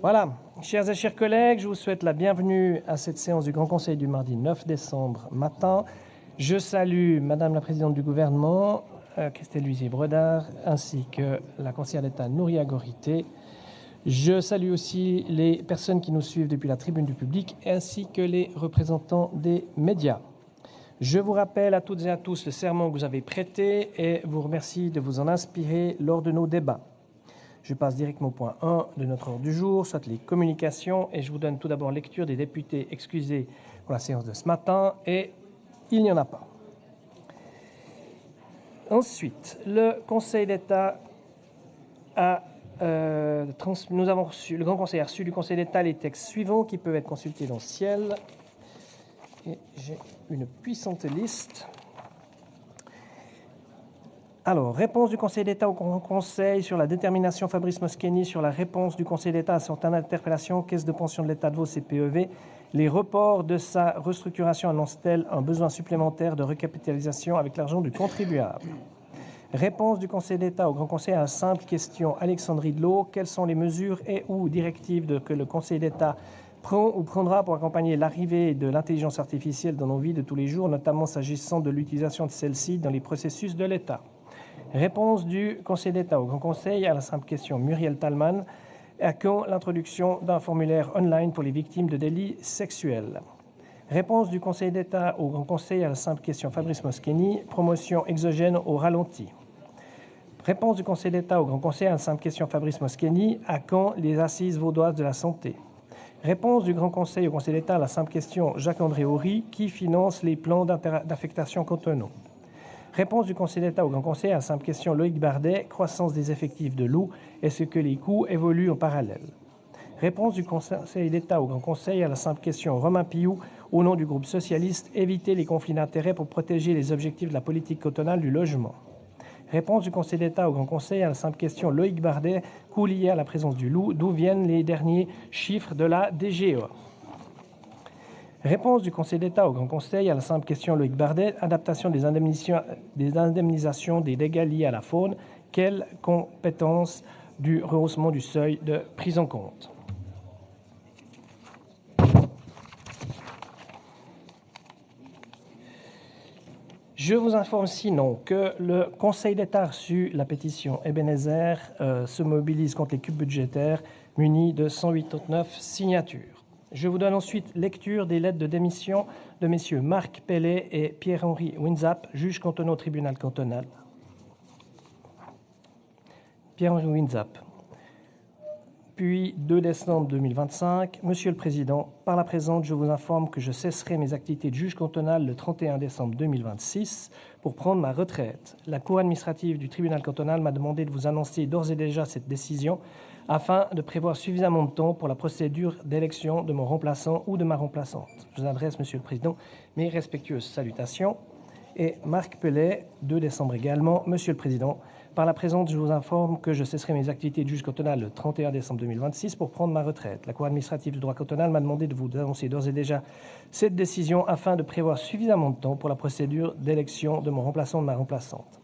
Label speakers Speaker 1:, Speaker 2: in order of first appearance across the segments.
Speaker 1: Voilà, chers et chers collègues, je vous souhaite la bienvenue à cette séance du Grand Conseil du mardi 9 décembre matin. Je salue Madame la Présidente du Gouvernement, Christelle Luisier-Bredard, ainsi que la conseillère d'État Nouria Gorité. Je salue aussi les personnes qui nous suivent depuis la tribune du public, ainsi que les représentants des médias. Je vous rappelle à toutes et à tous le serment que vous avez prêté et vous remercie de vous en inspirer lors de nos débats. Je passe directement au point 1 de notre ordre du jour, soit les communications, et je vous donne tout d'abord lecture des députés excusés pour la séance de ce matin, et il n'y en a pas. Ensuite, le Conseil d'État a le Grand Conseil a reçu du Conseil d'État les textes suivants qui peuvent être consultés dans le ciel. Et j'ai une puissante liste. Alors, réponse du Conseil d'État au Grand Conseil sur la détermination Fabrice Mosqueni sur la réponse du Conseil d'État à certaines interpellations, Caisse de pension de l'État de Vaud, CPEV. Les reports de sa restructuration annoncent-elles un besoin supplémentaire de recapitalisation avec l'argent du contribuable? Réponse du Conseil d'État au Grand Conseil à la simple question Alexandrie Delot. Quelles sont les mesures et ou directives que le Conseil d'État prend ou prendra pour accompagner l'arrivée de l'intelligence artificielle dans nos vies de tous les jours, notamment s'agissant de l'utilisation de celle-ci dans les processus de l'État? Réponse du Conseil d'État au Grand Conseil à la simple question Muriel Talman. À quand l'introduction d'un formulaire online pour les victimes de délits sexuels? Réponse du Conseil d'État au Grand Conseil à la simple question Fabrice Mosqueni. Promotion exogène au ralenti. Réponse du Conseil d'État au Grand Conseil à la simple question Fabrice Mosqueni. À quand les assises vaudoises de la santé? Réponse du Grand Conseil au Conseil d'État à la simple question Jacques-André Horry. Qui finance les plans d'affectation cantonaux? Réponse du Conseil d'État au Grand Conseil à la simple question Loïc Bardet. Croissance des effectifs de l'eau. Est-ce que les coûts évoluent en parallèle? Réponse du Conseil d'État au Grand Conseil à la simple question Romain Pioux. Au nom du groupe socialiste, éviter les conflits d'intérêts pour protéger les objectifs de la politique cantonale du logement. Réponse du Conseil d'État au Grand Conseil à la simple question Loïc Bardet. Coûts liés à la présence du loup. D'où viennent les derniers chiffres de la DGE? Réponse du Conseil d'État au Grand Conseil à la simple question Loïc Bardet. Adaptation des indemnisations des dégâts liés à la faune. Quelle compétence du rehaussement du seuil de prise en compte? Je vous informe sinon que le Conseil d'État a reçu la pétition Ebenezer se mobilise contre les coupes budgétaires munis de 189 signatures. Je vous donne ensuite lecture des lettres de démission de messieurs Marc Pellet et Pierre-Henri Winzap, juges cantonaux au tribunal cantonal. Pierre-Henri Winzap. Puis 2 décembre 2025, Monsieur le Président, par la présente, je vous informe que je cesserai mes activités de juge cantonal le 31 décembre 2026 pour prendre ma retraite. La Cour administrative du tribunal cantonal m'a demandé de vous annoncer d'ores et déjà cette décision afin de prévoir suffisamment de temps pour la procédure d'élection de mon remplaçant ou de ma remplaçante. Je vous adresse, Monsieur le Président, mes respectueuses salutations. Et Marc Pellet, 2 décembre également, Monsieur le Président, par la présente, je vous informe que je cesserai mes activités de juge cantonal le 31 décembre 2026 pour prendre ma retraite. La Cour administrative du droit cantonal m'a demandé de vous annoncer d'ores et déjà cette décision afin de prévoir suffisamment de temps pour la procédure d'élection de mon remplaçant ou de ma remplaçante.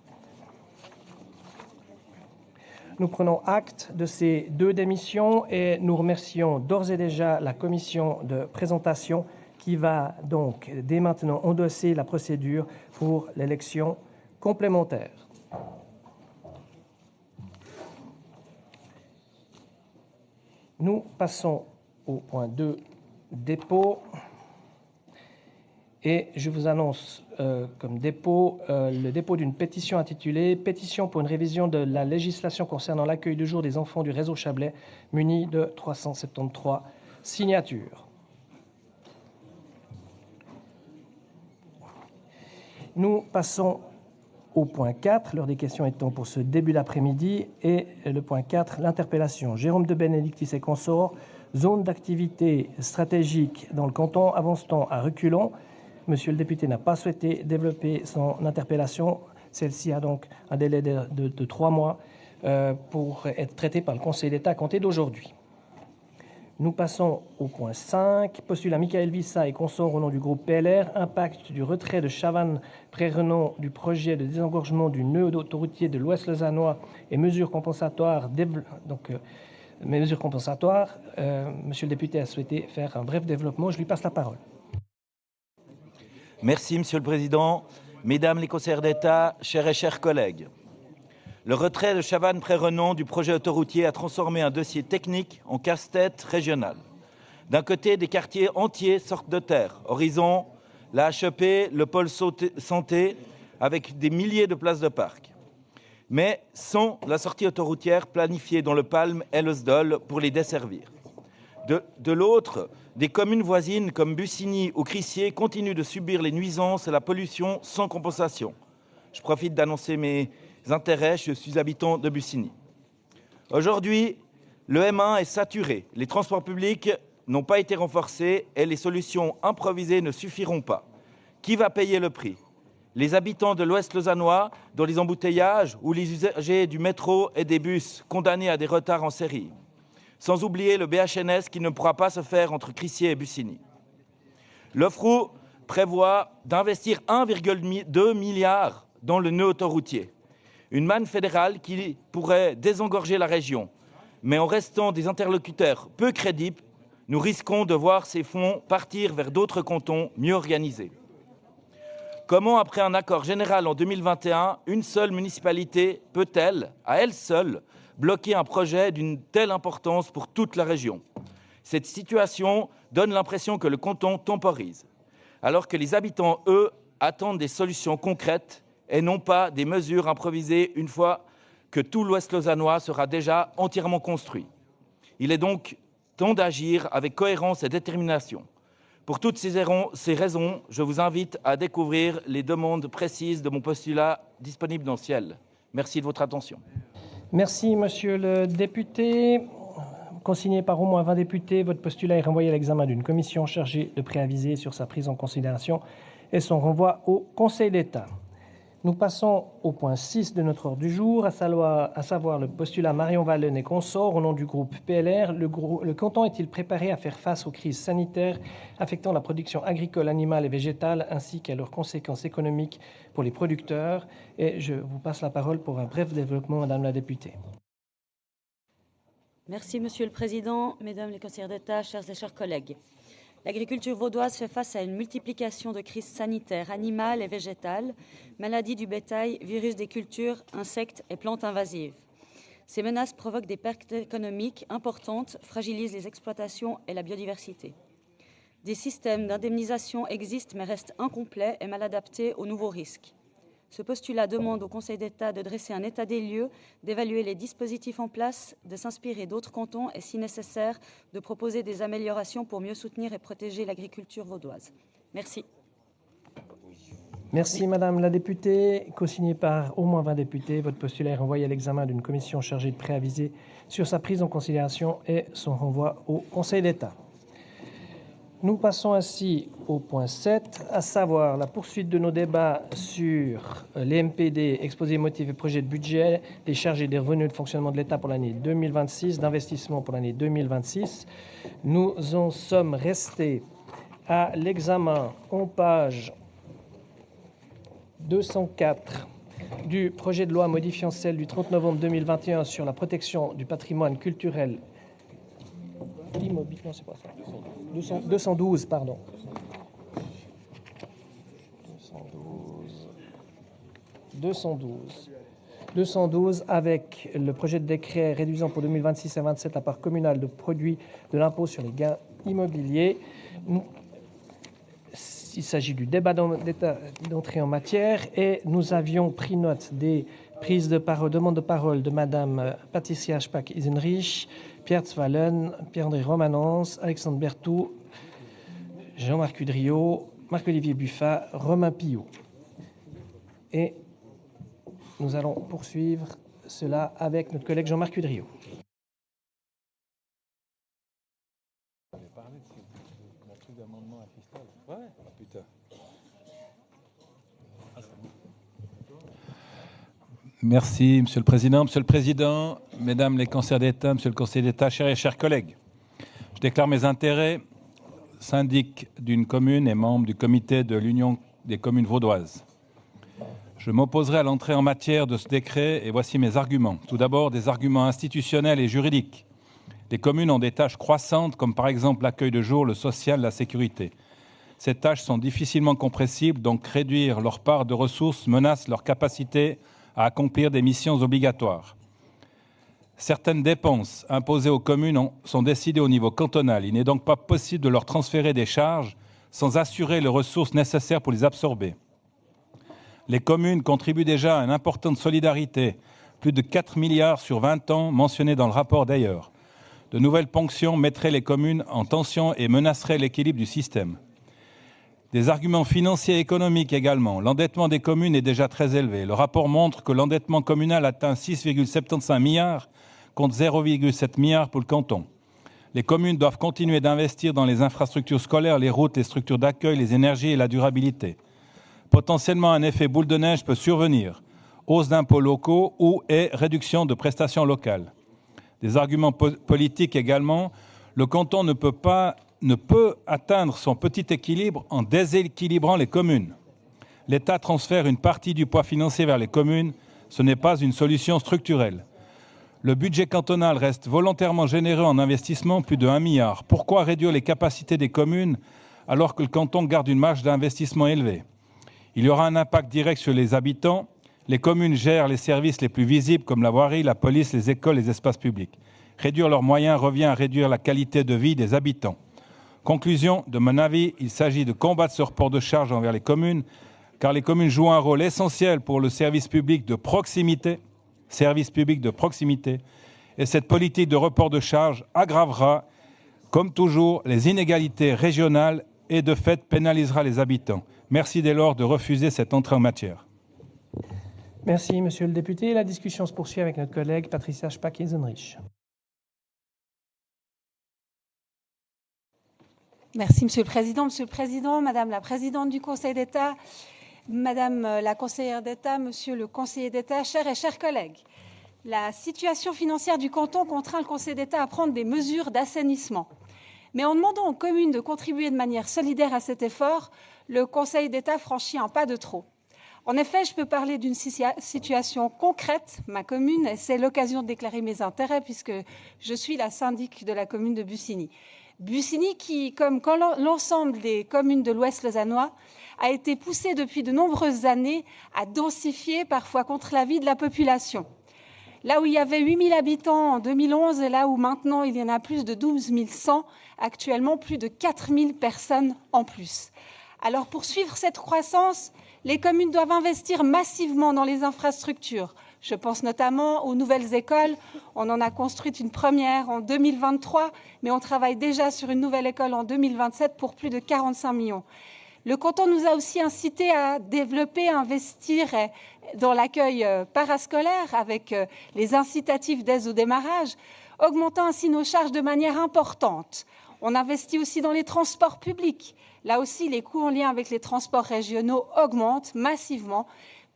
Speaker 1: Nous prenons acte de ces 2 démissions et nous remercions d'ores et déjà la commission de présentation qui va donc dès maintenant endosser la procédure pour l'élection complémentaire. Nous passons au point 2, dépôt. Et je vous annonce comme dépôt le dépôt d'une pétition intitulée « Pétition pour une révision de la législation concernant l'accueil de jour des enfants du réseau Chablais » munie de 373 signatures. Nous passons au point 4, l'heure des questions étant pour ce début d'après-midi, et le point 4, l'interpellation. Jérôme de Benedictis et consorts, zone d'activité stratégique dans le canton, avance-t-on à reculons? Monsieur le député n'a pas souhaité développer son interpellation. Celle-ci a donc un délai de 3 mois pour être traitée par le Conseil d'État à compter d'aujourd'hui. Nous passons au point 5. Postulat Michael Vissa et consorts au nom du groupe PLR. Impact du retrait de Chavannes-Près-Renon du projet de désengorgement du nœud autoroutier de l'Ouest lausannois et mesures compensatoires. Mesures compensatoires. Monsieur le député a souhaité faire un bref développement. Je lui passe la parole.
Speaker 2: Merci, Monsieur le Président. Mesdames les conseillères d'État, chers et chers collègues. Le retrait de Chavannes-Près-Renon du projet autoroutier a transformé un dossier technique en casse-tête régional. D'un côté, des quartiers entiers sortent de terre. Horizon, la HEP, le pôle santé, avec des milliers de places de parc. Mais sans la sortie autoroutière planifiée dans le Palme et le Sdol pour les desservir. De l'autre, des communes voisines comme Bussigny ou Crissier continuent de subir les nuisances et la pollution sans compensation. Je profite d'annoncer mes intérêts, je suis habitant de Bussigny. Aujourd'hui, le M1 est saturé, les transports publics n'ont pas été renforcés et les solutions improvisées ne suffiront pas. Qui va payer le prix? Les habitants de l'Ouest lausannois, dans les embouteillages, ou les usagers du métro et des bus condamnés à des retards en série? Sans oublier le BHNS qui ne pourra pas se faire entre Crissier et Bussigny. L'OFRU prévoit d'investir 1,2 milliard dans le nœud autoroutier. Une manne fédérale qui pourrait désengorger la région. Mais en restant des interlocuteurs peu crédibles, nous risquons de voir ces fonds partir vers d'autres cantons mieux organisés. Comment, après un accord général en 2021, une seule municipalité peut-elle, à elle seule, bloquer un projet d'une telle importance pour toute la région? Cette situation donne l'impression que le canton temporise, alors que les habitants, eux, attendent des solutions concrètes et non pas des mesures improvisées une fois que tout l'Ouest lausannois sera déjà entièrement construit. Il est donc temps d'agir avec cohérence et détermination. Pour toutes ces raisons, je vous invite à découvrir les demandes précises de mon postulat disponible dans le ciel. Merci de votre attention.
Speaker 1: Merci, monsieur le député. Consigné par au moins 20 députés, votre postulat est renvoyé à l'examen d'une commission chargée de préaviser sur sa prise en considération et son renvoi au Conseil d'État. Nous passons au point 6 de notre ordre du jour, à savoir le postulat Marion Wallen et consorts au nom du groupe PLR. Le canton est-il préparé à faire face aux crises sanitaires affectant la production agricole, animale et végétale, ainsi qu'à leurs conséquences économiques pour les producteurs? Et je vous passe la parole pour un bref développement, Madame la députée.
Speaker 3: Merci, Monsieur le Président, Mesdames les conseillères d'État, chers et chers collègues. L'agriculture vaudoise fait face à une multiplication de crises sanitaires animales et végétales, maladies du bétail, virus des cultures, insectes et plantes invasives. Ces menaces provoquent des pertes économiques importantes, fragilisent les exploitations et la biodiversité. Des systèmes d'indemnisation existent mais restent incomplets et mal adaptés aux nouveaux risques. Ce postulat demande au Conseil d'État de dresser un état des lieux, d'évaluer les dispositifs en place, de s'inspirer d'autres cantons et, si nécessaire, de proposer des améliorations pour mieux soutenir et protéger l'agriculture vaudoise. Merci.
Speaker 1: Merci, Madame la députée. Co-signé par au moins 20 députés, votre postulat est renvoyé à l'examen d'une commission chargée de préaviser sur sa prise en considération et son renvoi au Conseil d'État. Nous passons ainsi au point 7, à savoir la poursuite de nos débats sur les MPD, exposés motifs et projets de budget, des charges et des revenus de fonctionnement de l'État pour l'année 2026, d'investissement pour l'année 2026. Nous en sommes restés à l'examen en page 204 du projet de loi modifiant celle du 30 novembre 2021 sur la protection du patrimoine culturel immobile. Non, c'est pas ça. 212, pardon. 212 avec le projet de décret réduisant pour 2026 à 27 la part communale de produits de l'impôt sur les gains immobiliers. Il s'agit du débat d'entrée en matière et nous avions pris note des prises de parole, demandes de parole de Madame Patricia Spack-Isenrich, Pierre Zwallen, Pierre-André Romanens, Alexandre Berthoud, Jean-Marc Udriot, Marc-Olivier Buffat, Romain Pillot. Et nous allons poursuivre cela avec notre collègue Jean-Marc Udriot.
Speaker 4: Merci, Monsieur le Président, Mesdames les conseillères d'État, Monsieur le Conseil d'État, chers et chers collègues. Je déclare mes intérêts, syndic d'une commune et membre du comité de l'Union des communes vaudoises. Je m'opposerai à l'entrée en matière de ce décret et voici mes arguments. Tout d'abord, des arguments institutionnels et juridiques. Les communes ont des tâches croissantes comme par exemple l'accueil de jour, le social, la sécurité. Ces tâches sont difficilement compressibles, donc réduire leur part de ressources menace leur capacité à accomplir des missions obligatoires. Certaines dépenses imposées aux communes sont décidées au niveau cantonal. Il n'est donc pas possible de leur transférer des charges sans assurer les ressources nécessaires pour les absorber. Les communes contribuent déjà à une importante solidarité, plus de 4 milliards sur 20 ans mentionnés dans le rapport d'ailleurs. De nouvelles ponctions mettraient les communes en tension et menaceraient l'équilibre du système. Des arguments financiers et économiques également. L'endettement des communes est déjà très élevé. Le rapport montre que l'endettement communal atteint 6,75 milliards contre 0,7 milliards pour le canton. Les communes doivent continuer d'investir dans les infrastructures scolaires, les routes, les structures d'accueil, les énergies et la durabilité. Potentiellement, un effet boule de neige peut survenir. Hausse d'impôts locaux ou réduction de prestations locales. Des arguments politiques également. Le canton ne peut atteindre son petit équilibre en déséquilibrant les communes. L'État transfère une partie du poids financier vers les communes. Ce n'est pas une solution structurelle. Le budget cantonal reste volontairement généreux en investissement, plus de 1 milliard. Pourquoi réduire les capacités des communes alors que le canton garde une marge d'investissement élevée ? Il y aura un impact direct sur les habitants. Les communes gèrent les services les plus visibles comme la voirie, la police, les écoles, les espaces publics. Réduire leurs moyens revient à réduire la qualité de vie des habitants. Conclusion, de mon avis, il s'agit de combattre ce report de charges envers les communes, car les communes jouent un rôle essentiel pour le service public de proximité, et cette politique de report de charges aggravera, comme toujours, les inégalités régionales et de fait pénalisera les habitants. Merci dès lors de refuser cette entrée en matière.
Speaker 1: Merci, monsieur le député. La discussion se poursuit avec notre collègue Patricia Spack-Eisenrich.
Speaker 5: Merci, Monsieur le Président. Monsieur le Président, Madame la Présidente du Conseil d'État, Madame la Conseillère d'État, Monsieur le Conseiller d'État, chers collègues, la situation financière du canton contraint le Conseil d'État à prendre des mesures d'assainissement. Mais en demandant aux communes de contribuer de manière solidaire à cet effort, le Conseil d'État franchit un pas de trop. En effet, je peux parler d'une situation concrète, ma commune, et c'est l'occasion de déclarer mes intérêts puisque je suis la syndic de la commune de Bussigny. Bussigny qui, comme l'ensemble des communes de l'Ouest lausannois, a été poussée depuis de nombreuses années à densifier, parfois contre l'avis de la population. Là où il y avait 8 000 habitants en 2011 et là où maintenant il y en a plus de 12 100, actuellement plus de 4 000 personnes en plus. Alors pour suivre cette croissance, les communes doivent investir massivement dans les infrastructures. Je pense notamment aux nouvelles écoles. On en a construit une première en 2023, mais on travaille déjà sur une nouvelle école en 2027 pour plus de 45 millions. Le canton nous a aussi incités à développer, à investir dans l'accueil parascolaire avec les incitatifs d'aide au démarrage, augmentant ainsi nos charges de manière importante. On investit aussi dans les transports publics. Là aussi, les coûts en lien avec les transports régionaux augmentent massivement.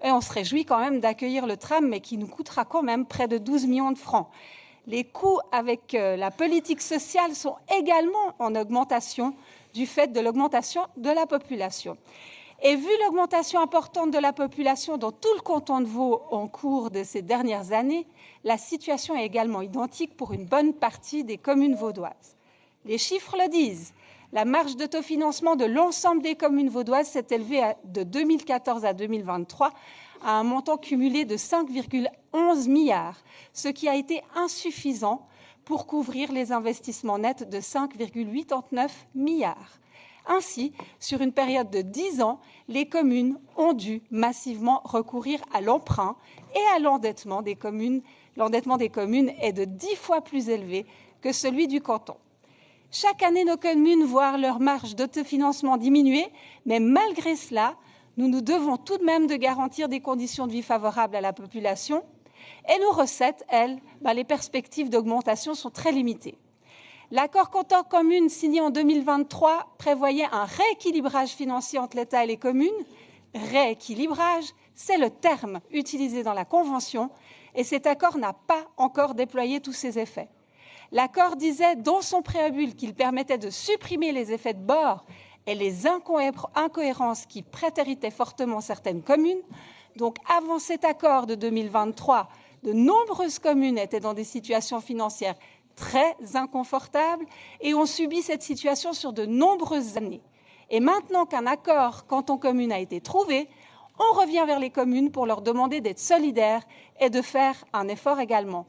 Speaker 5: Et on se réjouit quand même d'accueillir le tram, mais qui nous coûtera quand même près de 12 millions de francs. Les coûts avec la politique sociale sont également en augmentation du fait de l'augmentation de la population. Et vu l'augmentation importante de la population dans tout le canton de Vaud en cours de ces dernières années, la situation est également identique pour une bonne partie des communes vaudoises. Les chiffres le disent. La marge d'autofinancement de l'ensemble des communes vaudoises s'est élevée de 2014 à 2023 à un montant cumulé de 5,11 milliards, ce qui a été insuffisant pour couvrir les investissements nets de 5,89 milliards. Ainsi, sur une période de 10 ans, les communes ont dû massivement recourir à l'emprunt et à l'endettement des communes. L'endettement des communes est de 10 fois plus élevé que celui du canton. Chaque année, nos communes voient leur marge d'autofinancement diminuer, mais malgré cela, nous nous devons tout de même de garantir des conditions de vie favorables à la population. Et nos recettes, elles, les perspectives d'augmentation sont très limitées. L'accord canton-commune signé en 2023 prévoyait un rééquilibrage financier entre l'État et les communes. Rééquilibrage, c'est le terme utilisé dans la Convention, et cet accord n'a pas encore déployé tous ses effets. L'accord disait dans son préambule qu'il permettait de supprimer les effets de bord et les incohérences qui prétéritaient fortement certaines communes. Donc avant cet accord de 2023, de nombreuses communes étaient dans des situations financières très inconfortables et ont subi cette situation sur de nombreuses années. Et maintenant qu'un accord canton-commune a été trouvé, on revient vers les communes pour leur demander d'être solidaires et de faire un effort également.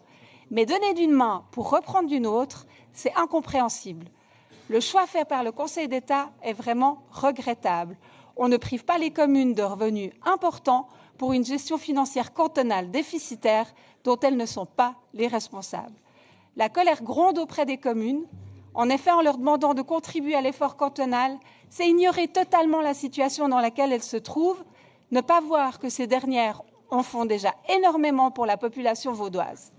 Speaker 5: Mais donner d'une main pour reprendre d'une autre, c'est incompréhensible. Le choix fait par le Conseil d'État est vraiment regrettable. On ne prive pas les communes de revenus importants pour une gestion financière cantonale déficitaire dont elles ne sont pas les responsables. La colère gronde auprès des communes. En effet, en leur demandant de contribuer à l'effort cantonal, c'est ignorer totalement la situation dans laquelle elles se trouvent, ne pas voir que ces dernières en font déjà énormément pour la population vaudoise.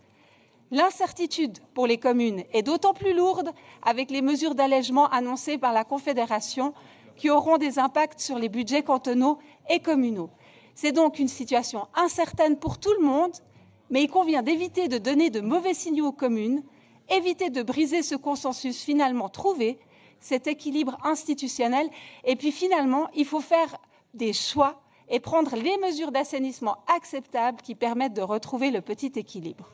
Speaker 5: L'incertitude pour les communes est d'autant plus lourde avec les mesures d'allègement annoncées par la Confédération qui auront des impacts sur les budgets cantonaux et communaux. C'est donc une situation incertaine pour tout le monde, mais il convient d'éviter de donner de mauvais signaux aux communes, éviter de briser ce consensus finalement trouvé, cet équilibre institutionnel, et puis finalement, il faut faire des choix et prendre les mesures d'assainissement acceptables qui permettent de retrouver le petit équilibre.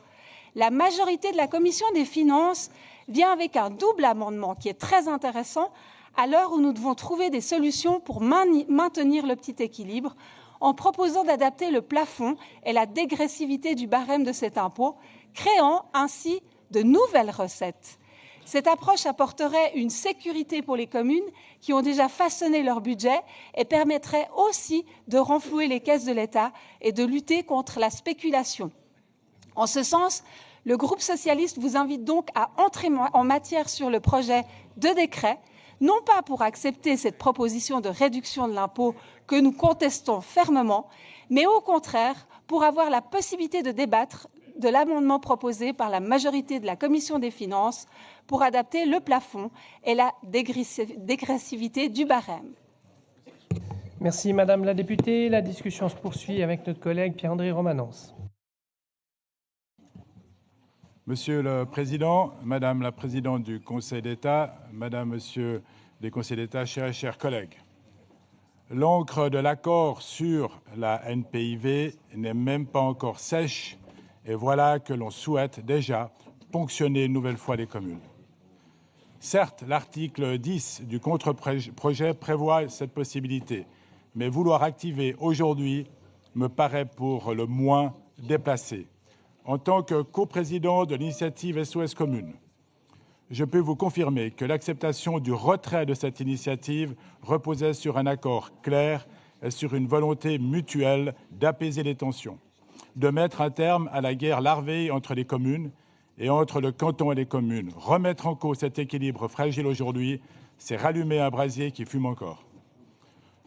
Speaker 5: La majorité de la Commission des finances vient avec un double amendement qui est très intéressant à l'heure où nous devons trouver des solutions pour maintenir le petit équilibre en proposant d'adapter le plafond et la dégressivité du barème de cet impôt, créant ainsi de nouvelles recettes. Cette approche apporterait une sécurité pour les communes qui ont déjà façonné leur budget et permettrait aussi de renflouer les caisses de l'État et de lutter contre la spéculation. En ce sens, le groupe socialiste vous invite donc à entrer en matière sur le projet de décret, non pas pour accepter cette proposition de réduction de l'impôt que nous contestons fermement, mais au contraire pour avoir la possibilité de débattre de l'amendement proposé par la majorité de la Commission des finances pour adapter le plafond et la dégressivité du barème.
Speaker 1: Merci Madame la députée. La discussion se poursuit avec notre collègue Pierre-André Romanence.
Speaker 4: Monsieur le Président, Madame la Présidente du Conseil d'État, Madame, Monsieur les conseillers d'État, chers collègues, l'encre de l'accord sur la NPIV n'est même pas encore sèche et voilà que l'on souhaite déjà ponctionner une nouvelle fois les communes. Certes, l'article 10 du contre-projet prévoit cette possibilité, mais vouloir activer aujourd'hui me paraît pour le moins déplacé. En tant que coprésident de l'initiative SOS Communes, je peux vous confirmer que l'acceptation du retrait de cette initiative reposait sur un accord clair et sur une volonté mutuelle d'apaiser les tensions, de mettre un terme à la guerre larvée entre les communes et entre le canton et les communes. Remettre en cause cet équilibre fragile aujourd'hui, c'est rallumer un brasier qui fume encore.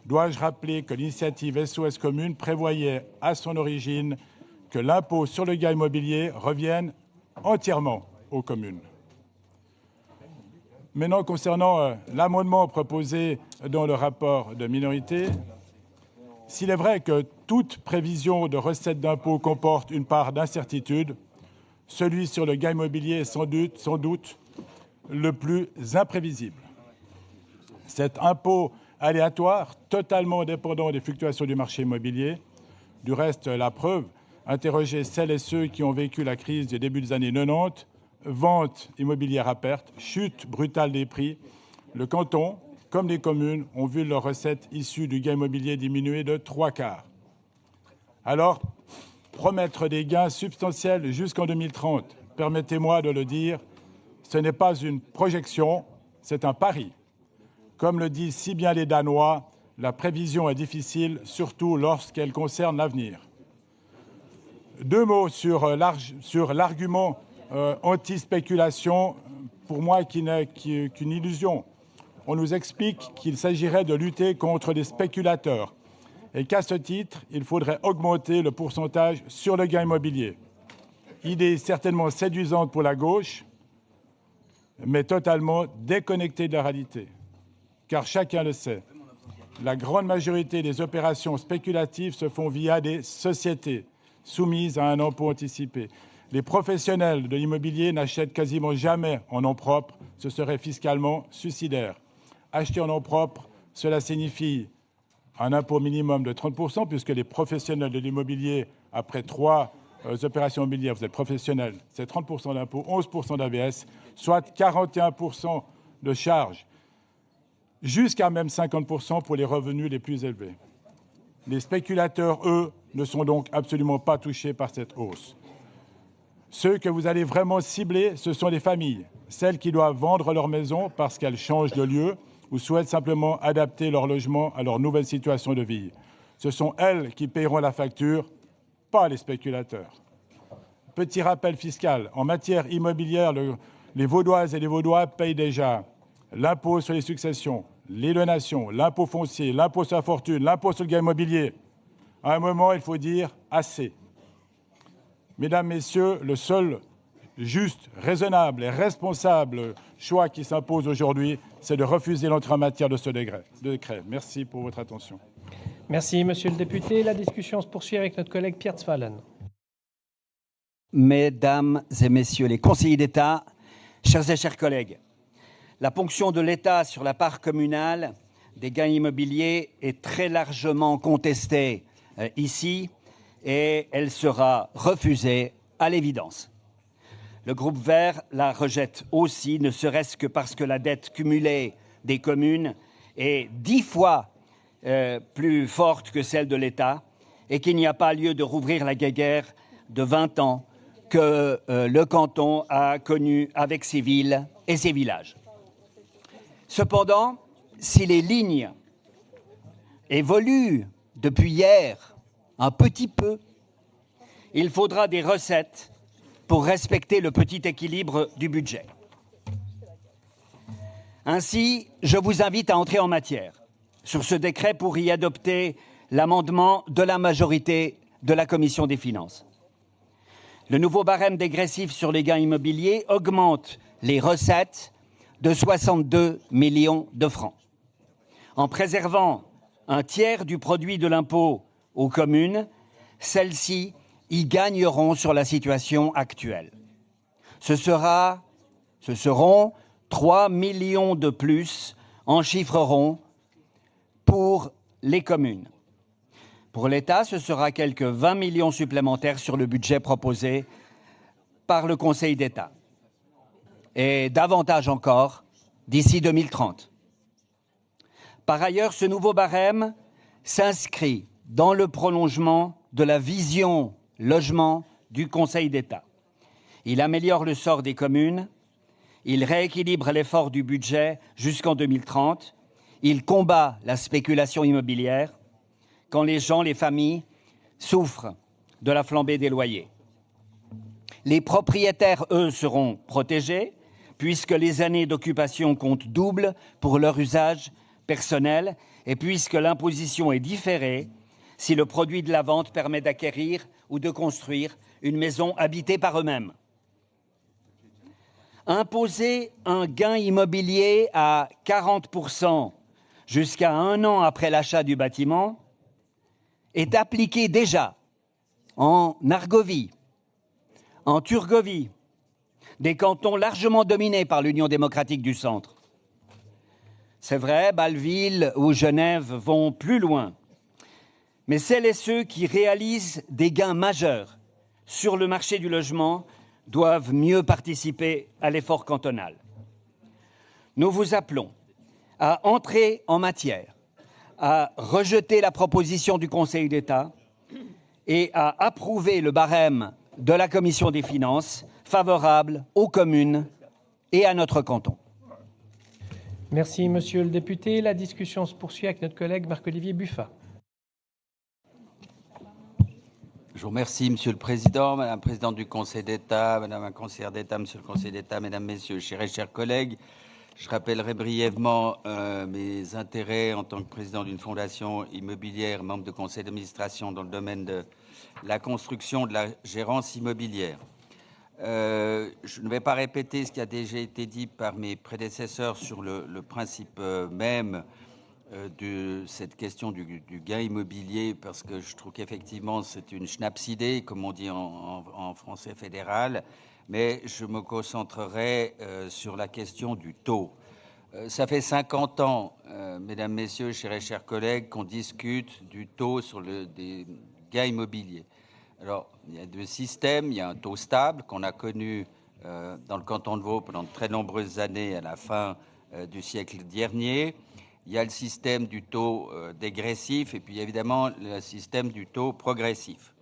Speaker 4: Dois-je rappeler que l'initiative SOS Communes prévoyait à son origine que l'impôt sur le gain immobilier revienne entièrement aux communes. Maintenant, concernant l'amendement proposé dans le rapport de minorité, s'il est vrai que toute prévision de recettes d'impôt comporte une part d'incertitude, celui sur le gain immobilier est sans doute le plus imprévisible. Cet impôt aléatoire, totalement dépendant des fluctuations du marché immobilier, du reste, la preuve, interroger celles et ceux qui ont vécu la crise du début des années 90, vente immobilière à perte, chute brutale des prix, le canton, comme les communes, ont vu leurs recettes issues du gain immobilier diminuer de 3/4. Alors, promettre des gains substantiels jusqu'en 2030, permettez-moi de le dire, ce n'est pas une projection, c'est un pari. Comme le disent si bien les Danois, la prévision est difficile, surtout lorsqu'elle concerne l'avenir. 2 mots sur l'argument anti-spéculation, pour moi, qui n'est qu'une illusion. On nous explique qu'il s'agirait de lutter contre les spéculateurs et qu'à ce titre, il faudrait augmenter le pourcentage sur le gain immobilier. Idée certainement séduisante pour la gauche, mais totalement déconnectée de la réalité. Car chacun le sait, la grande majorité des opérations spéculatives se font via des sociétés soumises à un impôt anticipé.
Speaker 6: Les professionnels de l'immobilier n'achètent quasiment jamais en nom propre. Ce serait fiscalement suicidaire. Acheter en nom propre, cela signifie un impôt minimum de 30%, puisque les professionnels de l'immobilier, après 3 opérations immobilières, vous êtes professionnels, c'est 30% d'impôt, 11% d'AVS, soit 41% de charges, jusqu'à même 50% pour les revenus les plus élevés. Les spéculateurs, eux, ne sont donc absolument pas touchés par cette hausse. Ceux que vous allez vraiment cibler, ce sont les familles, celles qui doivent vendre leur maison parce qu'elles changent de lieu ou souhaitent simplement adapter leur logement à leur nouvelle situation de vie. Ce sont elles qui paieront la facture, pas les spéculateurs. Petit rappel fiscal, en matière immobilière, les Vaudoises et les Vaudois payent déjà l'impôt sur les successions, les donations, l'impôt foncier, l'impôt sur la fortune, l'impôt sur le gain immobilier. À un moment, il faut dire assez. Mesdames, Messieurs, le seul juste, raisonnable et responsable choix qui s'impose aujourd'hui, c'est de refuser l'entrée en matière de ce décret. Merci pour votre attention.
Speaker 1: Merci, Monsieur le député. La discussion se poursuit avec notre collègue Pierre Tzfalen.
Speaker 7: Mesdames et Messieurs les conseillers d'État, chers et chers collègues, la ponction de l'État sur la part communale des gains immobiliers est très largement contestée ici et elle sera refusée à l'évidence. Le groupe Vert la rejette aussi, ne serait-ce que parce que la dette cumulée des communes est 10 fois plus forte que celle de l'État et qu'il n'y a pas lieu de rouvrir la guéguerre de 20 ans que le canton a connue avec ses villes et ses villages. Cependant, si les lignes évoluent depuis hier un petit peu, il faudra des recettes pour respecter le petit équilibre du budget. Ainsi, je vous invite à entrer en matière sur ce décret pour y adopter l'amendement de la majorité de la Commission des finances. Le nouveau barème dégressif sur les gains immobiliers augmente les recettes de 62 millions de francs. En préservant un tiers du produit de l'impôt aux communes, celles-ci y gagneront sur la situation actuelle. Ce seront 3 millions de plus en chiffre rond pour les communes. Pour l'État, ce sera quelques 20 millions supplémentaires sur le budget proposé par le Conseil d'État. Et davantage encore d'ici 2030. Par ailleurs, ce nouveau barème s'inscrit dans le prolongement de la vision logement du Conseil d'État. Il améliore le sort des communes, il rééquilibre l'effort du budget jusqu'en 2030, il combat la spéculation immobilière quand les gens, les familles, souffrent de la flambée des loyers. Les propriétaires, eux, seront protégés puisque les années d'occupation comptent double pour leur usage personnel et puisque l'imposition est différée si le produit de la vente permet d'acquérir ou de construire une maison habitée par eux-mêmes. Imposer un gain immobilier à 40% jusqu'à 1 an après l'achat du bâtiment est appliqué déjà en Argovie, en Turgovie, des cantons largement dominés par l'Union démocratique du Centre. C'est vrai, Bâle-Ville ou Genève vont plus loin. Mais celles et ceux qui réalisent des gains majeurs sur le marché du logement doivent mieux participer à l'effort cantonal. Nous vous appelons à entrer en matière, à rejeter la proposition du Conseil d'État et à approuver le barème de la Commission des finances favorable aux communes et à notre canton.
Speaker 1: Merci, Monsieur le député. La discussion se poursuit avec notre collègue Marc-Olivier Buffat.
Speaker 8: Je vous remercie, Monsieur le Président, Madame la Présidente du Conseil d'État, Madame la Conseillère d'État, Monsieur le Conseil d'État, Mesdames, Messieurs, chers collègues. Je rappellerai brièvement mes intérêts en tant que président d'une fondation immobilière, membre de conseil d'administration dans le domaine de la construction, de la gérance immobilière. Je ne vais pas répéter ce qui a déjà été dit par mes prédécesseurs sur le principe même de cette question du gain immobilier parce que je trouve qu'effectivement c'est une schnapsidée, comme on dit en français fédéral, mais je me concentrerai sur la question du taux. Ça fait 50 ans, mesdames, messieurs, chers collègues, qu'on discute du taux sur des gains immobiliers. Alors, il y a deux systèmes. Il y a un taux stable qu'on a connu dans le canton de Vaud pendant de très nombreuses années à la fin du siècle dernier. Il y a le système du taux dégressif et puis évidemment le système du taux progressif.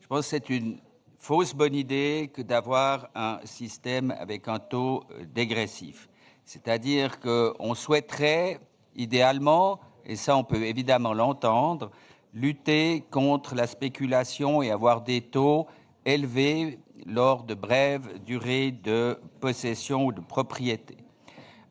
Speaker 8: Je pense que c'est une fausse bonne idée que d'avoir un système avec un taux dégressif. C'est-à-dire qu'on souhaiterait idéalement, et ça on peut évidemment l'entendre, lutter contre la spéculation et avoir des taux élevés lors de brèves durées de possession ou de propriété.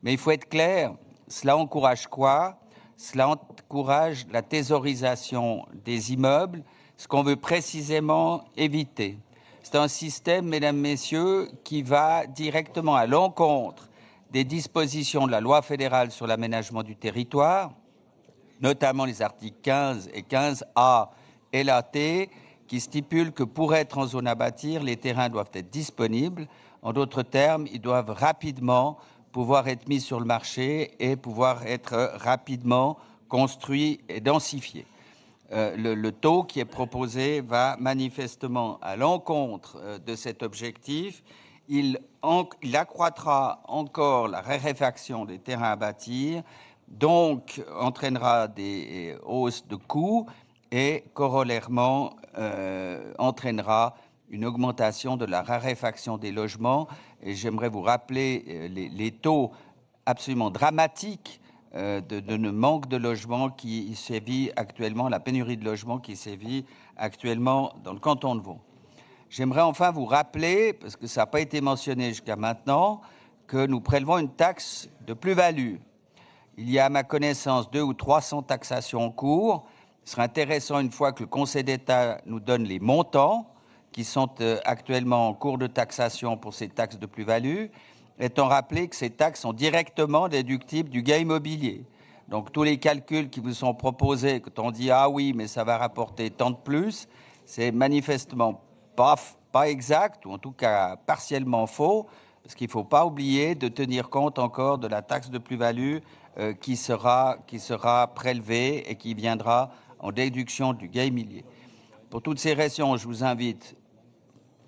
Speaker 8: Mais il faut être clair, cela encourage quoi? Cela encourage la thésaurisation des immeubles, ce qu'on veut précisément éviter. C'est un système, mesdames, messieurs, qui va directement à l'encontre des dispositions de la loi fédérale sur l'aménagement du territoire, notamment les articles 15 et 15A LAT, qui stipulent que pour être en zone à bâtir, les terrains doivent être disponibles. En d'autres termes, ils doivent rapidement pouvoir être mis sur le marché et pouvoir être rapidement construits et densifiés. Le taux qui est proposé va manifestement à l'encontre de cet objectif. Il accroîtra encore la raréfaction des terrains à bâtir, donc entraînera des hausses de coûts et corollairement entraînera une augmentation de la raréfaction des logements. Et j'aimerais vous rappeler les taux absolument dramatiques de manque de logements qui sévit actuellement, la pénurie de logements qui sévit actuellement dans le canton de Vaud. J'aimerais enfin vous rappeler, parce que ça n'a pas été mentionné jusqu'à maintenant, que nous prélevons une taxe de plus-value. Il y a à ma connaissance 200 ou 300 taxations en cours. Ce serait intéressant, une fois que le Conseil d'État nous donne les montants qui sont actuellement en cours de taxation pour ces taxes de plus-value, étant rappelé que ces taxes sont directement déductibles du gain immobilier. Donc tous les calculs qui vous sont proposés, quand on dit « ah oui, mais ça va rapporter tant de plus », c'est manifestement pas exact, ou en tout cas partiellement faux, parce qu'il ne faut pas oublier de tenir compte encore de la taxe de plus-value qui sera prélevée et qui viendra en déduction du gain immobilier. Pour toutes ces raisons, je vous invite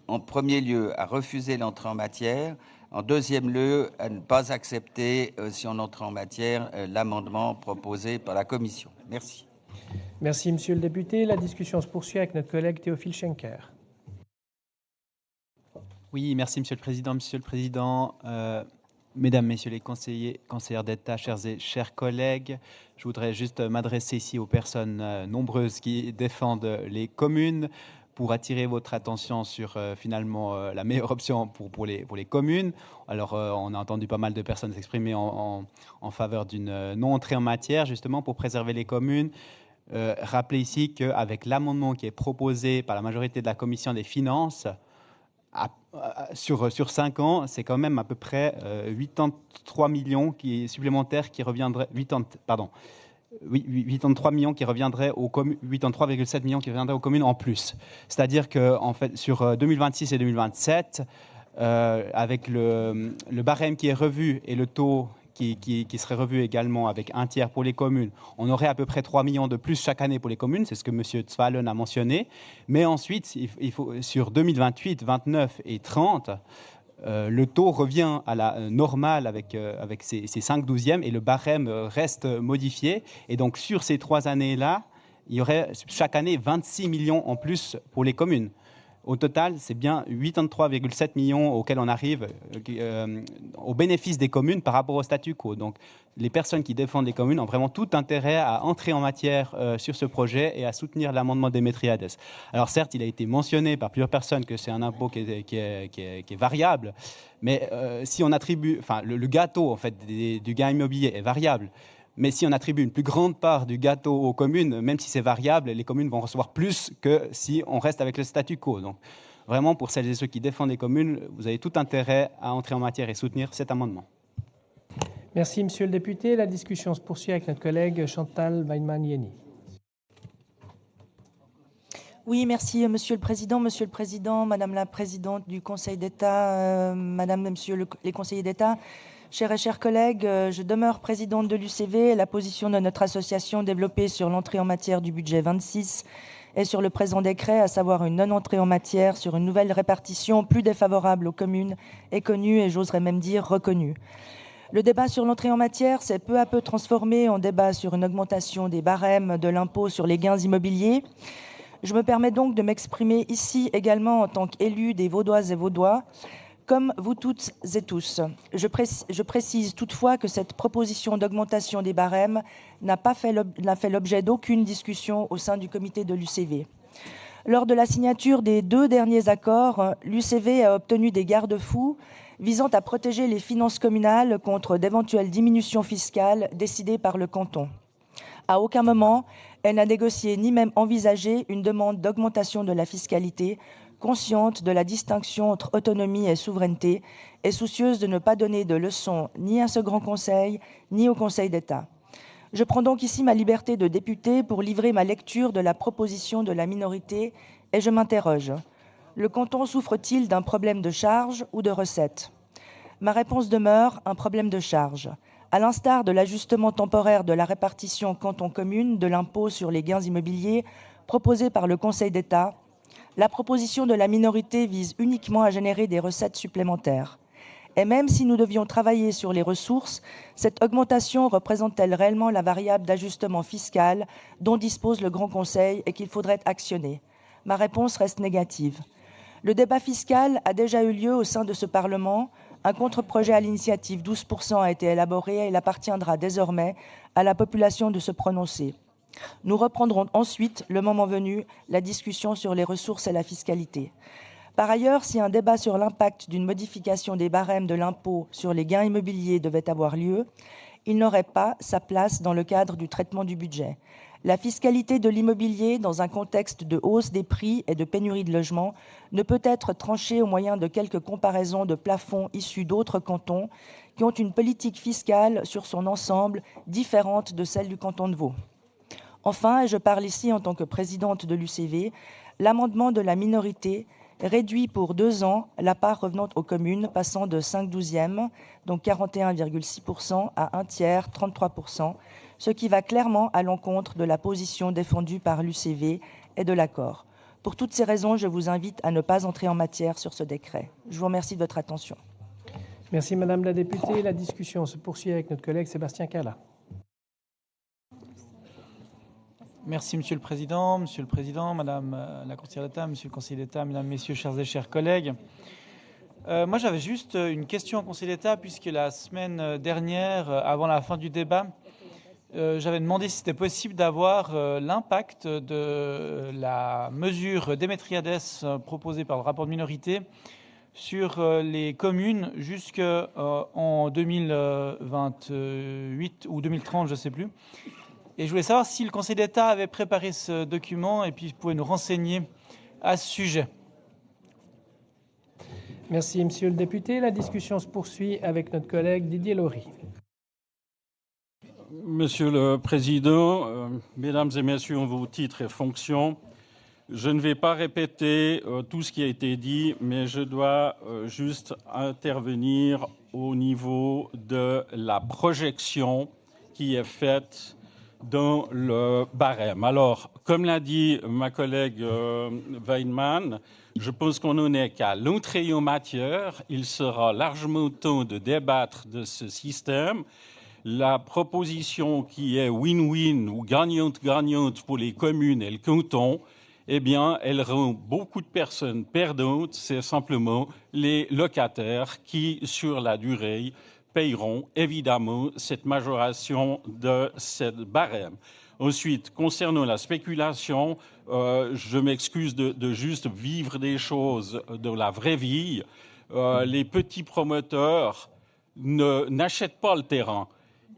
Speaker 8: en premier lieu à refuser l'entrée en matière, en deuxième lieu à ne pas accepter, si on entre en matière, l'amendement proposé par la Commission. Merci.
Speaker 1: Merci, Monsieur le député. La discussion se poursuit avec notre collègue Théophile Schenker.
Speaker 9: Oui, merci Monsieur le Président. Monsieur le Président, Mesdames, Messieurs les conseillères d'État, chers collègues, je voudrais juste m'adresser ici aux personnes nombreuses qui défendent les communes pour attirer votre attention sur finalement la meilleure option pour les communes. Alors, on a entendu pas mal de personnes s'exprimer en faveur d'une non-entrée en matière, justement pour préserver les communes. Rappelez ici qu'avec l'amendement qui est proposé par la majorité de la Commission des finances, sur 5 ans, c'est quand même à peu près 83 millions supplémentaires qui reviendraient, 83 millions qui reviendraient aux communes, 83,7 millions qui reviendraient aux communes en plus. C'est-à-dire que en fait, sur 2026 et 2027, avec le barème qui est revu et le taux qui serait revu également avec un tiers pour les communes, on aurait à peu près 3 millions de plus chaque année pour les communes, c'est ce que M. Zwalen a mentionné. Mais ensuite, il faut, sur 2028, 29 et 30, le taux revient à la normale avec ces 5/12e et le barème reste modifié. Et donc, sur ces 3 années-là, il y aurait chaque année 26 millions en plus pour les communes. Au total, c'est bien 83,7 millions auxquels on arrive au bénéfice des communes par rapport au statu quo. Donc, les personnes qui défendent les communes ont vraiment tout intérêt à entrer en matière sur ce projet et à soutenir l'amendement d'Émétriades. Alors certes, il a été mentionné par plusieurs personnes que c'est un impôt qui est variable, mais si on attribue, enfin, le gâteau en fait du gain immobilier est variable. Mais si on attribue une plus grande part du gâteau aux communes, même si c'est variable, les communes vont recevoir plus que si on reste avec le statu quo. Donc, vraiment, pour celles et ceux qui défendent les communes, vous avez tout intérêt à entrer en matière et soutenir cet amendement.
Speaker 1: Merci, Monsieur le député. La discussion se poursuit avec notre collègue Chantal Weinmann-Yenny.
Speaker 10: Oui, merci, Monsieur le Président, Madame la Présidente du Conseil d'État, Madame et Monsieur les conseillers d'État, chers et chers collègues, je demeure présidente de l'UCV. La position de notre association développée sur l'entrée en matière du budget 26 et sur le présent décret, à savoir une non-entrée en matière sur une nouvelle répartition plus défavorable aux communes, est connue et j'oserais même dire reconnue. Le débat sur l'entrée en matière s'est peu à peu transformé en débat sur une augmentation des barèmes de l'impôt sur les gains immobiliers. Je me permets donc de m'exprimer ici également en tant qu'élu des Vaudoises et Vaudois, comme vous toutes et tous. Je précise toutefois que cette proposition d'augmentation des barèmes n'a fait l'objet d'aucune discussion au sein du comité de l'UCV. Lors de la signature des 2 derniers accords, l'UCV a obtenu des garde-fous visant à protéger les finances communales contre d'éventuelles diminutions fiscales décidées par le canton. À aucun moment, elle n'a négocié ni même envisagé une demande d'augmentation de la fiscalité, consciente de la distinction entre autonomie et souveraineté et soucieuse de ne pas donner de leçons ni à ce Grand Conseil, ni au Conseil d'État. Je prends donc ici ma liberté de député pour livrer ma lecture de la proposition de la minorité et je m'interroge. Le canton souffre-t-il d'un problème de charge ou de recettes ? Ma réponse demeure un problème de charge. À l'instar de l'ajustement temporaire de la répartition canton-commune de l'impôt sur les gains immobiliers proposé par le Conseil d'État, la proposition de la minorité vise uniquement à générer des recettes supplémentaires. Et même si nous devions travailler sur les ressources, cette augmentation représente-t-elle réellement la variable d'ajustement fiscal dont dispose le Grand Conseil et qu'il faudrait actionner ? Ma réponse reste négative. Le débat fiscal a déjà eu lieu au sein de ce Parlement. Un contre-projet à l'initiative 12% a été élaboré et il appartiendra désormais à la population de se prononcer. Nous reprendrons ensuite, le moment venu, la discussion sur les ressources et la fiscalité. Par ailleurs, si un débat sur l'impact d'une modification des barèmes de l'impôt sur les gains immobiliers devait avoir lieu, il n'aurait pas sa place dans le cadre du traitement du budget. La fiscalité de l'immobilier, dans un contexte de hausse des prix et de pénurie de logements, ne peut être tranchée au moyen de quelques comparaisons de plafonds issus d'autres cantons qui ont une politique fiscale sur son ensemble différente de celle du canton de Vaud. Enfin, et je parle ici en tant que présidente de l'UCV, l'amendement de la minorité réduit pour 2 ans la part revenant aux communes, passant de 5/12, donc 41,6%, à 1/3, 33%, ce qui va clairement à l'encontre de la position défendue par l'UCV et de l'accord. Pour toutes ces raisons, je vous invite à ne pas entrer en matière sur ce décret. Je vous remercie de votre attention.
Speaker 1: Merci, Madame la députée. La discussion se poursuit avec notre collègue Sébastien Cala.
Speaker 11: Merci, Monsieur le Président, Madame la conseillère d'État, Monsieur le conseiller d'État, Mesdames, Messieurs, chers et chers collègues. Moi, j'avais juste une question au Conseil d'État, puisque la semaine dernière, avant la fin du débat, j'avais demandé si c'était possible d'avoir l'impact de la mesure Démétriades proposée par le rapport de minorité sur les communes jusqu'en 2028 ou 2030, je ne sais plus. Et je voulais savoir si le Conseil d'État avait préparé ce document et puis pouvait nous renseigner à ce sujet.
Speaker 1: Merci, Monsieur le député. La discussion se poursuit avec notre collègue Didier Laurie.
Speaker 12: Monsieur le Président, Mesdames et Messieurs en vos titres et fonctions, je ne vais pas répéter tout ce qui a été dit, mais je dois juste intervenir au niveau de la projection qui est faite dans le barème. Alors, comme l'a dit ma collègue Weinmann, je pense qu'on n'en est qu'à l'entrée en matière. Il sera largement temps de débattre de ce système. La proposition qui est win-win ou gagnante-gagnante pour les communes et le canton, eh bien, elle rend beaucoup de personnes perdantes. C'est simplement les locataires qui, sur la durée, paieront évidemment cette majoration de cette barème. Ensuite, concernant la spéculation, je m'excuse de juste vivre des choses de la vraie vie. Les petits promoteurs n'achètent pas le terrain.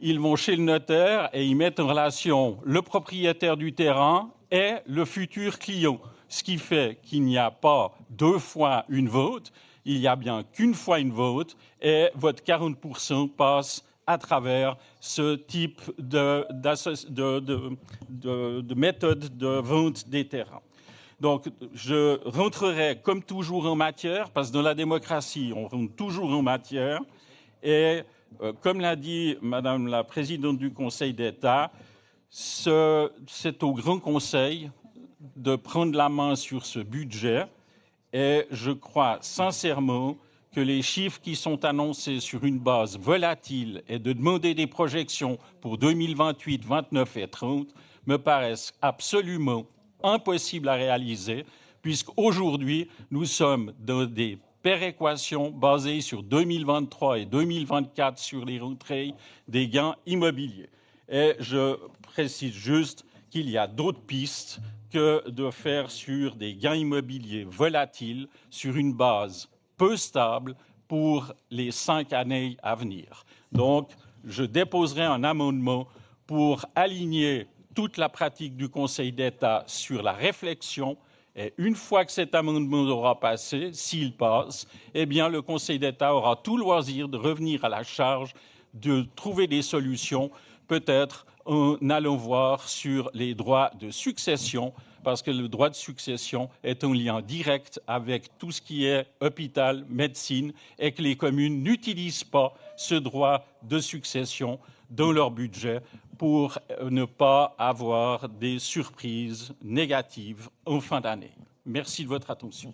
Speaker 12: Ils vont chez le notaire et ils mettent en relation le propriétaire du terrain et le futur client. Ce qui fait qu'il n'y a pas 2 fois une vente, il n'y a bien qu'une fois une vente et votre 40% passe à travers ce type de méthode de vente des terrains. Donc, je rentrerai comme toujours en matière, parce que dans la démocratie, on rentre toujours en matière. Et comme l'a dit Madame la Présidente du Conseil d'État, c'est au Grand Conseil de prendre la main sur ce budget. Et je crois sincèrement que les chiffres qui sont annoncés sur une base volatile et de demander des projections pour 2028, 29 et 30 me paraissent absolument impossibles à réaliser, puisqu'aujourd'hui, nous sommes dans des péréquations basées sur 2023 et 2024 sur les rentrées des gains immobiliers. Et je précise juste qu'il y a d'autres pistes que de faire sur des gains immobiliers volatiles sur une base peu stable pour les 5 années à venir. Donc, je déposerai un amendement pour aligner toute la pratique du Conseil d'État sur la réflexion. Et une fois que cet amendement aura passé, s'il passe, eh bien, le Conseil d'État aura tout loisir de revenir à la charge de trouver des solutions, peut-être en allant voir sur les droits de succession, parce que le droit de succession est en lien direct avec tout ce qui est hôpital, médecine, et que les communes n'utilisent pas ce droit de succession dans leur budget pour ne pas avoir des surprises négatives en fin d'année. Merci de votre attention.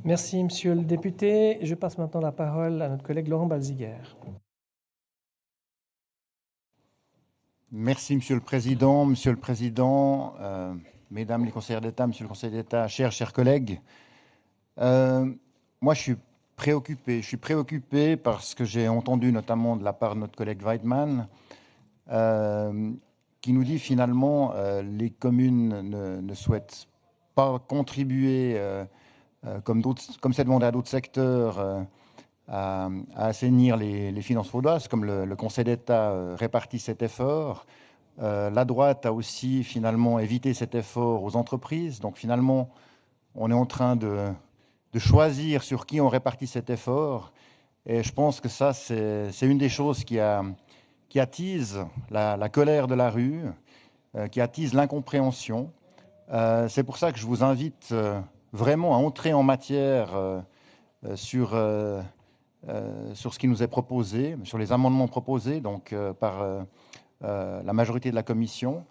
Speaker 1: Merci, Monsieur le député. Je passe maintenant la parole à notre collègue Laurent Balziger.
Speaker 13: Merci, Monsieur le Président. Monsieur le Président, Mesdames les conseillères d'État, Monsieur le Conseil d'État, chers collègues, moi je suis préoccupé. Je suis préoccupé parce que j'ai entendu notamment de la part de notre collègue Weidmann qui nous dit finalement les communes ne souhaitent pas contribuer comme c'est demandé à d'autres secteurs à assainir les finances vaudoises, comme le Conseil d'État répartit cet effort. La droite a aussi finalement évité cet effort aux entreprises. Donc finalement, on est en train de choisir sur qui on répartit cet effort. Et je pense que ça, c'est une des choses qui attise la colère de la rue, qui attise l'incompréhension. C'est pour ça que je vous invite vraiment à entrer en matière sur ce qui nous est proposé, sur les amendements proposés donc, par la majorité de la commission.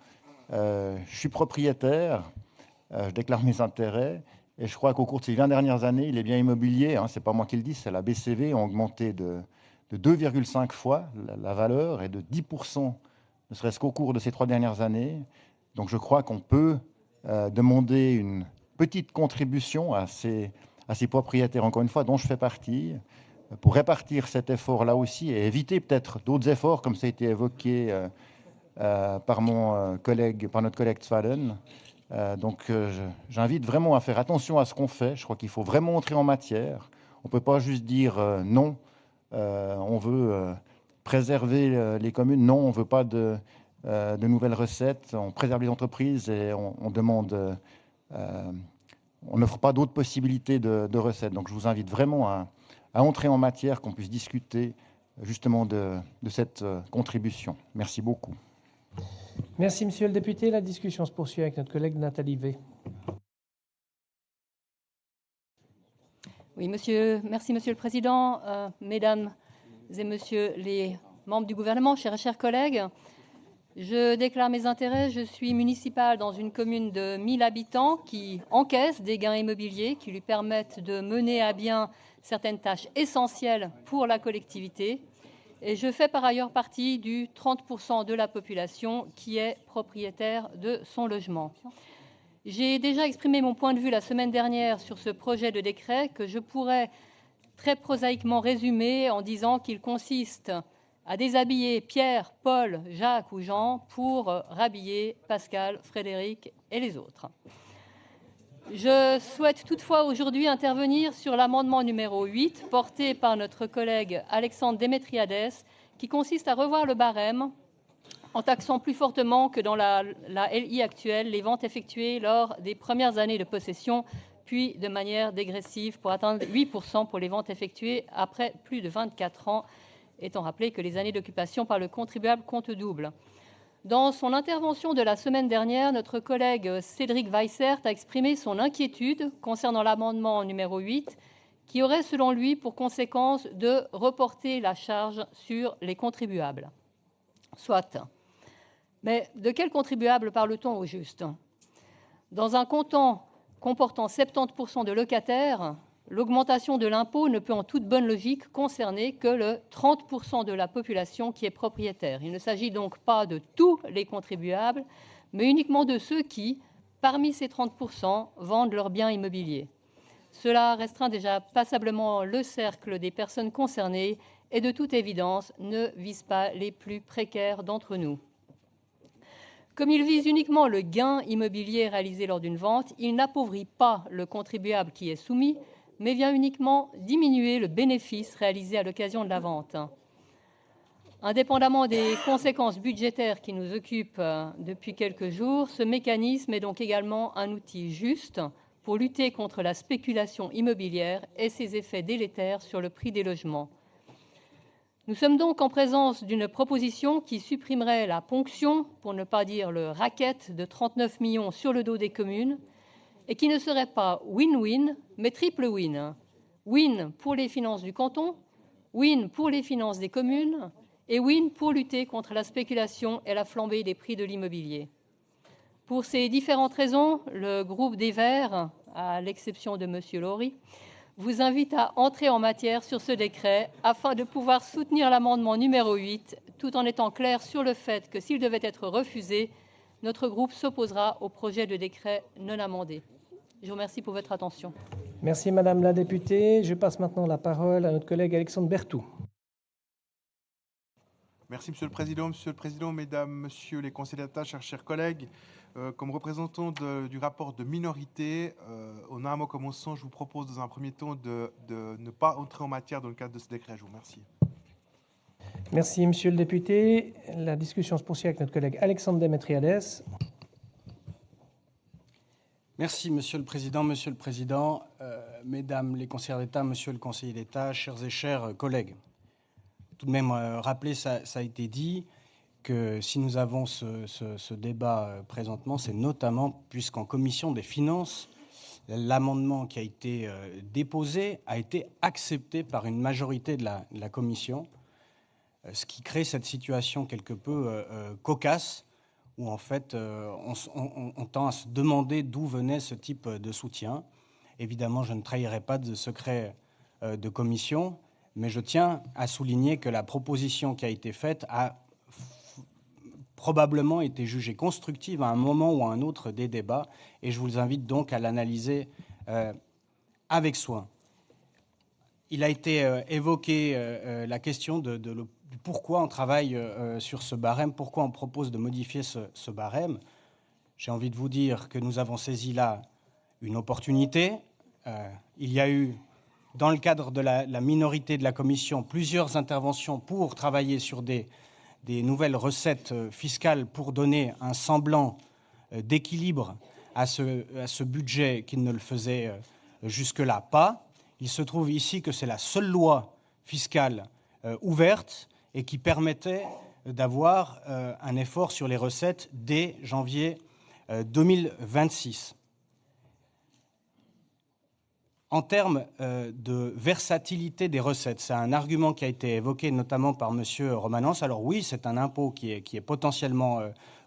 Speaker 13: Je suis propriétaire, je déclare mes intérêts, et je crois qu'au cours de ces 20 dernières années, les biens immobiliers, ce n'est pas moi qui le dis, c'est la BCV, ont augmenté de 2,5 fois la valeur et de 10%, ne serait-ce qu'au cours de ces 3 dernières années. Donc je crois qu'on peut demander une petite contribution à ces propriétaires, encore une fois, dont je fais partie, pour répartir cet effort-là aussi et éviter peut-être d'autres efforts, comme ça a été évoqué par notre collègue Zwaden. Donc j'invite vraiment à faire attention à ce qu'on fait. Je crois qu'il faut vraiment entrer en matière. On ne peut pas juste dire non, on veut préserver les communes, non, on ne veut pas de nouvelles recettes, on préserve les entreprises et on demande, on n'offre pas d'autres possibilités de recettes. Donc je vous invite vraiment à entrer en matière, qu'on puisse discuter justement de cette contribution. Merci beaucoup.
Speaker 1: Merci, Monsieur le député. La discussion se poursuit avec notre collègue Nathalie V.
Speaker 14: Oui, merci, Monsieur le Président. Mesdames et Messieurs les membres du gouvernement, chers collègues, je déclare mes intérêts. Je suis municipale dans une commune de 1000 habitants qui encaisse des gains immobiliers qui lui permettent de mener à bien certaines tâches essentielles pour la collectivité. Et je fais par ailleurs partie du 30% de la population qui est propriétaire de son logement. J'ai déjà exprimé mon point de vue la semaine dernière sur ce projet de décret que je pourrais très prosaïquement résumer en disant qu'il consiste à déshabiller Pierre, Paul, Jacques ou Jean pour rhabiller Pascal, Frédéric et les autres. Je souhaite toutefois aujourd'hui intervenir sur l'amendement numéro 8, porté par notre collègue Alexandre Démétriades, qui consiste à revoir le barème en taxant plus fortement que dans la LI actuelle les ventes effectuées lors des premières années de possession, puis de manière dégressive pour atteindre 8% pour les ventes effectuées après plus de 24 ans. étant rappelé que les années d'occupation par le contribuable comptent double. Dans son intervention de la semaine dernière, notre collègue Cédric Weissert a exprimé son inquiétude concernant l'amendement numéro 8, qui aurait, selon lui, pour conséquence de reporter la charge sur les contribuables. Soit. Mais de quel contribuable parle-t-on au juste? Dans un canton comportant 70% de locataires, l'augmentation de l'impôt ne peut en toute bonne logique concerner que le 30% de la population qui est propriétaire. Il ne s'agit donc pas de tous les contribuables, mais uniquement de ceux qui, parmi ces 30%, vendent leurs biens immobiliers. Cela restreint déjà passablement le cercle des personnes concernées et, de toute évidence, ne vise pas les plus précaires d'entre nous. Comme il vise uniquement le gain immobilier réalisé lors d'une vente, il n'appauvrit pas le contribuable qui est soumis, mais vient uniquement diminuer le bénéfice réalisé à l'occasion de la vente. Indépendamment des conséquences budgétaires qui nous occupent depuis quelques jours, ce mécanisme est donc également un outil juste pour lutter contre la spéculation immobilière et ses effets délétères sur le prix des logements. Nous sommes donc en présence d'une proposition qui supprimerait la ponction, pour ne pas dire le racket, de 39 millions sur le dos des communes, et qui ne serait pas win-win, mais triple win. Win pour les finances du canton, win pour les finances des communes, et win pour lutter contre la spéculation et la flambée des prix de l'immobilier. Pour ces différentes raisons, le groupe des Verts, à l'exception de M. Laurie, vous invite à entrer en matière sur ce décret afin de pouvoir soutenir l'amendement numéro 8, tout en étant clair sur le fait que s'il devait être refusé, notre groupe s'opposera au projet de décret non amendé. Je vous remercie pour votre attention.
Speaker 1: Merci Madame la députée. Je passe maintenant la parole à notre collègue Alexandre Berthoud.
Speaker 15: Merci Monsieur le Président, Mesdames, Messieurs les conseillers d'État, chers collègues. Comme représentant du rapport de minorité, au NAMO comme au son, je vous propose dans un premier temps de ne pas entrer en matière dans le cadre de ce décret. Je vous remercie.
Speaker 1: Merci Monsieur le député. La discussion se poursuit avec notre collègue Alexandre Demetriades.
Speaker 16: Merci Monsieur le Président, Mesdames les conseillères d'État, Monsieur le conseiller d'État, chers et chers collègues. Tout de même, rappeler, ça a été dit, que si nous avons ce débat présentement, c'est notamment puisqu'en commission des finances, l'amendement qui a été déposé a été accepté par une majorité de la commission, ce qui crée cette situation quelque peu cocasse, où en fait on tend à se demander d'où venait ce type de soutien. Évidemment, je ne trahirai pas de secret de commission, mais je tiens à souligner que la proposition qui a été faite a probablement été jugée constructive à un moment ou à un autre des débats, et je vous invite donc à l'analyser avec soin. Il a été évoqué la question du pourquoi on travaille sur ce barème, pourquoi on propose de modifier ce barème. J'ai envie de vous dire que nous avons saisi là une opportunité. Il y a eu, dans le cadre de la minorité de la Commission, plusieurs interventions pour travailler sur des nouvelles recettes fiscales pour donner un semblant d'équilibre à ce budget qui ne le faisait jusque-là pas. Il se trouve ici que c'est la seule loi fiscale ouverte et qui permettait d'avoir un effort sur les recettes dès janvier 2026. En termes de versatilité des recettes, c'est un argument qui a été évoqué notamment par M. Romanens. Alors oui, c'est un impôt qui est potentiellement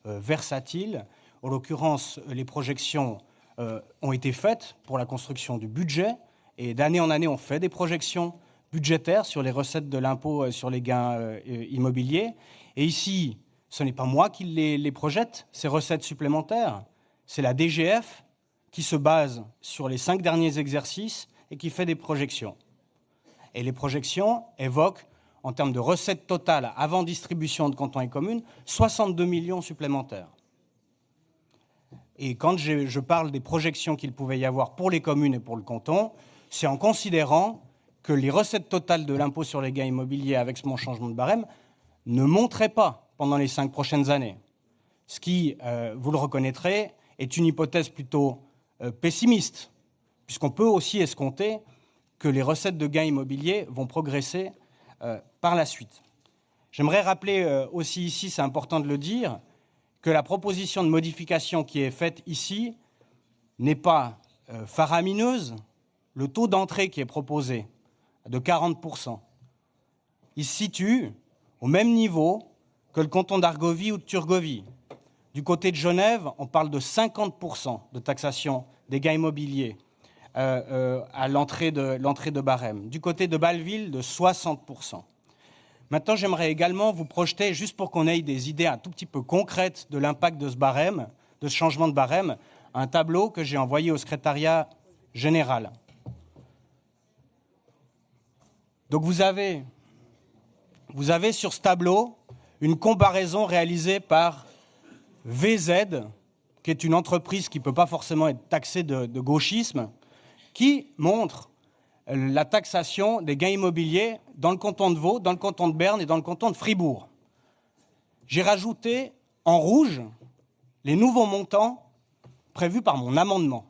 Speaker 16: versatile. En l'occurrence, les projections ont été faites pour la construction du budget. Et d'année en année, on fait des projections budgétaires sur les recettes de l'impôt sur les gains immobiliers. Et ici, ce n'est pas moi qui les projette, ces recettes supplémentaires. C'est la DGF qui se base sur les 5 derniers exercices et qui fait des projections. Et les projections évoquent, en termes de recettes totales avant distribution de cantons et communes, 62 millions supplémentaires. Et quand je parle des projections qu'il pouvait y avoir pour les communes et pour le canton, c'est en considérant que les recettes totales de l'impôt sur les gains immobiliers avec mon changement de barème ne monteraient pas pendant les 5 prochaines années. Ce qui, vous le reconnaîtrez, est une hypothèse plutôt pessimiste, puisqu'on peut aussi escompter que les recettes de gains immobiliers vont progresser par la suite. J'aimerais rappeler aussi ici, c'est important de le dire, que la proposition de modification qui est faite ici n'est pas faramineuse. Le taux d'entrée qui est proposé, de 40%, il se situe au même niveau que le canton d'Argovie ou de Turgovie. Du côté de Genève, on parle de 50% de taxation des gains immobiliers à l'entrée de barème. Du côté de Bâle-Ville, de 60%. Maintenant, j'aimerais également vous projeter, juste pour qu'on ait des idées un tout petit peu concrètes de l'impact de ce barème, de ce changement de barème, un tableau que j'ai envoyé au secrétariat général. Donc vous avez sur ce tableau une comparaison réalisée par VZ, qui est une entreprise qui ne peut pas forcément être taxée de gauchisme, qui montre la taxation des gains immobiliers dans le canton de Vaud, dans le canton de Berne et dans le canton de Fribourg. J'ai rajouté en rouge les nouveaux montants prévus par mon amendement.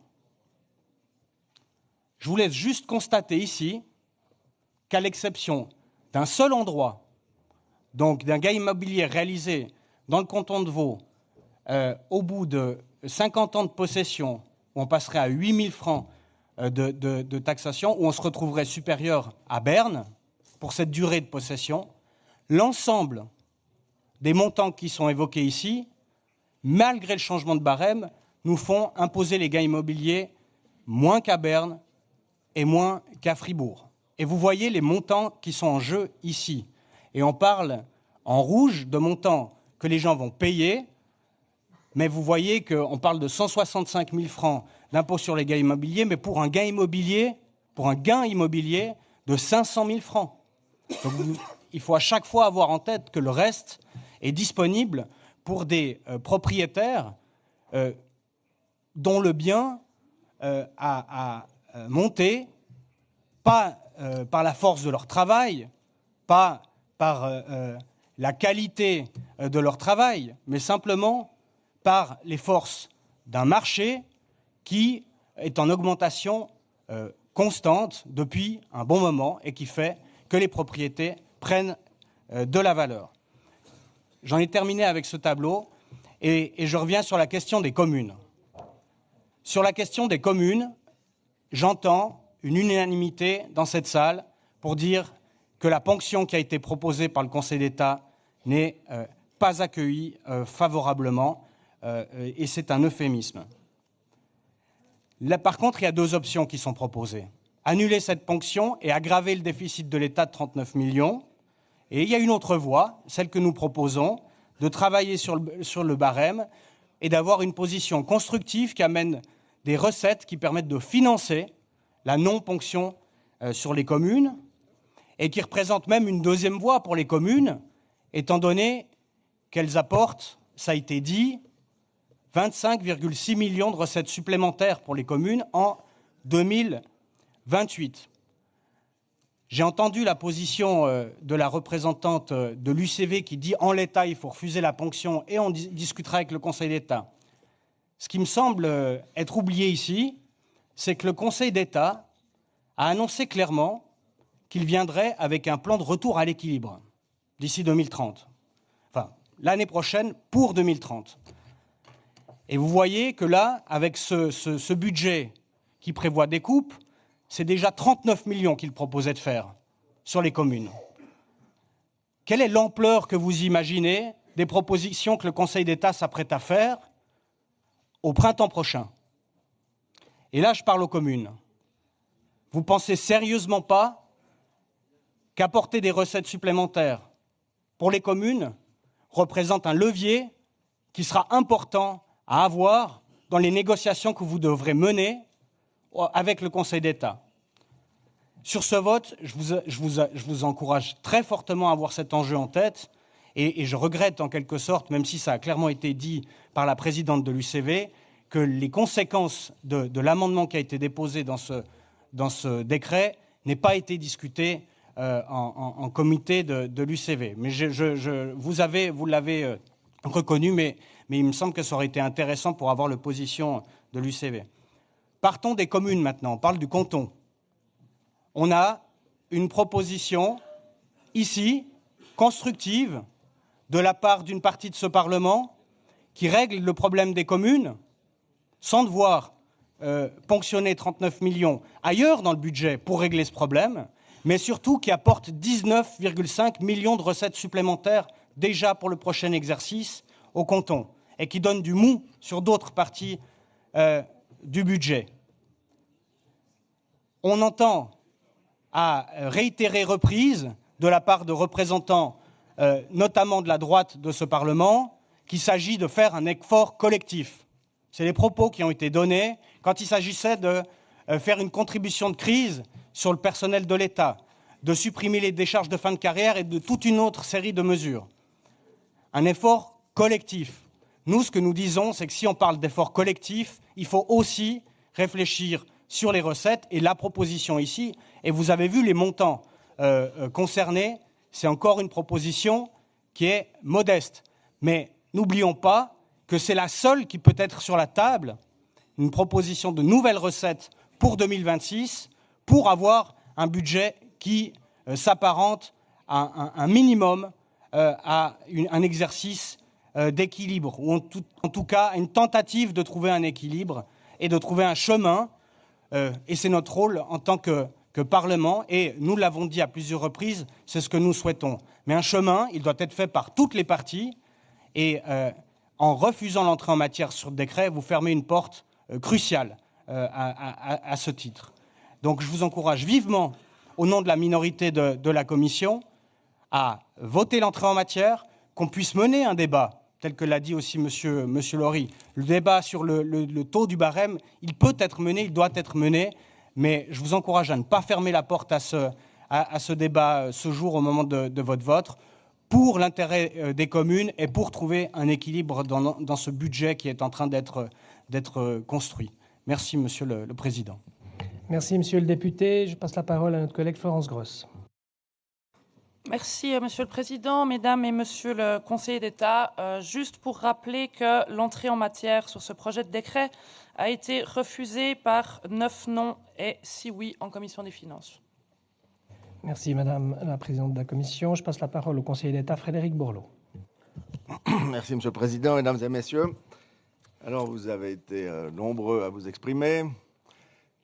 Speaker 16: Je vous laisse juste constater ici qu'à l'exception d'un seul endroit, donc d'un gain immobilier réalisé dans le canton de Vaud, au bout de 50 ans de possession, où on passerait à 8 000 francs de taxation, où on se retrouverait supérieur à Berne pour cette durée de possession, l'ensemble des montants qui sont évoqués ici, malgré le changement de barème, nous font imposer les gains immobiliers moins qu'à Berne et moins qu'à Fribourg. Et vous voyez les montants qui sont en jeu ici. Et on parle en rouge de montants que les gens vont payer, mais vous voyez qu'on parle de 165 000 francs d'impôt sur les gains immobiliers, mais pour un gain immobilier de 500 000 francs. Donc, il faut à chaque fois avoir en tête que le reste est disponible pour des propriétaires dont le bien a monté, pas par la force de leur travail, pas par la qualité de leur travail, mais simplement par les forces d'un marché qui est en augmentation constante depuis un bon moment et qui fait que les propriétés prennent de la valeur. J'en ai terminé avec ce tableau et je reviens sur la question des communes. Sur la question des communes, j'entends une unanimité dans cette salle pour dire que la ponction qui a été proposée par le Conseil d'État n'est pas accueillie favorablement et c'est un euphémisme. Là, par contre, il y a deux options qui sont proposées. Annuler cette ponction et aggraver le déficit de l'État de 39 millions. Et il y a une autre voie, celle que nous proposons, de travailler sur le barème et d'avoir une position constructive qui amène des recettes qui permettent de financer la non-ponction sur les communes et qui représente même une deuxième voie pour les communes, étant donné qu'elles apportent, ça a été dit, 25,6 millions de recettes supplémentaires pour les communes en 2028. J'ai entendu la position de la représentante de l'UCV qui dit en l'état, il faut refuser la ponction et on discutera avec le Conseil d'État. Ce qui me semble être oublié ici, c'est que le Conseil d'État a annoncé clairement qu'il viendrait avec un plan de retour à l'équilibre d'ici 2030. Enfin, l'année prochaine pour 2030. Et vous voyez que là, avec ce budget qui prévoit des coupes, c'est déjà 39 millions qu'il proposait de faire sur les communes. Quelle est l'ampleur que vous imaginez des propositions que le Conseil d'État s'apprête à faire au printemps prochain? Et là, je parle aux communes. Vous pensez sérieusement pas qu'apporter des recettes supplémentaires pour les communes représente un levier qui sera important à avoir dans les négociations que vous devrez mener avec le Conseil d'État? Sur ce vote, je vous encourage très fortement à avoir cet enjeu en tête et je regrette en quelque sorte, même si ça a clairement été dit par la présidente de l'UCV, que les conséquences de l'amendement qui a été déposé dans ce décret n'aient pas été discutées en comité de l'UCV. Mais vous l'avez reconnu, mais il me semble que ça aurait été intéressant pour avoir la position de l'UCV. Partons des communes maintenant, on parle du canton. On a une proposition ici, constructive, de la part d'une partie de ce Parlement, qui règle le problème des communes, sans devoir ponctionner 39 millions ailleurs dans le budget pour régler ce problème, mais surtout qui apporte 19,5 millions de recettes supplémentaires déjà pour le prochain exercice au canton, et qui donne du mou sur d'autres parties du budget. On entend à réitérer reprises de la part de représentants, notamment de la droite de ce Parlement, qu'il s'agit de faire un effort collectif. C'est les propos qui ont été donnés quand il s'agissait de faire une contribution de crise sur le personnel de l'État, de supprimer les décharges de fin de carrière et de toute une autre série de mesures. Un effort collectif. Nous, ce que nous disons, c'est que si on parle d'effort collectif, il faut aussi réfléchir sur les recettes et la proposition ici. Et vous avez vu les montants concernés. C'est encore une proposition qui est modeste. Mais n'oublions pas que c'est la seule qui peut être sur la table, une proposition de nouvelles recettes pour 2026, pour avoir un budget qui s'apparente à un minimum à un exercice d'équilibre, ou en tout cas à une tentative de trouver un équilibre et de trouver un chemin. Et c'est notre rôle en tant que Parlement, et nous l'avons dit à plusieurs reprises, c'est ce que nous souhaitons. Mais un chemin, il doit être fait par toutes les parties, et en refusant l'entrée en matière sur le décret, vous fermez une porte cruciale à ce titre. Donc je vous encourage vivement, au nom de la minorité de la Commission, à voter l'entrée en matière, qu'on puisse mener un débat, tel que l'a dit aussi Monsieur Laurie. Le débat sur le taux du barème, il peut être mené, il doit être mené, mais je vous encourage à ne pas fermer la porte à ce débat ce jour au moment de votre vote, pour l'intérêt des communes et pour trouver un équilibre dans ce budget qui est en train d'être construit. Merci, Monsieur le Président.
Speaker 1: Merci, Monsieur le député. Je passe la parole à notre collègue Florence Grosse.
Speaker 17: Merci, Monsieur le Président, Mesdames et Monsieur le Conseiller d'État. Juste pour rappeler que l'entrée en matière sur ce projet de décret a été refusée par 9 non et 6 oui en Commission des Finances.
Speaker 1: Merci, Madame la Présidente de la Commission. Je passe la parole au Conseiller d'État Frédéric Bourlot.
Speaker 18: Merci, Monsieur le Président, Mesdames et Messieurs. Alors, vous avez été nombreux à vous exprimer.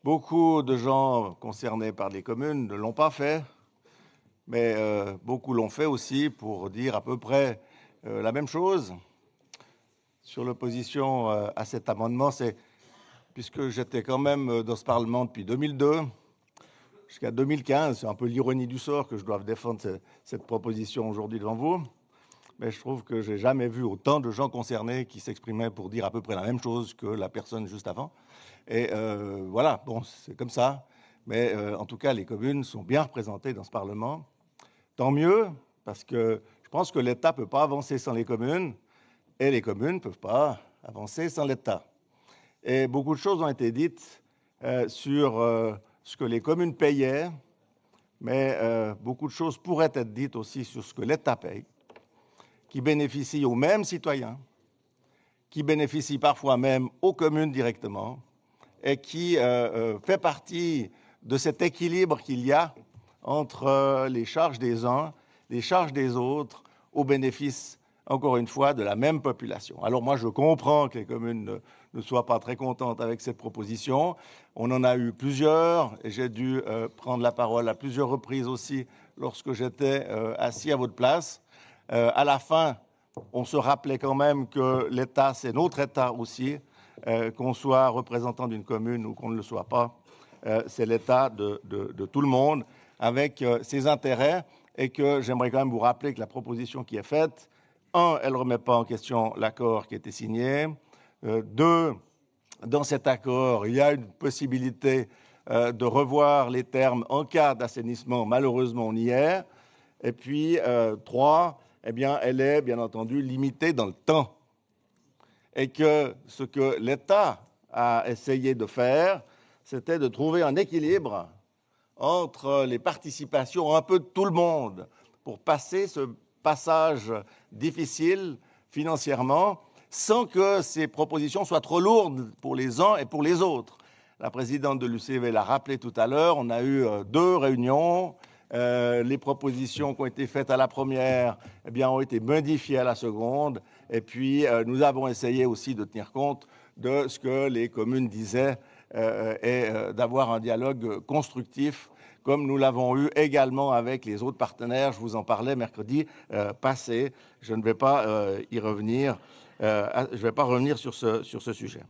Speaker 18: Beaucoup de gens concernés par les communes ne l'ont pas fait, mais beaucoup l'ont fait aussi pour dire à peu près la même chose. Sur l'opposition à cet amendement, c'est puisque j'étais quand même dans ce Parlement depuis 2002 jusqu'à 2015, c'est un peu l'ironie du sort que je doive défendre cette proposition aujourd'hui devant vous, mais je trouve que j'ai jamais vu autant de gens concernés qui s'exprimaient pour dire à peu près la même chose que la personne juste avant. Et voilà, bon, c'est comme ça, mais en tout cas, les communes sont bien représentées dans ce Parlement. Tant mieux, parce que je pense que l'État ne peut pas avancer sans les communes, et les communes ne peuvent pas avancer sans l'État. Et beaucoup de choses ont été dites sur ce que les communes payaient, mais beaucoup de choses pourraient être dites aussi sur ce que l'État paye, qui bénéficie aux mêmes citoyens, qui bénéficie parfois même aux communes directement, et qui fait partie de cet équilibre qu'il y a entre les charges des uns, les charges des autres, au bénéfice, encore une fois, de la même population. Alors moi, je comprends que les communes ne soient pas très contentes avec cette proposition. On en a eu plusieurs, et j'ai dû prendre la parole à plusieurs reprises aussi lorsque j'étais assis à votre place. À la fin, on se rappelait quand même que l'État, c'est notre État aussi, qu'on soit représentant d'une commune ou qu'on ne le soit pas. C'est l'État de tout le monde, avec ses intérêts, et que j'aimerais quand même vous rappeler que la proposition qui est faite, elle ne remet pas en question l'accord qui a été signé. Deux, dans cet accord, il y a une possibilité de revoir les termes en cas d'assainissement. Malheureusement, on y est. Et puis, trois, eh bien, elle est bien entendu limitée dans le temps. Et que ce que l'État a essayé de faire, c'était de trouver un équilibre entre les participations un peu de tout le monde pour passer ce passage difficile financièrement sans que ces propositions soient trop lourdes pour les uns et pour les autres. La présidente de l'UCV l'a rappelé tout à l'heure, on a eu 2 réunions Les propositions qui ont été faites à la première eh bien, ont été modifiées à la seconde. Et puis, nous avons essayé aussi de tenir compte de ce que les communes disaient et d'avoir un dialogue constructif, comme nous l'avons eu également avec les autres partenaires. Je vous en parlais mercredi passé. Je ne vais pas y revenir. Je ne vais pas revenir sur ce sujet.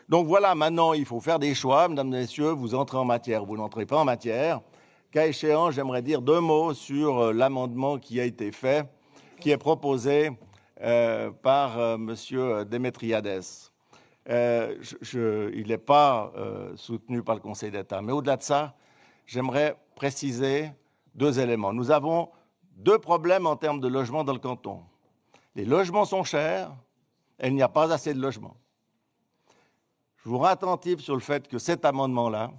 Speaker 18: Donc voilà, maintenant, il faut faire des choix. Mesdames et messieurs, vous entrez en matière, vous n'entrez pas en matière. Cas échéant, j'aimerais dire 2 mots sur l'amendement qui a été fait, qui est proposé par M. Démétriades. Il n'est pas soutenu par le Conseil d'État. Mais au-delà de ça, j'aimerais préciser 2 éléments. Nous avons 2 problèmes en termes de logement dans le canton. Les logements sont chers et il n'y a pas assez de logements. Je vous rends attentif sur le fait que cet amendement-là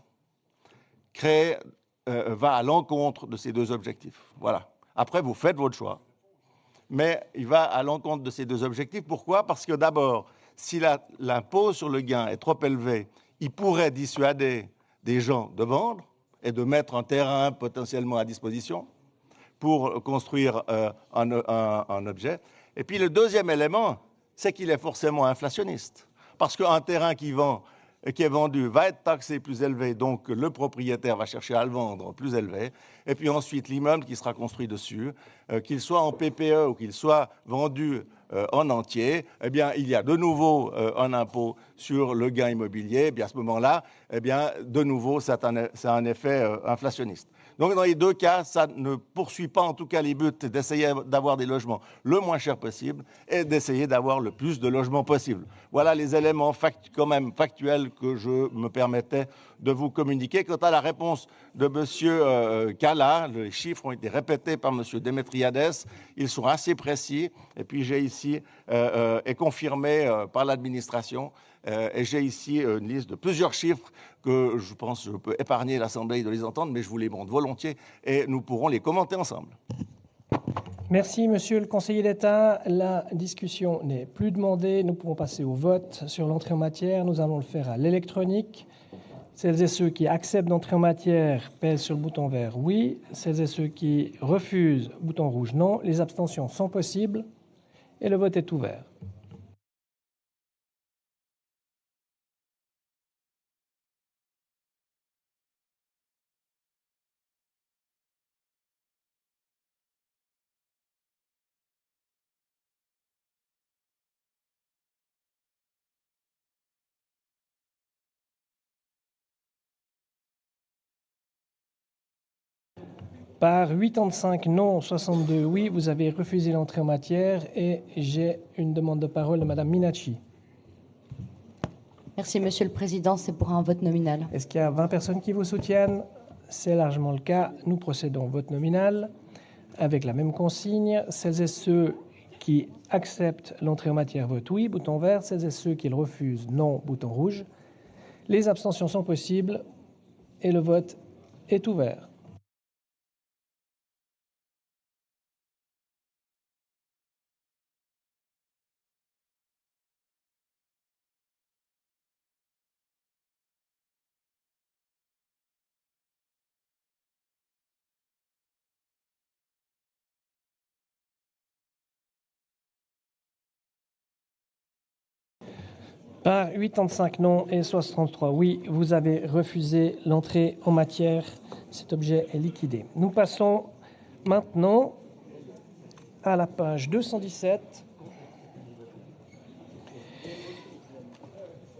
Speaker 18: va à l'encontre de ces 2 objectifs. Voilà. Après, vous faites votre choix. Mais il va à l'encontre de ces 2 objectifs. Pourquoi? Parce que d'abord, si l'impôt sur le gain est trop élevé, il pourrait dissuader des gens de vendre et de mettre un terrain potentiellement à disposition pour construire un objet. Et puis le deuxième élément, c'est qu'il est forcément inflationniste. Parce qu'un terrain qui est vendu va être taxé plus élevé, donc le propriétaire va chercher à le vendre plus élevé. Et puis ensuite, l'immeuble qui sera construit dessus, qu'il soit en PPE ou qu'il soit vendu en entier, eh bien, il y a de nouveau un impôt sur le gain immobilier. Et bien, à ce moment-là, eh bien, de nouveau, c'est un effet inflationniste. Donc, dans les 2 cas, ça ne poursuit pas en tout cas les buts d'essayer d'avoir des logements le moins cher possible et d'essayer d'avoir le plus de logements possible. Voilà les éléments quand même factuels que je me permettais de vous communiquer. Quant à la réponse de M. Cala, les chiffres ont été répétés par M. Démétriades. Ils sont assez précis. Et puis, j'ai ici, et confirmé par l'administration, et j'ai ici une liste de plusieurs chiffres que je pense que je peux épargner l'Assemblée de les entendre, mais je vous les montre volontiers et nous pourrons les commenter ensemble.
Speaker 1: Merci, Monsieur le conseiller d'État. La discussion n'est plus demandée. Nous pouvons passer au vote sur l'entrée en matière. Nous allons le faire à l'électronique. Celles et ceux qui acceptent d'entrer en matière pèsent sur le bouton vert « Oui ». Celles et ceux qui refusent, bouton rouge « Non ». Les abstentions sont possibles et le vote est ouvert. Par 85 non, 62 oui, vous avez refusé l'entrée en matière et j'ai une demande de parole de Mme Minacci.
Speaker 19: Merci, Monsieur le Président. C'est pour un vote nominal.
Speaker 1: Est-ce qu'il y a 20 personnes qui vous soutiennent? C'est largement le cas. Nous procédons au vote nominal avec la même consigne. Celles et ceux qui acceptent l'entrée en matière votent oui, bouton vert. Celles et ceux qui le refusent, non, bouton rouge. Les abstentions sont possibles et le vote est ouvert. Par 85 non et 63 oui, vous avez refusé l'entrée en matière. Cet objet est liquidé. Nous passons maintenant à la page 217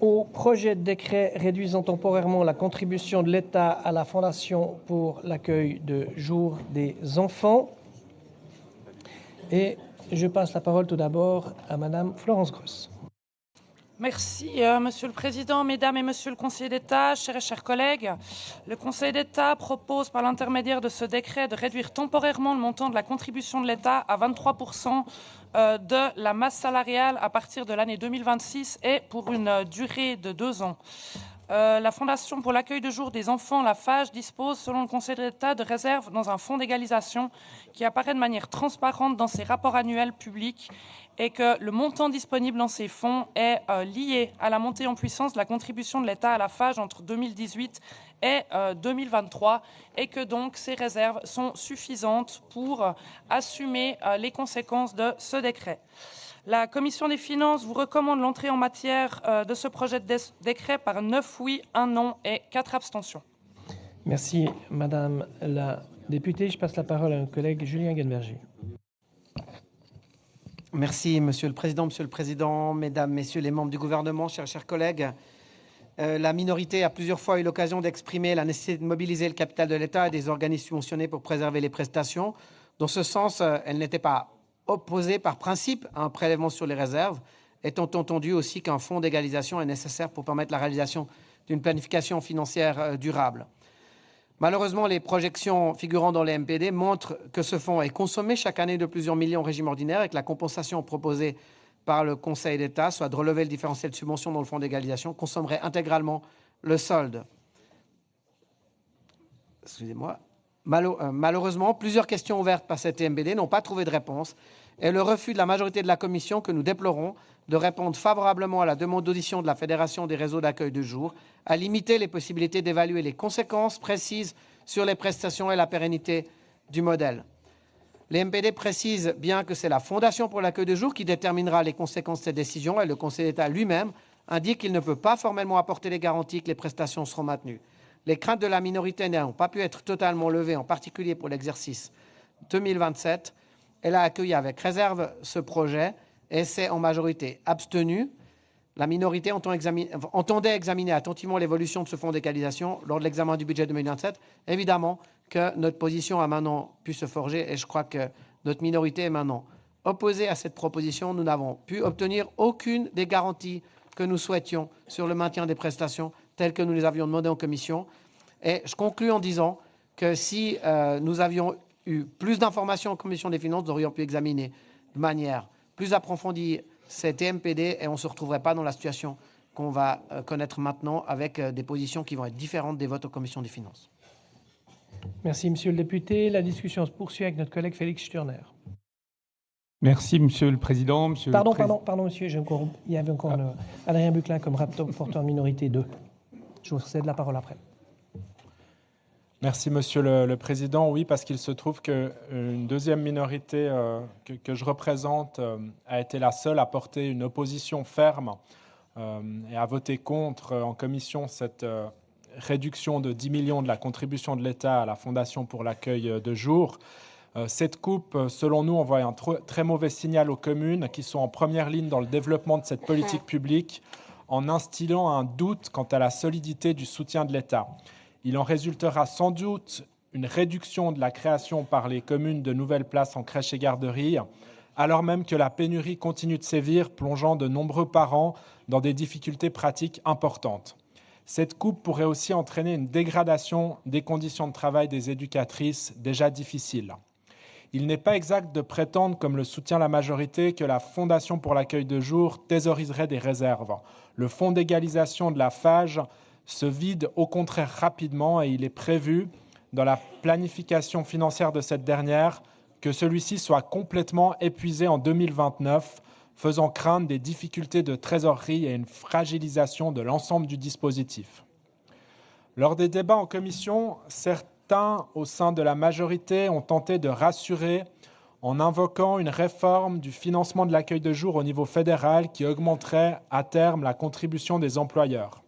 Speaker 1: au projet de décret réduisant temporairement la contribution de l'État à la Fondation pour l'accueil de jour des enfants. Et je passe la parole tout d'abord à Madame Florence Gross.
Speaker 17: Merci, Monsieur le Président, Mesdames et Monsieur le Conseiller d'État, chers et chers collègues. Le Conseil d'État propose par l'intermédiaire de ce décret de réduire temporairement le montant de la contribution de l'État à 23% de la masse salariale à partir de l'année 2026 et pour une durée de 2 ans. La Fondation pour l'accueil de jour des enfants, la FAGE, dispose, selon le Conseil d'État, de réserves dans un fonds d'égalisation qui apparaît de manière transparente dans ses rapports annuels publics et que le montant disponible dans ces fonds est lié à la montée en puissance de la contribution de l'État à la FAGE entre 2018 et 2023 et que donc ces réserves sont suffisantes pour assumer les conséquences de ce décret. La Commission des finances vous recommande l'entrée en matière de ce projet de décret par 9 oui, 1 non et 4 abstentions.
Speaker 1: Merci, Madame la députée. Je passe la parole à un collègue, Julien Ganberger.
Speaker 20: Merci, Monsieur le Président, Mesdames, Messieurs les membres du gouvernement, chers collègues. La minorité a plusieurs fois eu l'occasion d'exprimer la nécessité de mobiliser le capital de l'État et des organismes subventionnés pour préserver les prestations. Dans ce sens, elle n'était pas opposée par principe à un prélèvement sur les réserves, étant entendu aussi qu'un fonds d'égalisation est nécessaire pour permettre la réalisation d'une planification financière durable. Malheureusement, les projections figurant dans les MPD montrent que ce fonds est consommé chaque année de plusieurs millions au régime ordinaire et que la compensation proposée par le Conseil d'État, soit de relever le différentiel de subvention dans le fonds d'égalisation, consommerait intégralement le solde. Excusez-moi. Malheureusement, plusieurs questions ouvertes par cette MPD n'ont pas trouvé de réponse et le refus de la majorité de la Commission, que nous déplorons, de répondre favorablement à la demande d'audition de la Fédération des réseaux d'accueil de jour, a limité les possibilités d'évaluer les conséquences précises sur les prestations et la pérennité du modèle. Les MPD précisent bien que c'est la Fondation pour l'accueil de jour qui déterminera les conséquences de cette décision et le Conseil d'État lui-même indique qu'il ne peut pas formellement apporter les garanties que les prestations seront maintenues. Les craintes de la minorité n'ayant pas pu être totalement levées, en particulier pour l'exercice 2027, elle a accueilli avec réserve ce projet et s'est en majorité abstenue. La minorité entendait examiner attentivement l'évolution de ce fonds d'égalisation lors de l'examen du budget 2027. Évidemment que notre position a maintenant pu se forger et je crois que notre minorité est maintenant opposée à cette proposition. Nous n'avons pu obtenir aucune des garanties que nous souhaitions sur le maintien des prestations telles que nous les avions demandées en commission. Et je conclus en disant que si nous avions eu plus d'informations en commission des finances, nous aurions pu examiner de manière plus approfondie cet MPD et on ne se retrouverait pas dans la situation qu'on va connaître maintenant avec des positions qui vont être différentes des votes en commission des finances.
Speaker 1: Merci, Monsieur le député. La discussion se poursuit avec notre collègue Félix Sturner.
Speaker 21: Merci, Monsieur le Président.
Speaker 1: Pardon, monsieur, il y avait encore Adrien Buclin comme rapporteur de minorité 2. Je vous cède la parole après.
Speaker 21: Merci, Monsieur le Président. Oui, parce qu'il se trouve qu'une deuxième minorité que je représente a été la seule à porter une opposition ferme et à voter contre en commission cette réduction de 10 millions de la contribution de l'État à la Fondation pour l'accueil de jour. Cette coupe, selon nous, envoie un très mauvais signal aux communes qui sont en première ligne dans le développement de cette politique publique en instillant un doute quant à la solidité du soutien de l'État. Il en résultera sans doute une réduction de la création par les communes de nouvelles places en crèche et garderie, alors même que la pénurie continue de sévir, plongeant de nombreux parents dans des difficultés pratiques importantes. Cette coupe pourrait aussi entraîner une dégradation des conditions de travail des éducatrices déjà difficiles. Il n'est pas exact de prétendre, comme le soutient la majorité, que la Fondation pour l'accueil de jour thésauриserait des réserves. Le fonds d'égalisation de la FAGE se vide au contraire rapidement et il est prévu, dans la planification financière de cette dernière, que celui-ci soit complètement épuisé en 2029, faisant craindre des difficultés de trésorerie et une fragilisation de l'ensemble du dispositif. Lors des débats en commission, certains au sein de la majorité ont tenté de rassurer en invoquant une réforme du financement de l'accueil de jour au niveau fédéral qui augmenterait à terme la contribution des employeurs.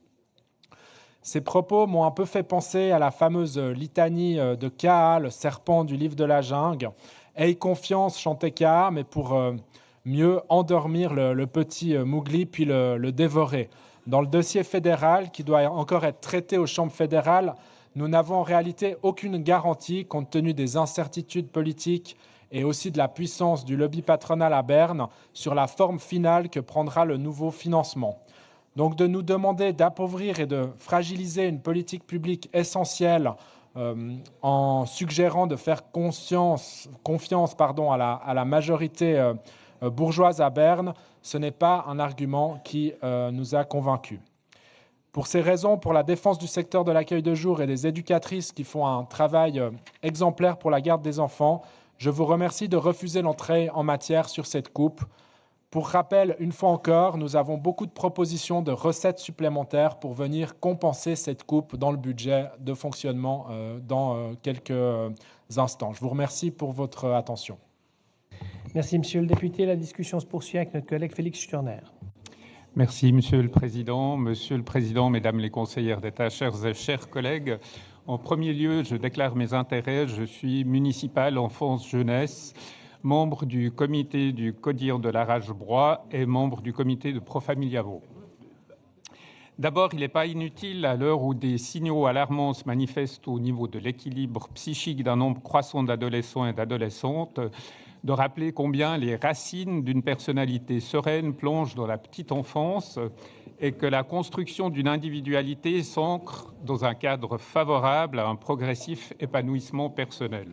Speaker 21: Ces propos m'ont un peu fait penser à la fameuse litanie de Kaa, le serpent du livre de la jungle. « Aie confiance », chantait Kaa, mais pour mieux endormir le petit Mowgli puis le dévorer. Dans le dossier fédéral, qui doit encore être traité aux chambres fédérales, nous n'avons en réalité aucune garantie, compte tenu des incertitudes politiques et aussi de la puissance du lobby patronal à Berne, sur la forme finale que prendra le nouveau financement. Donc de nous demander d'appauvrir et de fragiliser une politique publique essentielle en suggérant de faire confiance à la majorité bourgeoise à Berne, ce n'est pas un argument qui nous a convaincus. Pour ces raisons, pour la défense du secteur de l'accueil de jour et des éducatrices qui font un travail exemplaire pour la garde des enfants, je vous remercie de refuser l'entrée en matière sur cette coupe. Pour rappel, une fois encore, nous avons beaucoup de propositions de recettes supplémentaires pour venir compenser cette coupe dans le budget de fonctionnement dans quelques instants. Je vous remercie pour votre attention.
Speaker 1: Merci, Monsieur le député. La discussion se poursuit avec notre collègue Félix Sturner.
Speaker 2: Merci, Monsieur le Président. Monsieur le Président, Mesdames les conseillères d'État, chers et chers collègues, en premier lieu, je déclare mes intérêts. Je suis municipal enfance-jeunesse, membre du comité du CODIR de Larrache-Broye et membre du comité de Profamiliavo. D'abord, il n'est pas inutile, à l'heure où des signaux alarmants se manifestent au niveau de l'équilibre psychique d'un nombre croissant d'adolescents et d'adolescentes, de rappeler combien les racines d'une personnalité sereine plongent dans la petite enfance et que la construction d'une individualité s'ancre dans un cadre favorable à un progressif épanouissement personnel.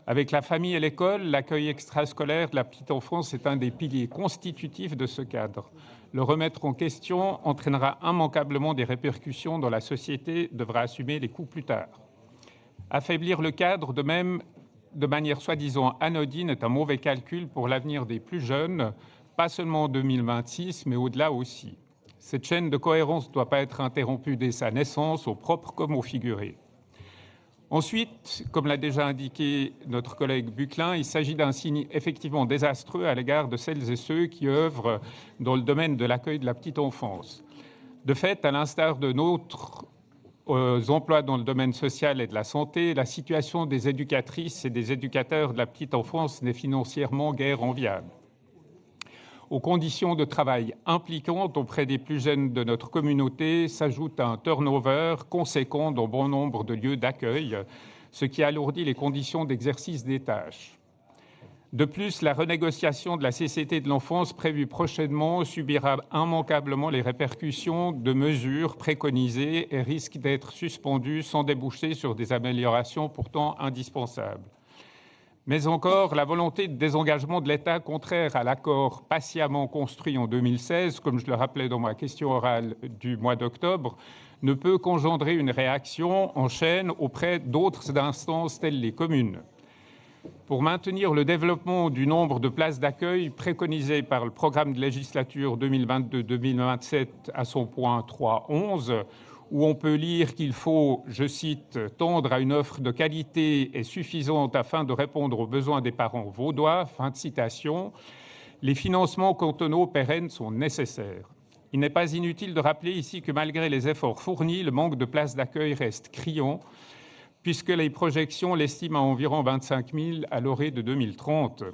Speaker 2: Avec la famille et l'école, l'accueil extrascolaire de la petite enfance est un des piliers constitutifs de ce cadre. Le remettre en question entraînera immanquablement des répercussions dont la société devra assumer les coûts plus tard. Affaiblir le cadre, de même, de manière soi-disant anodine, est un mauvais calcul pour l'avenir des plus jeunes, pas seulement en 2026, mais au-delà aussi. Cette chaîne de cohérence ne doit pas être interrompue dès sa naissance, au propre comme au figuré. Ensuite, comme l'a déjà indiqué notre collègue Buclin, il s'agit d'un signe effectivement désastreux à l'égard de celles et ceux qui œuvrent dans le domaine de l'accueil de la petite enfance. De fait, à l'instar de notre emplois dans le domaine social et de la santé, la situation des éducatrices et des éducateurs de la petite enfance n'est financièrement guère enviable. Aux conditions de travail impliquantes auprès des plus jeunes de notre communauté s'ajoute un turnover conséquent dans bon nombre de lieux d'accueil, ce qui alourdit les conditions d'exercice des tâches. De plus, la renégociation de la CCT de l'enfance prévue prochainement subira immanquablement les répercussions de mesures préconisées et risque d'être suspendue sans déboucher sur des améliorations pourtant indispensables. Mais encore, la volonté de désengagement de l'État contraire à l'accord patiemment construit en 2016, comme je le rappelais dans ma question orale du mois d'octobre, ne peut qu'engendrer une réaction en chaîne auprès d'autres instances telles les communes. Pour maintenir le développement du nombre de places d'accueil préconisé par le programme de législature 2022-2027 à son point 3.11, où on peut lire qu'il faut, je cite, « tendre à une offre de qualité et suffisante afin de répondre aux besoins des parents vaudois », fin de citation, les financements cantonaux pérennes sont nécessaires. Il n'est pas inutile de rappeler ici que malgré les efforts fournis, le manque de places d'accueil reste criant, puisque les projections l'estiment à environ 25 000 à l'orée de 2030.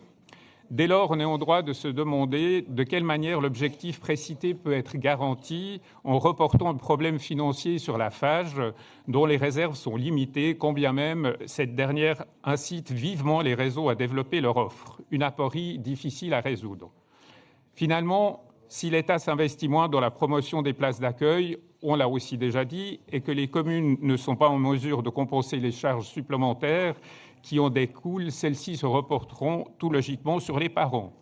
Speaker 2: Dès lors, on est en droit de se demander de quelle manière l'objectif précité peut être garanti en reportant le problème financier sur la FAGE, dont les réserves sont limitées, quand bien même cette dernière incite vivement les réseaux à développer leur offre, une aporie difficile à résoudre. Finalement, si l'État s'investit moins dans la promotion des places d'accueil, on l'a aussi déjà dit, et que les communes ne sont pas en mesure de compenser les charges supplémentaires qui en découlent, celles-ci se reporteront tout logiquement sur les parents.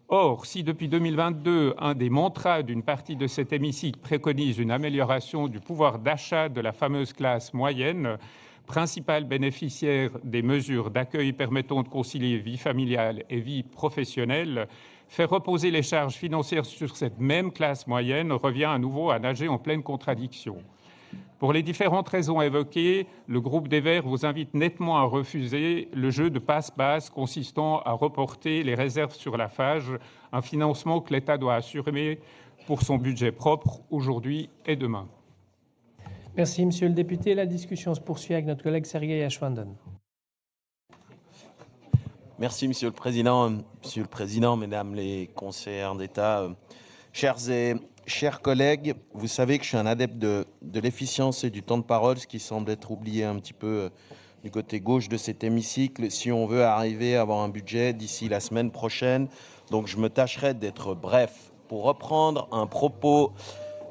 Speaker 2: Or, si depuis 2022, un des mantras d'une partie de cet hémicycle préconise une amélioration du pouvoir d'achat de la fameuse classe moyenne, principale bénéficiaire des mesures d'accueil permettant de concilier vie familiale et vie professionnelle, faire reposer les charges financières sur cette même classe moyenne revient à nouveau à nager en pleine contradiction. Pour les différentes raisons évoquées, le groupe des Verts vous invite nettement à refuser le jeu de passe-passe consistant à reporter les réserves sur la FAGE, un financement que l'État doit assurer pour son budget propre aujourd'hui et demain.
Speaker 1: Merci, Monsieur le député. La discussion se poursuit avec notre collègue Sergueï Ashwandon.
Speaker 22: Merci, Monsieur le Président. Monsieur le Président, Mesdames les conseillères d'État, chers collègues, vous savez que je suis un adepte de l'efficience et du temps de parole, ce qui semble être oublié un petit peu du côté gauche de cet hémicycle, si on veut arriver à avoir un budget d'ici la semaine prochaine. Donc je me tâcherai d'être bref. Pour reprendre un propos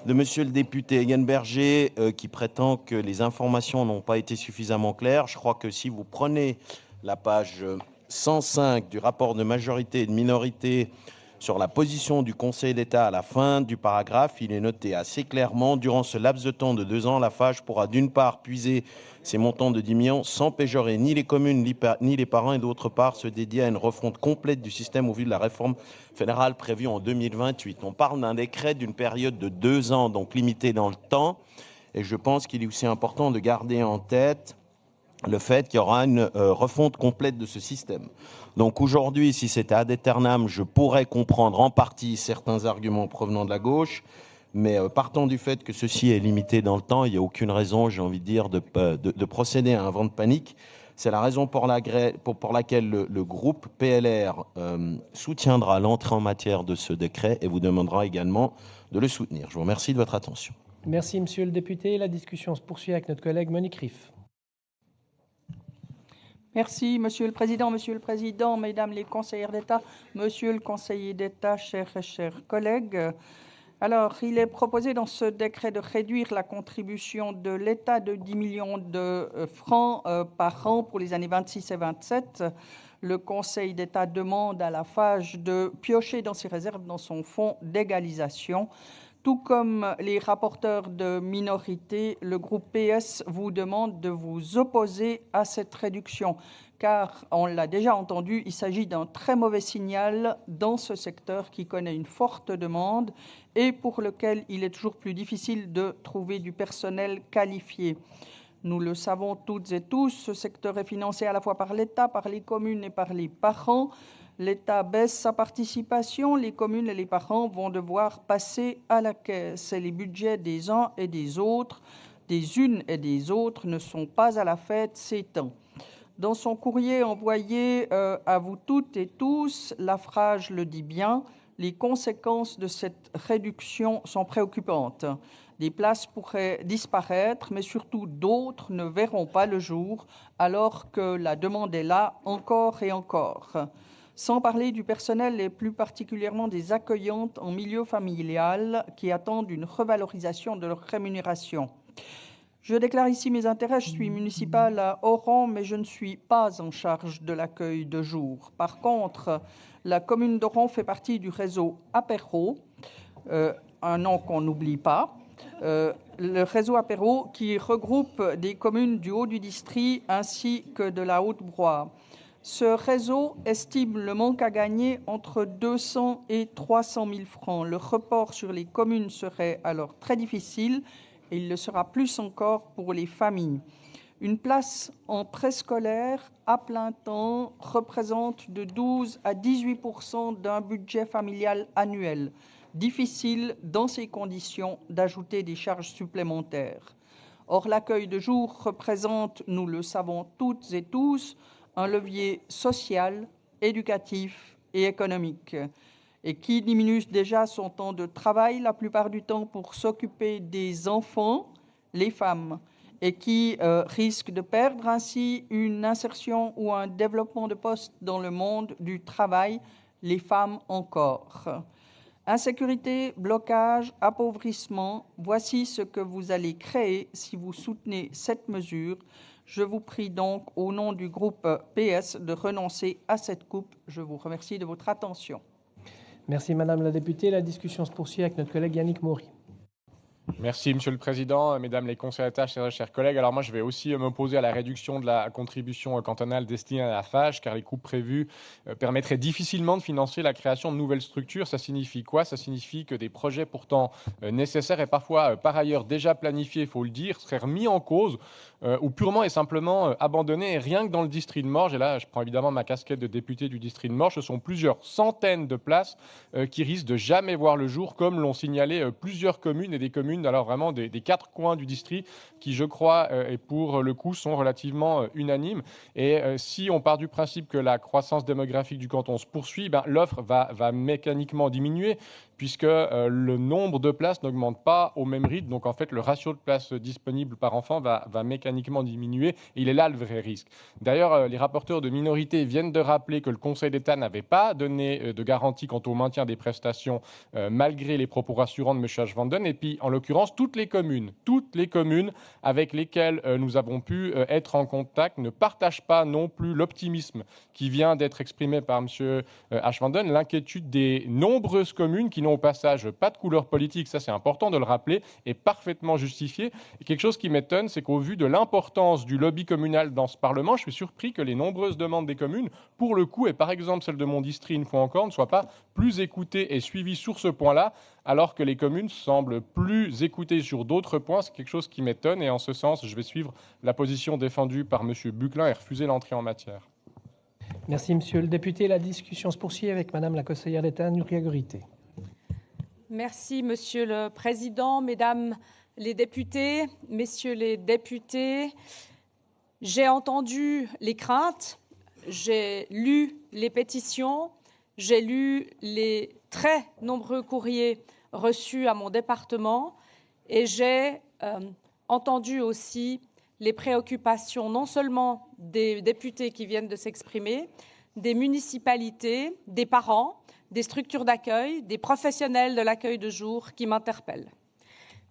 Speaker 22: de Monsieur le député Eggenberger qui prétend que les informations n'ont pas été suffisamment claires, je crois que si vous prenez la page 105 du rapport de majorité et de minorité Sur la position du Conseil d'État à la fin du paragraphe, il est noté assez clairement, durant ce laps de temps de 2 ans, la FAGE pourra d'une part puiser ces montants de 10 millions sans péjorer ni les communes ni les parents et d'autre part se dédier à une refonte complète du système au vu de la réforme fédérale prévue en 2028. On parle d'un décret d'une période de 2 ans, donc limitée dans le temps, et je pense qu'il est aussi important de garder en tête le fait qu'il y aura une refonte complète de ce système. Donc aujourd'hui, si c'était ad aeternam, je pourrais comprendre en partie certains arguments provenant de la gauche, mais partant du fait que ceci est limité dans le temps, il n'y a aucune raison, j'ai envie de dire, de procéder à un vent de panique. C'est la raison pour laquelle le groupe PLR soutiendra l'entrée en matière de ce décret et vous demandera également de le soutenir. Je vous remercie de votre attention.
Speaker 1: Merci, monsieur le député. La discussion se poursuit avec notre collègue Monique Riff.
Speaker 3: Merci, Monsieur le Président, Mesdames les conseillères d'État, Monsieur le conseiller d'État, chers collègues. Alors, il est proposé dans ce décret de réduire la contribution de l'État de 10 millions de francs par an pour les années 26 et 27. Le Conseil d'État demande à la FAGE de piocher dans ses réserves dans son fonds d'égalisation. Tout comme les rapporteurs de minorité, le groupe PS vous demande de vous opposer à cette réduction, car, on l'a déjà entendu, il s'agit d'un très mauvais signal dans ce secteur qui connaît une forte demande et pour lequel il est toujours plus difficile de trouver du personnel qualifié. Nous le savons toutes et tous, ce secteur est financé à la fois par l'État, par les communes et par les parents. L'État baisse sa participation, les communes et les parents vont devoir passer à la caisse. Et les budgets des uns et des autres, des unes et des autres, ne sont pas à la fête ces temps. Dans son courrier envoyé à vous toutes et tous, la FRAGE le dit bien, les conséquences de cette réduction sont préoccupantes. Des places pourraient disparaître, mais surtout d'autres ne verront pas le jour, alors que la demande est là encore et encore. Sans parler du personnel et plus particulièrement des accueillantes en milieu familial qui attendent une revalorisation de leur rémunération. Je déclare ici mes intérêts. Je suis municipale à Oran, mais je ne suis pas en charge de l'accueil de jour. Par contre, la commune d'Oran fait partie du réseau Apéro, un nom qu'on n'oublie pas. Le réseau Apéro qui regroupe des communes du haut du district ainsi que de la Haute-Broye. Ce réseau estime le manque à gagner entre 200 et 300 000 francs. Le report sur les communes serait alors très difficile et il le sera plus encore pour les familles. Une place en préscolaire à plein temps représente de 12 à 18% d'un budget familial annuel. Difficile, dans ces conditions, d'ajouter des charges supplémentaires. Or, l'accueil de jour représente, nous le savons toutes et tous, un levier social, éducatif et économique, et qui diminue déjà son temps de travail, la plupart du temps pour s'occuper des enfants, les femmes, et qui risque de perdre ainsi une insertion ou un développement de poste dans le monde du travail, les femmes encore. Insécurité, blocage, appauvrissement, voici ce que vous allez créer si vous soutenez cette mesure. Je vous prie donc, au nom du groupe PS, de renoncer à cette coupe. Je vous remercie de votre attention.
Speaker 1: Merci, Madame la députée. La discussion se poursuit avec notre collègue Yannick Maury.
Speaker 5: Merci, Monsieur le Président, Mesdames les conseillers d'État, chers collègues. Alors moi, je vais aussi m'opposer à la réduction de la contribution cantonale destinée à la FAGE, car les coupes prévues permettraient difficilement de financer la création de nouvelles structures. Ça signifie quoi? Ça signifie que des projets pourtant nécessaires et parfois par ailleurs déjà planifiés, il faut le dire, seraient remis en cause ou purement et simplement abandonnés. Et rien que dans le district de Morges, et là je prends évidemment ma casquette de député du district de Morges, ce sont plusieurs centaines de places qui risquent de jamais voir le jour, comme l'ont signalé plusieurs communes et des communes alors vraiment des 4 coins du district qui, je crois, et pour le coup, sont relativement unanimes. Et si on part du principe que la croissance démographique du canton se poursuit, l'offre va mécaniquement diminuer puisque le nombre de places n'augmente pas au même rythme. Donc, en fait, le ratio de places disponibles par enfant va mécaniquement diminuer. Et il est là le vrai risque. D'ailleurs, les rapporteurs de minorité viennent de rappeler que le Conseil d'État n'avait pas donné de garantie quant au maintien des prestations malgré les propos rassurants de M. Ashvanden. Et puis, en l'occurrence, l'occurrence, toutes les communes avec lesquelles nous avons pu être en contact ne partagent pas non plus l'optimisme qui vient d'être exprimé par M. Ashwanden, l'inquiétude des nombreuses communes qui n'ont au passage pas de couleur politique, ça c'est important de le rappeler, est parfaitement justifié. Et quelque chose qui m'étonne, c'est qu'au vu de l'importance du lobby communal dans ce Parlement, je suis surpris que les nombreuses demandes des communes, pour le coup, et par exemple celle de mon district une fois encore, ne soient pas plus écoutées et suivies sur ce point-là, alors que les communes semblent plus écoutées sur d'autres points. C'est quelque chose qui m'étonne et en ce sens, je vais suivre la position défendue par M. Buclin et refuser l'entrée en matière.
Speaker 1: Merci, Monsieur le député. La discussion se poursuit avec Madame la conseillère d'État, Nuria Gorité.
Speaker 4: Merci, Monsieur le Président, Mesdames les députés, Messieurs les députés. J'ai entendu les craintes, j'ai lu les pétitions, j'ai lu les très nombreux courriers reçus à mon département et j'ai entendu aussi les préoccupations non seulement des députés qui viennent de s'exprimer, des municipalités, des parents, des structures d'accueil, des professionnels de l'accueil de jour qui m'interpellent.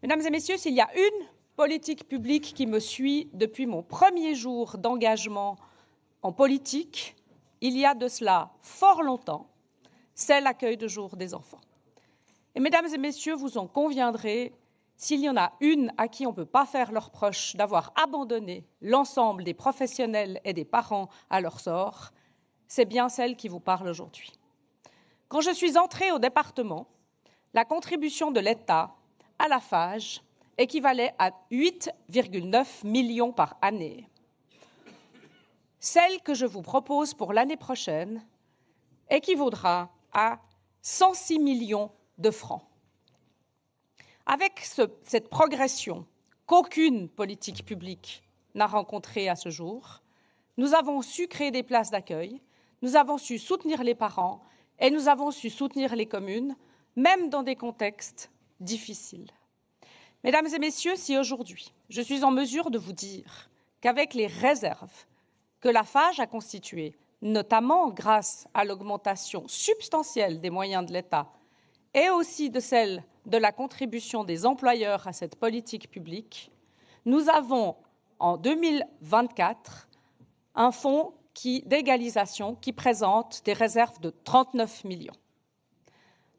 Speaker 4: Mesdames et messieurs, s'il y a une politique publique qui me suit depuis mon premier jour d'engagement en politique, il y a de cela fort longtemps, c'est l'accueil de jour des enfants. Et mesdames et messieurs, vous en conviendrez, s'il y en a une à qui on ne peut pas faire leur reproche d'avoir abandonné l'ensemble des professionnels et des parents à leur sort, c'est bien celle qui vous parle aujourd'hui. Quand je suis entrée au département, la contribution de l'État à la FAGE équivalait à 8,9 millions par année. Celle que je vous propose pour l'année prochaine équivaudra à 106 millions de francs. Avec cette progression qu'aucune politique publique n'a rencontrée à ce jour, nous avons su créer des places d'accueil, nous avons su soutenir les parents et nous avons su soutenir les communes, même dans des contextes difficiles. Mesdames et messieurs, si aujourd'hui je suis en mesure de vous dire qu'avec les réserves que la FAGE a constituées, notamment grâce à l'augmentation substantielle des moyens de l'État et aussi de celle de la contribution des employeurs à cette politique publique, nous avons en 2024 un fonds d'égalisation qui présente des réserves de 39 millions.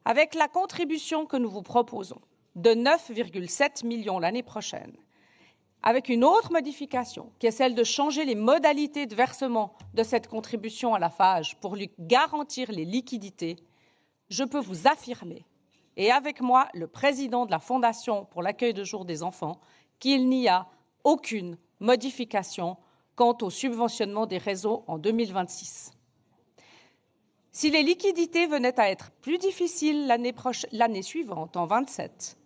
Speaker 4: Avec la contribution que nous vous proposons de 9,7 millions l'année prochaine, avec une autre modification qui est celle de changer les modalités de versement de cette contribution à la FAGE pour lui garantir les liquidités, je peux vous affirmer, et avec moi le président de la Fondation pour l'accueil de jour des enfants, qu'il n'y a aucune modification quant au subventionnement des réseaux en 2026. Si les liquidités venaient à être plus difficiles l'année suivante, en 27,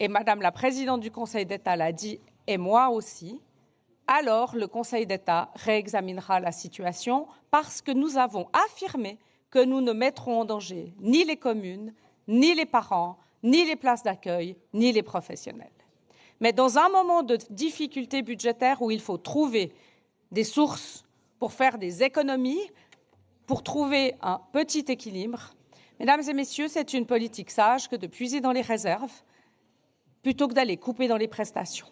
Speaker 4: et Madame la Présidente du Conseil d'État l'a dit, et moi aussi, alors le Conseil d'État réexaminera la situation parce que nous avons affirmé que nous ne mettrons en danger ni les communes, ni les parents, ni les places d'accueil, ni les professionnels. Mais dans un moment de difficulté budgétaire où il faut trouver des sources pour faire des économies, pour trouver un petit équilibre, mesdames et messieurs, c'est une politique sage que de puiser dans les réserves plutôt que d'aller couper dans les prestations.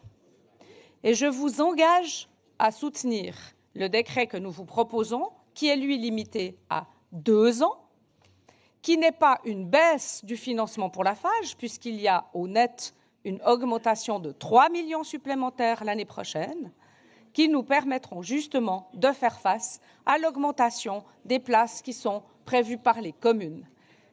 Speaker 4: Et je vous engage à soutenir le décret que nous vous proposons, qui est lui limité à 2 ans, qui n'est pas une baisse du financement pour la FAGE, puisqu'il y a au net une augmentation de 3 millions supplémentaires l'année prochaine, qui nous permettront justement de faire face à l'augmentation des places qui sont prévues par les communes.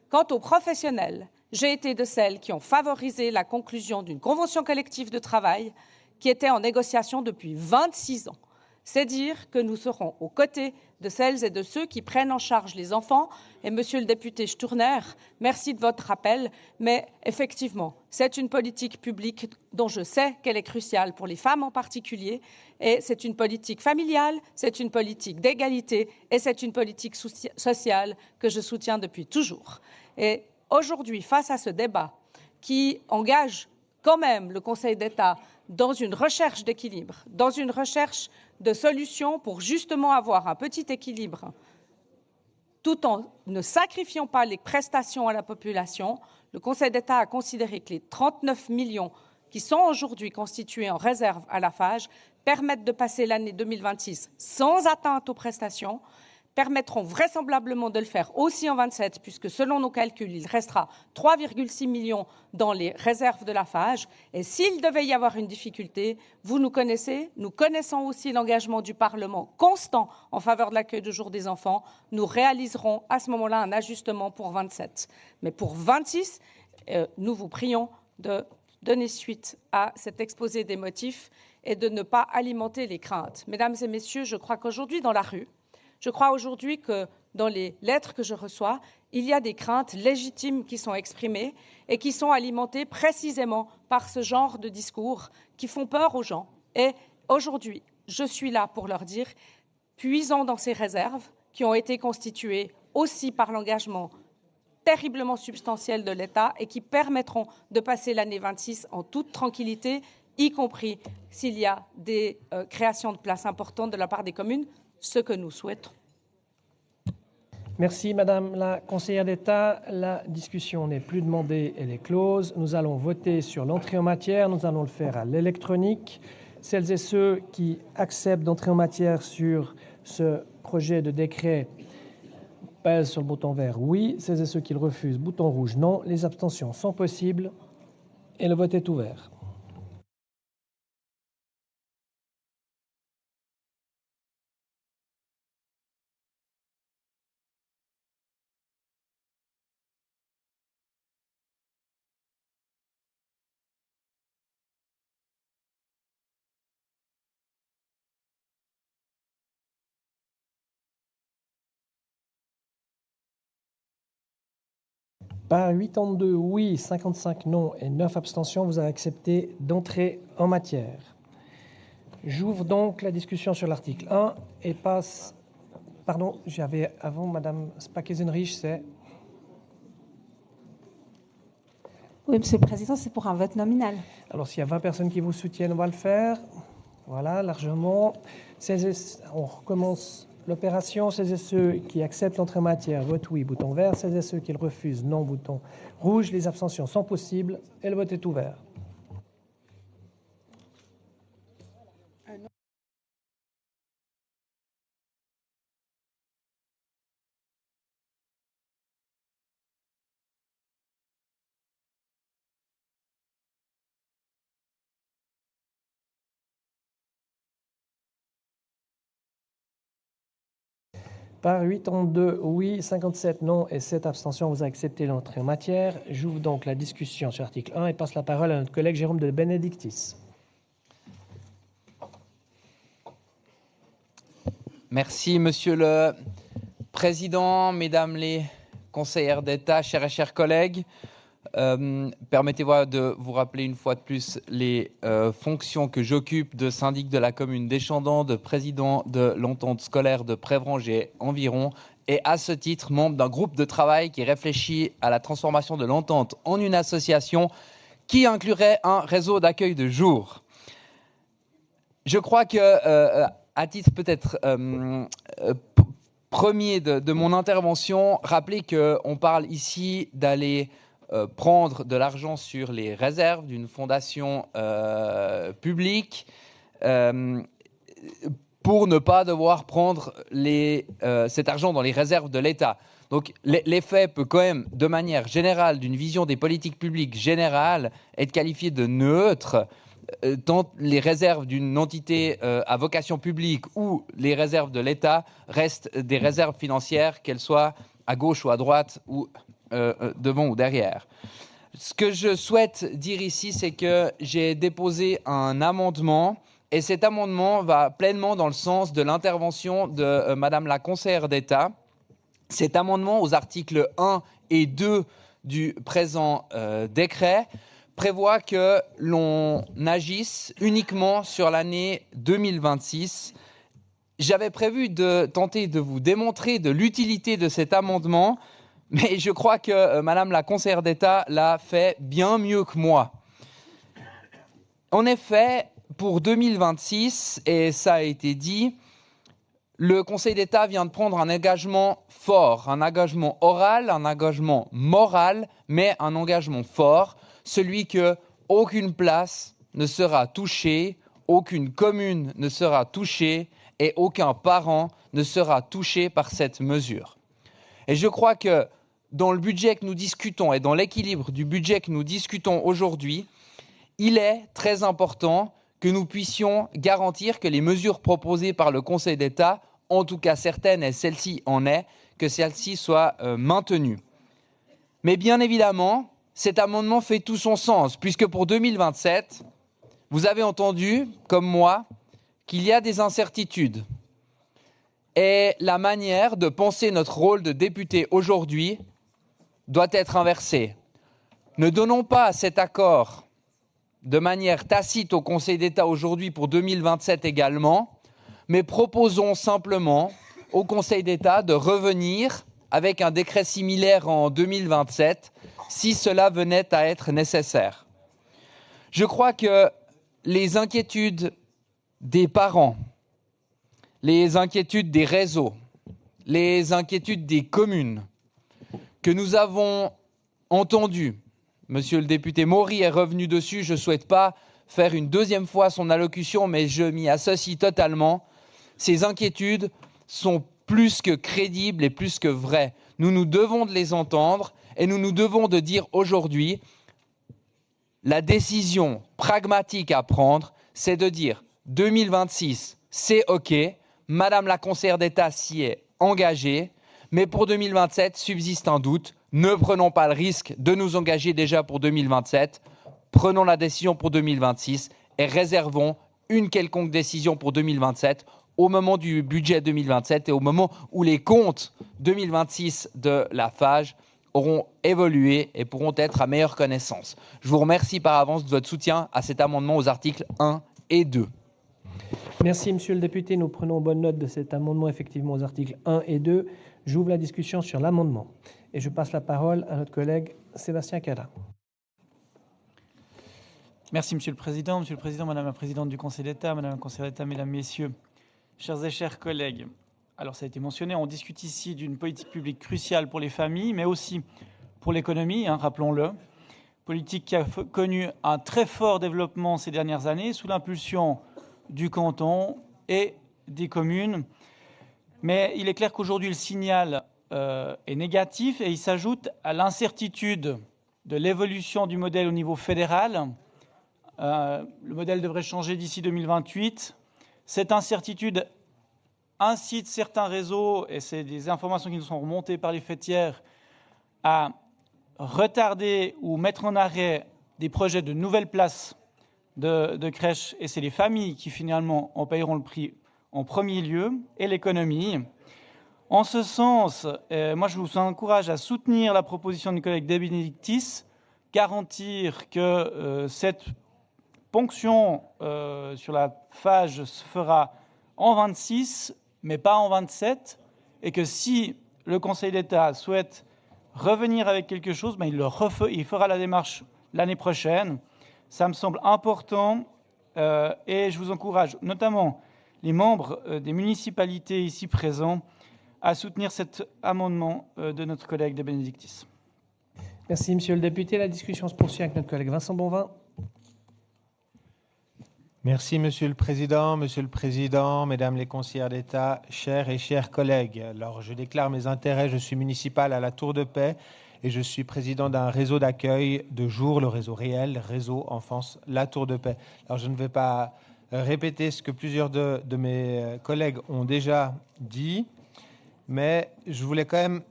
Speaker 4: Quant aux professionnels, j'ai été de celles qui ont favorisé la conclusion d'une convention collective de travail qui était en négociation depuis 26 ans. C'est dire que nous serons aux côtés de celles et de ceux qui prennent en charge les enfants. Et Monsieur le député Sturner, merci de votre rappel, mais effectivement, c'est une politique publique dont je sais qu'elle est cruciale pour les femmes en particulier, et c'est une politique familiale, c'est une politique d'égalité, et c'est une politique sociale que je soutiens depuis toujours. Et aujourd'hui, face à ce débat qui engage quand même le Conseil d'État dans une recherche d'équilibre, dans une recherche de solutions pour justement avoir un petit équilibre tout en ne sacrifiant pas les prestations à la population. Le Conseil d'État a considéré que les 39 millions qui sont aujourd'hui constitués en réserve à la FAGE permettent de passer l'année 2026 sans atteinte aux prestations, permettront vraisemblablement de le faire aussi en 27, puisque selon nos calculs, il restera 3,6 millions dans les réserves de la FAGE. Et s'il devait y avoir une difficulté, vous nous connaissez, nous connaissons aussi l'engagement du Parlement constant en faveur de l'accueil de jour des enfants. Nous réaliserons à ce moment-là un ajustement pour 27. Mais pour 26, nous vous prions de donner suite à cet exposé des motifs et de ne pas alimenter les craintes. Mesdames et messieurs, je crois qu'aujourd'hui, dans la rue, je crois aujourd'hui que dans les lettres que je reçois, il y a des craintes légitimes qui sont exprimées et qui sont alimentées précisément par ce genre de discours qui font peur aux gens. Et aujourd'hui, je suis là pour leur dire, puisons dans ces réserves qui ont été constituées aussi par l'engagement terriblement substantiel de l'État et qui permettront de passer l'année 26 en toute tranquillité, y compris s'il y a des créations de places importantes de la part des communes, ce que nous souhaitons.
Speaker 1: Merci Madame la conseillère d'État. La discussion n'est plus demandée, elle est close. Nous allons voter sur l'entrée en matière. Nous allons le faire à l'électronique. Celles et ceux qui acceptent d'entrer en matière sur ce projet de décret pèsent sur le bouton vert oui. Celles et ceux qui le refusent, bouton rouge non. Les abstentions sont possibles et le vote est ouvert. Par 82 oui, 55 non et 9 abstentions, vous avez accepté d'entrer en matière. J'ouvre donc la discussion sur l'article 1 et passe... Pardon, j'avais avant Madame Spack-Eisenrich, c'est...
Speaker 6: Oui, Monsieur le Président, c'est pour un vote nominal.
Speaker 1: Alors, s'il y a 20 personnes qui vous soutiennent, on va le faire. Voilà, largement. On recommence l'opération. Celles et ceux qui acceptent l'entrée en matière, vote oui, bouton vert. Celles et ceux qui le refusent, non, bouton rouge. Les abstentions sont possibles et le vote est ouvert. Par 82 oui, 57 non et 7 abstentions, vous acceptez l'entrée en matière. J'ouvre donc la discussion sur l'article 1 et passe la parole à notre collègue Jérôme de Benedictis.
Speaker 7: Merci, Monsieur le Président, Mesdames les conseillères d'État, chers et chers collègues. Permettez-moi de vous rappeler une fois de plus les fonctions que j'occupe de syndic de la commune d'Échandon, de président de l'entente scolaire de Prévranges et environ, et à ce titre, membre d'un groupe de travail qui réfléchit à la transformation de l'entente en une association qui inclurait un réseau d'accueil de jour. Je crois que, à titre peut-être premier de mon intervention, rappeler qu'on parle ici d'aller prendre de l'argent sur les réserves d'une fondation publique pour ne pas devoir prendre cet argent dans les réserves de l'État. Donc l'effet peut quand même, de manière générale, d'une vision des politiques publiques générales, être qualifié de neutre, tant les réserves d'une entité à vocation publique ou les réserves de l'État restent des réserves financières, qu'elles soient à gauche ou à droite ou devant ou derrière. Ce que je souhaite dire ici, c'est que j'ai déposé un amendement et cet amendement va pleinement dans le sens de l'intervention de Madame la conseillère d'État. Cet amendement aux articles 1 et 2 du présent décret prévoit que l'on agisse uniquement sur l'année 2026. J'avais prévu de tenter de vous démontrer de l'utilité de cet amendement, mais je crois que Madame la conseillère d'État l'a fait bien mieux que moi. En effet, pour 2026, et ça a été dit, le Conseil d'État vient de prendre un engagement fort, un engagement oral, un engagement moral, mais un engagement fort, celui que aucune place ne sera touchée, aucune commune ne sera touchée et aucun parent ne sera touché par cette mesure. Et je crois que dans le budget que nous discutons et dans l'équilibre du budget que nous discutons aujourd'hui, il est très important que nous puissions garantir que les mesures proposées par le Conseil d'État, en tout cas certaines, et celle-ci en est, que celles-ci soient maintenues. Mais bien évidemment, cet amendement fait tout son sens, puisque pour 2027, vous avez entendu, comme moi, qu'il y a des incertitudes. Et la manière de penser notre rôle de député aujourd'hui doit être inversée. Ne donnons pas cet accord de manière tacite au Conseil d'État aujourd'hui pour 2027 également, mais proposons simplement au Conseil d'État de revenir avec un décret similaire en 2027 si cela venait à être nécessaire. Je crois que les inquiétudes des parents, les inquiétudes des réseaux, les inquiétudes des communes que nous avons entendues, Monsieur le député Maury est revenu dessus, je ne souhaite pas faire une deuxième fois son allocution, mais je m'y associe totalement. Ces inquiétudes sont plus que crédibles et plus que vraies. Nous nous devons de les entendre et nous nous devons de dire aujourd'hui la décision pragmatique à prendre, c'est de dire 2026, c'est OK, Madame la conseillère d'État s'y est engagée, mais pour 2027, subsiste un doute. Ne prenons pas le risque de nous engager déjà pour 2027, prenons la décision pour 2026 et réservons une quelconque décision pour 2027 au moment du budget 2027 et au moment où les comptes 2026 de la FAGE auront évolué et pourront être à meilleure connaissance. Je vous remercie par avance de votre soutien à cet amendement aux articles 1 et 2.
Speaker 1: Merci, Monsieur le député. Nous prenons bonne note de cet amendement, effectivement, aux articles 1 et 2. J'ouvre la discussion sur l'amendement et je passe la parole à notre collègue Sébastien Cada.
Speaker 11: Merci, Monsieur le Président, Madame la Présidente du Conseil d'État, Madame la Conseillère d'État, Mesdames, Messieurs, chers et chers collègues. Alors, ça a été mentionné, on discute ici d'une politique publique cruciale pour les familles, mais aussi pour l'économie, rappelons-le. Politique qui a connu un très fort développement ces dernières années sous l'impulsion du canton et des communes. Mais il est clair qu'aujourd'hui, le signal est négatif et il s'ajoute à l'incertitude de l'évolution du modèle au niveau fédéral. Le modèle devrait changer d'ici 2028. Cette incertitude incite certains réseaux, et c'est des informations qui nous sont remontées par les fêtières, à retarder ou mettre en arrêt des projets de nouvelles places de crèches, et c'est les familles qui finalement en paieront le prix en premier lieu, et l'économie. En ce sens, moi je vous encourage à soutenir la proposition du collègue De Benedictis, garantir que cette ponction sur la FAGE se fera en 26, mais pas en 27, et que si le Conseil d'État souhaite revenir avec quelque chose, il fera la démarche l'année prochaine. Ça me semble important et je vous encourage, notamment les membres des municipalités ici présents, à soutenir cet amendement de notre collègue De Benedictis.
Speaker 1: Merci, Monsieur le député. La discussion se poursuit avec notre collègue Vincent Bonvin.
Speaker 8: Merci, Monsieur le Président, Mesdames les conseillères d'État, chers et chers collègues. Alors, je déclare mes intérêts. Je suis municipal à la Tour de Paix et je suis président d'un réseau d'accueil de jour, le réseau réel, réseau Enfance La Tour de Paix. Alors, je ne vais pas répéter ce que plusieurs de mes collègues ont déjà dit, mais je voulais quand même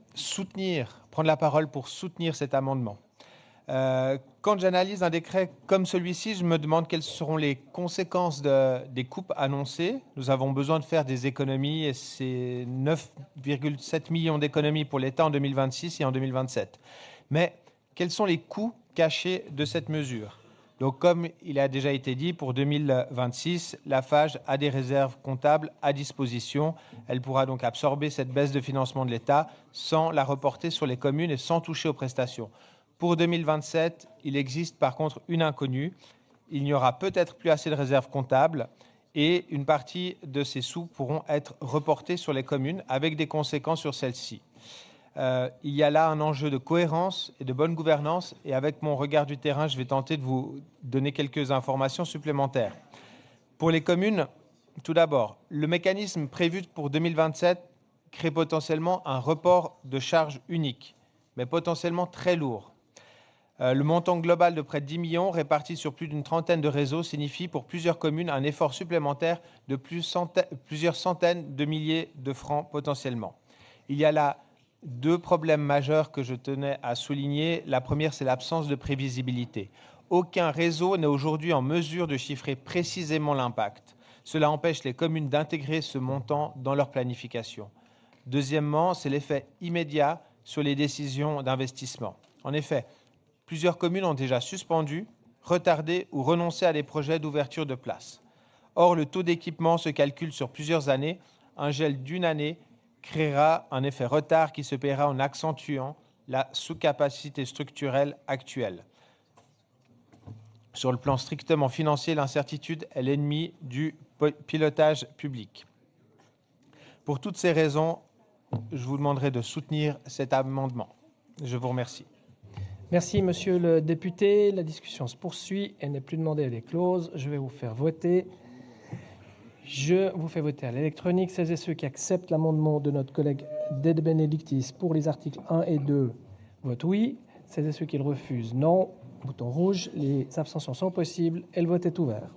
Speaker 8: prendre la parole pour soutenir cet amendement. Quand j'analyse un décret comme celui-ci, je me demande quelles seront les conséquences des coupes annoncées. Nous avons besoin de faire des économies et c'est 9,7 millions d'économies pour l'État en 2026 et en 2027. Mais quels sont les coûts cachés de cette mesure ? Donc, comme il a déjà été dit, pour 2026, la FAGE a des réserves comptables à disposition. Elle pourra donc absorber cette baisse de financement de l'État sans la reporter sur les communes et sans toucher aux prestations. Pour 2027, il existe par contre une inconnue. Il n'y aura peut-être plus assez de réserves comptables et une partie de ces sous pourront être reportés sur les communes avec des conséquences sur celles-ci. Il y a là un enjeu de cohérence et de bonne gouvernance, et avec mon regard du terrain, je vais tenter de vous donner quelques informations supplémentaires. Pour les communes, tout d'abord, le mécanisme prévu pour 2027 crée potentiellement un report de charges unique, mais potentiellement très lourd. Le montant global de près de 10 millions répartis sur plus d'une trentaine de réseaux signifie pour plusieurs communes un effort supplémentaire de plusieurs centaines de milliers de francs potentiellement. Il y a là deux problèmes majeurs que je tenais à souligner. La première, c'est l'absence de prévisibilité. Aucun réseau n'est aujourd'hui en mesure de chiffrer précisément l'impact. Cela empêche les communes d'intégrer ce montant dans leur planification. Deuxièmement, c'est l'effet immédiat sur les décisions d'investissement. En effet, plusieurs communes ont déjà suspendu, retardé ou renoncé à des projets d'ouverture de places. Or, le taux d'équipement se calcule sur plusieurs années. Un gel d'une année créera un effet retard qui se paiera en accentuant la sous-capacité structurelle actuelle. Sur le plan strictement financier, l'incertitude est l'ennemi du pilotage public. Pour toutes ces raisons, je vous demanderai de soutenir cet amendement. Je vous remercie.
Speaker 1: Merci, monsieur le député. La discussion se poursuit. Elle n'est plus demandée, elle est close. Je vais vous faire voter. Je vous fais voter à l'électronique. Celles et ceux qui acceptent l'amendement de notre collègue De Benedictis pour les articles 1 et 2, votent oui. Celles et ceux qui le refusent, non. Bouton rouge. Les abstentions sont possibles et le vote est ouvert.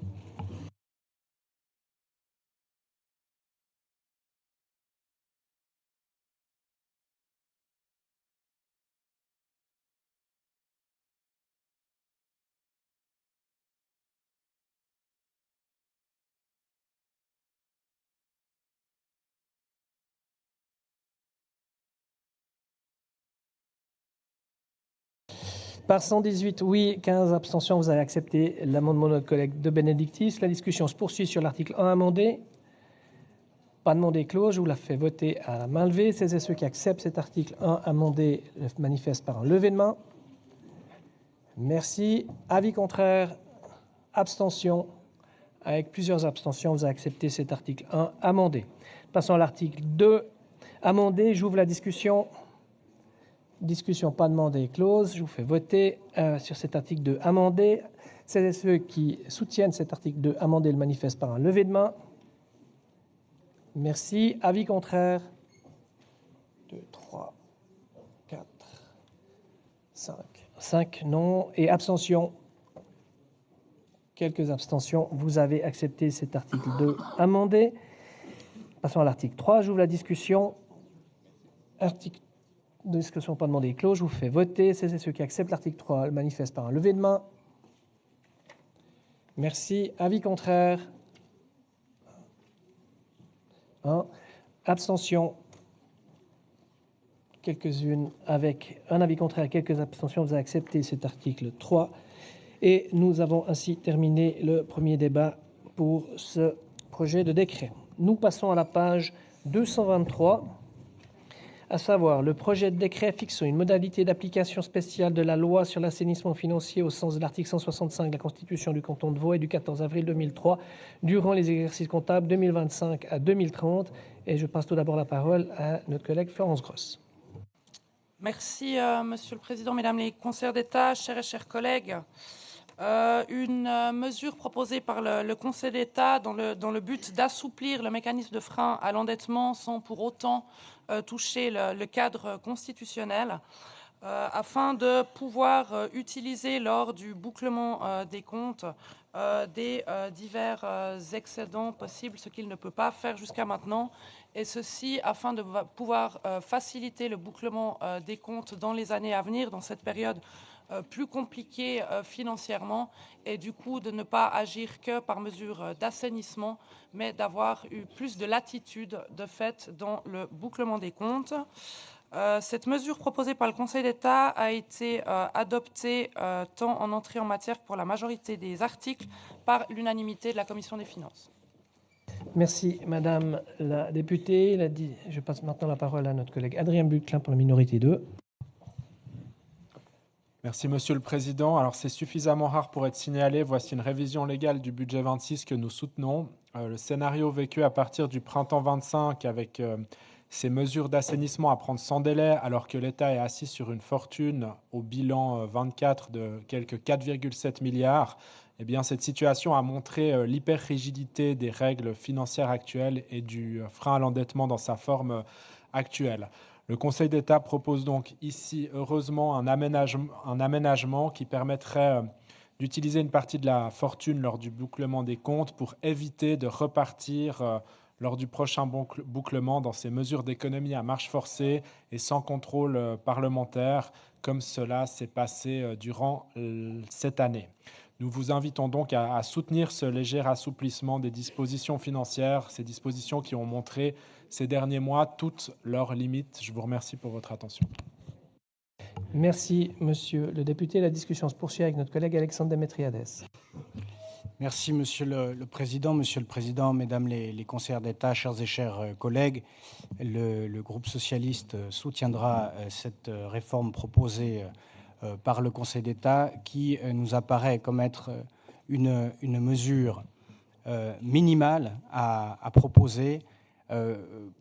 Speaker 1: Par 118 oui, 15 abstentions, vous avez accepté l'amendement de notre collègue De Benedictis. La discussion se poursuit sur l'article 1 amendé. Pas demandé clos, je vous la fais voter à la main levée. Celles et ceux qui acceptent cet article 1 amendé le manifestent par un lever de main. Merci. Avis contraire, abstention. Avec plusieurs abstentions, vous avez accepté cet article 1 amendé. Passons à l'article 2 amendé. J'ouvre la discussion. Discussion pas demandée close. Je vous fais voter sur cet article 2 amendé. Celles et ceux qui soutiennent cet article 2 amendé le manifestent par un lever de main. Merci. Avis contraire. 2, 3, 4, 5. 5 non. Et abstention. Quelques abstentions. Vous avez accepté cet article 2 amendé. Passons à l'article 3. J'ouvre la discussion. Article de discussion pas demandée clos. Je vous fais voter. Celles et ceux qui acceptent l'article 3 le manifestent par un lever de main. Merci. Avis contraire. 1. Abstention. Quelques-unes avec un avis contraire, quelques abstentions. Vous avez accepté cet article 3. Et nous avons ainsi terminé le premier débat pour ce projet de décret. Nous passons à la page 223. À savoir le projet de décret fixant une modalité d'application spéciale de la loi sur l'assainissement financier au sens de l'article 165 de la Constitution du canton de Vaud et du 14 avril 2003 durant les exercices comptables 2025 à 2030. Et je passe tout d'abord la parole à notre collègue Florence Gross.
Speaker 17: Merci, Monsieur le Président, Mesdames les conseillères d'État, chers et chers collègues. Une mesure proposée par le Conseil d'État dans le but d'assouplir le mécanisme de frein à l'endettement sans pour autant toucher le cadre constitutionnel afin de pouvoir utiliser lors du bouclement des comptes des divers excédents possibles, ce qu'il ne peut pas faire jusqu'à maintenant, et ceci afin de pouvoir faciliter le bouclement des comptes dans les années à venir, dans cette période plus compliquée financièrement, et du coup de ne pas agir que par mesure d'assainissement, mais d'avoir eu plus de latitude de fait dans le bouclement des comptes. Cette mesure proposée par le Conseil d'État a été adoptée tant en entrée en matière que pour la majorité des articles par l'unanimité de la Commission des finances.
Speaker 1: Merci Madame la députée. Je passe maintenant la parole à notre collègue Adrien Buclin pour la minorité 2.
Speaker 21: Merci, Monsieur le Président. Alors, c'est suffisamment rare pour être signalé. Voici une révision légale du budget 26 que nous soutenons. Le scénario vécu à partir du printemps 25 avec ces mesures d'assainissement à prendre sans délai, alors que l'État est assis sur une fortune au bilan 24 de quelques 4,7 milliards, eh bien, cette situation a montré l'hyper-rigidité des règles financières actuelles et du frein à l'endettement dans sa forme actuelle. Le Conseil d'État propose donc ici, heureusement, un aménagement qui permettrait d'utiliser une partie de la fortune lors du bouclement des comptes pour éviter de repartir lors du prochain bouclement dans ces mesures d'économie à marche forcée et sans contrôle parlementaire, comme cela s'est passé durant cette année. Nous vous invitons donc à soutenir ce léger assouplissement des dispositions financières, ces dispositions qui ont montré ces derniers mois toutes leurs limites. Je vous remercie pour votre attention.
Speaker 1: Merci, Monsieur le député. La discussion se poursuit avec notre collègue Alexandre Demetriades.
Speaker 16: Merci, Monsieur le Président. Monsieur le Président, Mesdames les conseillères d'État, chers et chers collègues, le groupe socialiste soutiendra cette réforme proposée par le Conseil d'État qui nous apparaît comme être une mesure minimale à proposer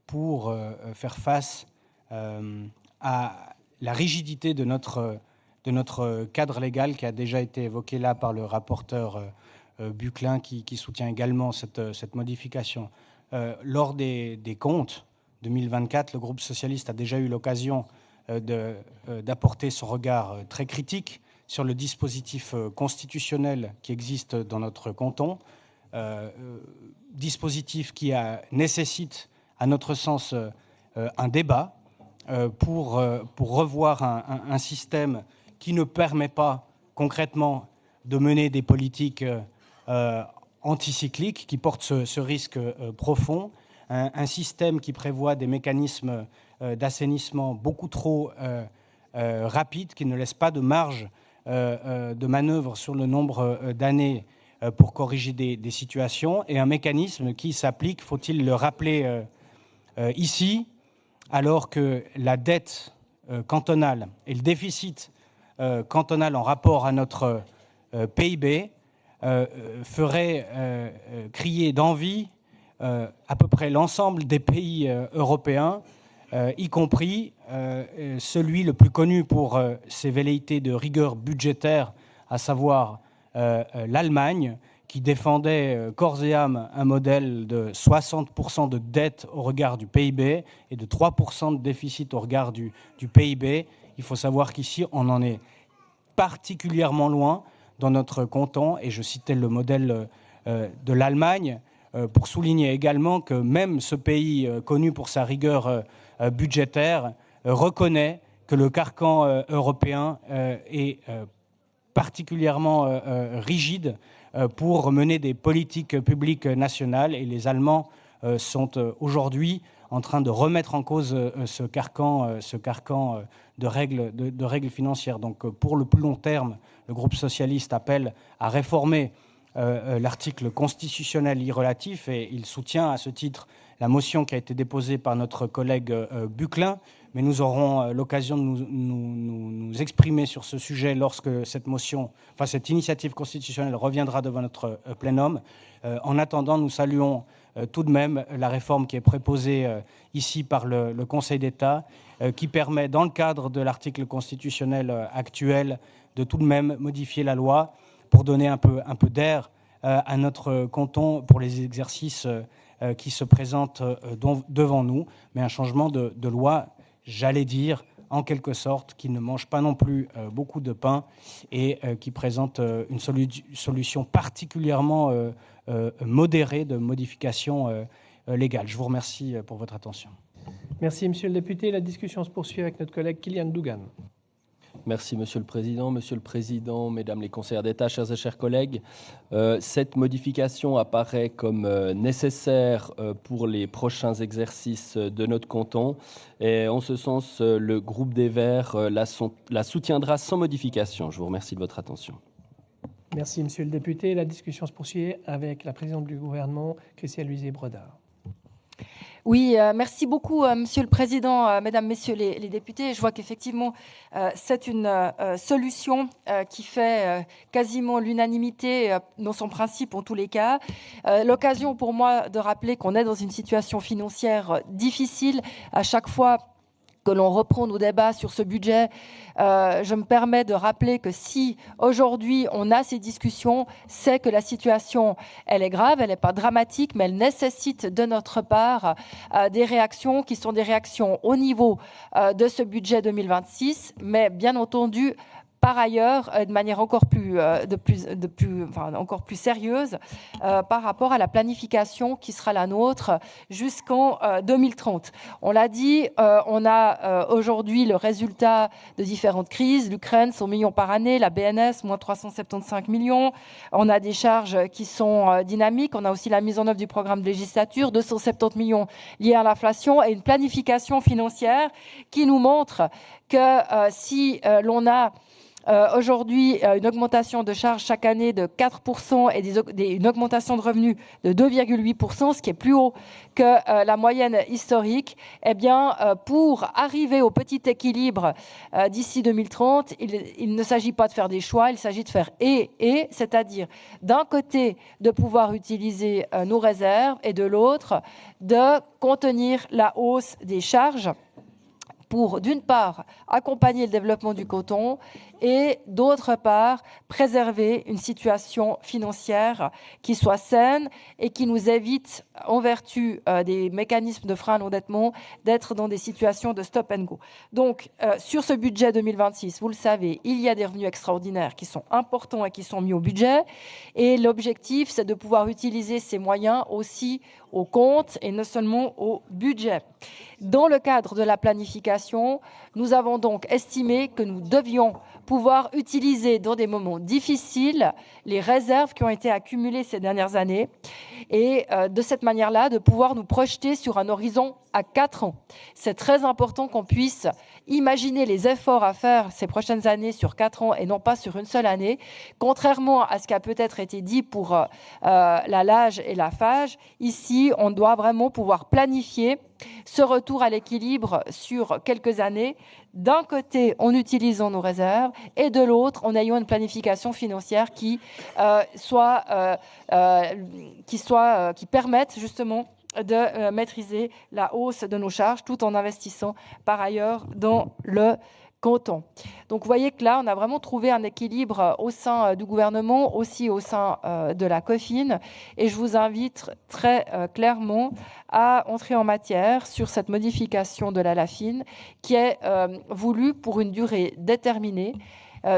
Speaker 16: pour faire face à la rigidité de notre cadre légal qui a déjà été évoqué là par le rapporteur Buclin qui soutient également cette modification. Lors des comptes 2024, le groupe socialiste a déjà eu l'occasion d'apporter son regard très critique sur le dispositif constitutionnel qui existe dans notre canton, dispositif qui nécessite, à notre sens, un débat pour revoir un système qui ne permet pas concrètement de mener des politiques anticycliques, qui portent ce risque profond, un système qui prévoit des mécanismes d'assainissement beaucoup trop rapides, qui ne laissent pas de marge de manœuvre sur le nombre d'années pour corriger des situations, et un mécanisme qui s'applique, faut-il le rappeler ici, alors que la dette cantonale et le déficit cantonal en rapport à notre PIB feraient crier d'envie à peu près l'ensemble des pays européens, y compris celui le plus connu pour ses velléités de rigueur budgétaire, à savoir l'Allemagne, qui défendait corps et âme un modèle de 60% de dette au regard du PIB et de 3% de déficit au regard du PIB. Il faut savoir qu'ici, on en est particulièrement loin dans notre canton, et je citais le modèle de l'Allemagne, pour souligner également que même ce pays connu pour sa rigueur budgétaire reconnaît que le carcan européen est particulièrement rigide pour mener des politiques publiques nationales, et les Allemands sont aujourd'hui en train de remettre en cause ce carcan de règles financières. Donc pour le plus long terme, le groupe socialiste appelle à réformer l'article constitutionnel y relatif, et il soutient à ce titre la motion qui a été déposée par notre collègue Buclin, mais nous aurons l'occasion de nous exprimer sur ce sujet lorsque cette initiative constitutionnelle reviendra devant notre plénum. En attendant, nous saluons tout de même la réforme qui est proposée ici par le Conseil d'État, qui permet, dans le cadre de l'article constitutionnel actuel, de tout de même modifier la loi pour donner un peu d'air à notre canton pour les exercices qui se présentent devant nous, mais un changement de loi, j'allais dire, en quelque sorte, qui ne mange pas non plus beaucoup de pain et qui présente une solution particulièrement modérée de modification légale. Je vous remercie pour votre attention.
Speaker 1: Merci, Monsieur le député. La discussion se poursuit avec notre collègue Kylian Dougan.
Speaker 9: Merci, Monsieur le Président. Monsieur le Président, Mesdames les conseillères d'État, chers et chers collègues, cette modification apparaît comme nécessaire pour les prochains exercices de notre canton. Et en ce sens, le groupe des Verts la soutiendra sans modification. Je vous remercie de votre attention.
Speaker 1: Merci, Monsieur le député. La discussion se poursuit avec la présidente du gouvernement, Christiane Luizier-Brodard.
Speaker 10: Oui, merci beaucoup, Monsieur le Président, Mesdames, Messieurs les députés. Je vois qu'effectivement, c'est une solution qui fait quasiment l'unanimité dans son principe en tous les cas. L'occasion pour moi de rappeler qu'on est dans une situation financière difficile à chaque fois que l'on reprend nos débats sur ce budget. Je me permets de rappeler que si aujourd'hui on a ces discussions, c'est que la situation, elle est grave, elle n'est pas dramatique, mais elle nécessite de notre part des réactions qui sont des réactions au niveau de ce budget 2026, mais bien entendu, par ailleurs, de manière encore plus sérieuse par rapport à la planification qui sera la nôtre jusqu'en 2030. On l'a dit, on a aujourd'hui le résultat de différentes crises. L'Ukraine, 100 millions par année, la BNS, moins 375 millions. On a des charges qui sont dynamiques. On a aussi la mise en œuvre du programme de législature, 270 millions liés à l'inflation et une planification financière qui nous montre que si l'on a aujourd'hui, une augmentation de charges chaque année de 4% et une augmentation de revenus de 2,8%, ce qui est plus haut que la moyenne historique. Eh bien, pour arriver au petit équilibre d'ici 2030, il ne s'agit pas de faire des choix, il s'agit de faire c'est-à-dire d'un côté de pouvoir utiliser nos réserves et de l'autre de contenir la hausse des charges pour, d'une part, accompagner le développement du coton et, d'autre part, préserver une situation financière qui soit saine et qui nous évite, en vertu des mécanismes de frein à l'endettement, d'être dans des situations de stop and go. Donc, sur ce budget 2026, vous le savez, il y a des revenus extraordinaires qui sont importants et qui sont mis au budget. Et l'objectif, c'est de pouvoir utiliser ces moyens aussi au compte et non seulement au budget. Dans le cadre de la planification, nous avons donc estimé que nous devions pouvoir utiliser dans des moments difficiles les réserves qui ont été accumulées ces dernières années et de cette manière-là, de pouvoir nous projeter sur un horizon à 4 ans. C'est très important qu'on puisse imaginer les efforts à faire ces prochaines années sur 4 ans et non pas sur une seule année, contrairement à ce qui a peut-être été dit pour la LAGE et la FAGE. Ici, on doit vraiment pouvoir planifier ce retour à l'équilibre sur quelques années, d'un côté en utilisant nos réserves et de l'autre en ayant une planification financière qui permette justement de maîtriser la hausse de nos charges tout en investissant par ailleurs dans le coton. Donc vous voyez que là, on a vraiment trouvé un équilibre au sein du gouvernement, aussi au sein de la COFIN, et je vous invite très clairement à entrer en matière sur cette modification de la LAFIN qui est voulue pour une durée déterminée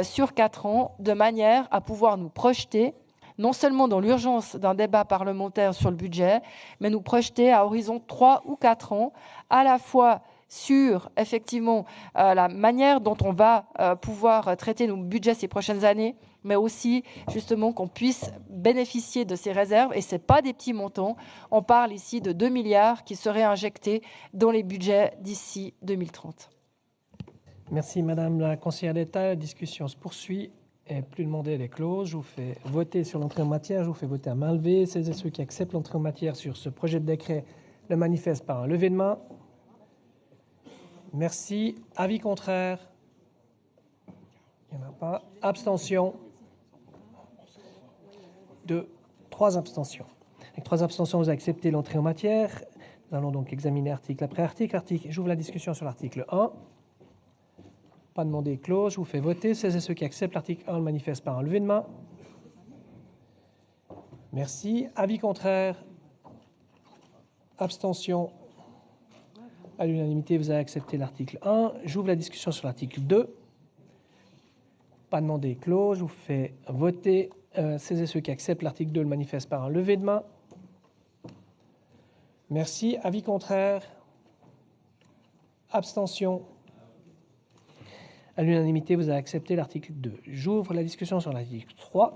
Speaker 10: sur 4 ans, de manière à pouvoir nous projeter non seulement dans l'urgence d'un débat parlementaire sur le budget, mais nous projeter à horizon 3 ou 4 ans, à la fois sur, effectivement, la manière dont on va pouvoir traiter nos budgets ces prochaines années, mais aussi, justement, qu'on puisse bénéficier de ces réserves. Et ce n'est pas des petits montants. On parle ici de 2 milliards qui seraient injectés dans les budgets d'ici 2030.
Speaker 1: Merci, Madame la conseillère d'État. La discussion se poursuit. Et plus demandée, elle est close. Je vous fais voter sur l'entrée en matière. Je vous fais voter à main levée. Celles et ceux qui acceptent l'entrée en matière sur ce projet de décret le manifestent par un lever de main. Merci. Avis contraire? Il n'y en a pas. Abstention? 3 abstentions. Avec 3 abstentions, vous acceptez l'entrée en matière. Nous allons donc examiner article après article. J'ouvre la discussion sur l'article 1. Pas demandé, close. Je vous fais voter. Celles et ceux qui acceptent l'article 1 le manifestent par un lever de main. Merci. Avis contraire? Abstention? À l'unanimité, vous avez accepté l'article 1. J'ouvre la discussion sur l'article 2. Pas demandé, clos. Je vous fais voter. Celles et ceux qui acceptent l'article 2 le manifestent par un lever de main. Merci. Avis contraire? Abstention? À l'unanimité, vous avez accepté l'article 2. J'ouvre la discussion sur l'article 3.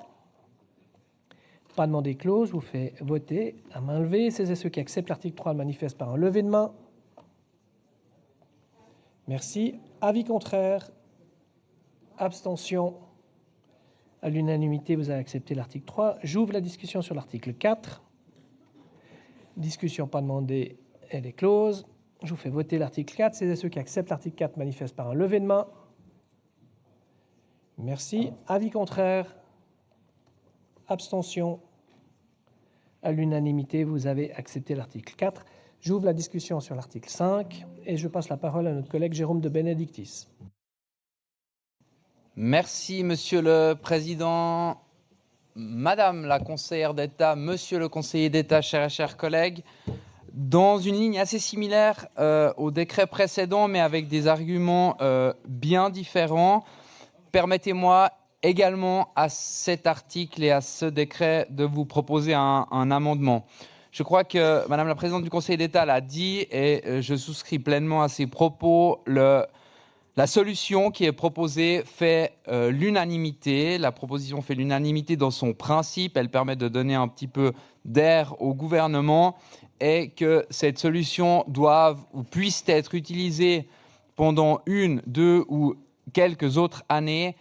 Speaker 1: Pas demandé, clos. Je vous fais voter à main levée. Celles et ceux qui acceptent l'article 3 le manifestent par un lever de main. Merci. Avis contraire? Abstention? À l'unanimité, vous avez accepté l'article 3. J'ouvre la discussion sur l'article 4. Discussion pas demandée. Elle est close. Je vous fais voter l'article 4. Celles et ceux qui acceptent l'article 4 manifestent par un lever de main. Merci. Avis contraire. Abstention. À l'unanimité, vous avez accepté l'article 4. J'ouvre la discussion sur l'article 5 et je passe la parole à notre collègue Jérôme de Benedictis.
Speaker 7: Merci, Monsieur le Président. Madame la conseillère d'État, Monsieur le conseiller d'État, chers collègues, dans une ligne assez similaire au décret précédent, mais avec des arguments bien différents, permettez-moi également à cet article et à ce décret de vous proposer un amendement. Je crois que Madame la Présidente du Conseil d'État l'a dit et je souscris pleinement à ses propos. La solution qui est proposée fait l'unanimité. La proposition fait l'unanimité dans son principe. Elle permet de donner un petit peu d'air au gouvernement et que cette solution doive ou puisse être utilisée pendant 1, 2 ou quelques autres années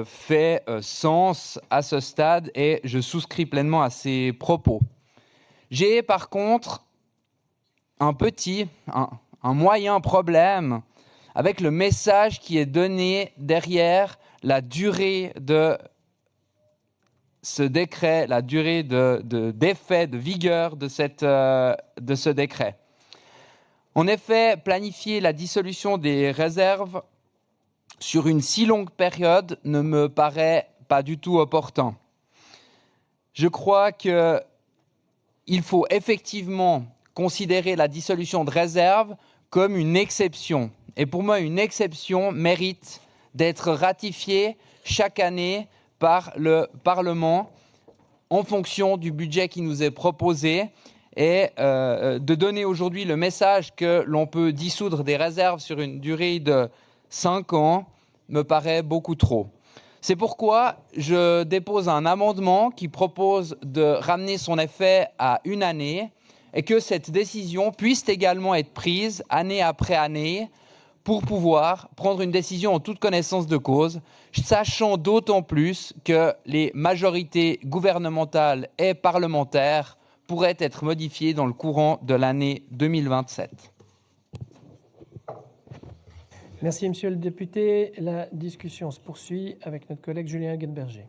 Speaker 7: fait sens à ce stade et je souscris pleinement à ces propos. J'ai par contre un moyen problème avec le message qui est donné derrière la durée de ce décret, la durée d'effet, de vigueur de ce décret. En effet, planifier la dissolution des réserves sur une si longue période ne me paraît pas du tout opportun. Je crois qu'il faut effectivement considérer la dissolution de réserve comme une exception. Et pour moi, une exception mérite d'être ratifiée chaque année par le Parlement en fonction du budget qui nous est proposé et de donner aujourd'hui le message que l'on peut dissoudre des réserves sur une durée de 5 ans me paraît beaucoup trop. C'est pourquoi je dépose un amendement qui propose de ramener son effet à 1 année et que cette décision puisse également être prise année après année pour pouvoir prendre une décision en toute connaissance de cause, sachant d'autant plus que les majorités gouvernementales et parlementaires pourraient être modifiées dans le courant de l'année 2027.
Speaker 1: Merci, Monsieur le député. La discussion se poursuit avec notre collègue Julien Eggenberger.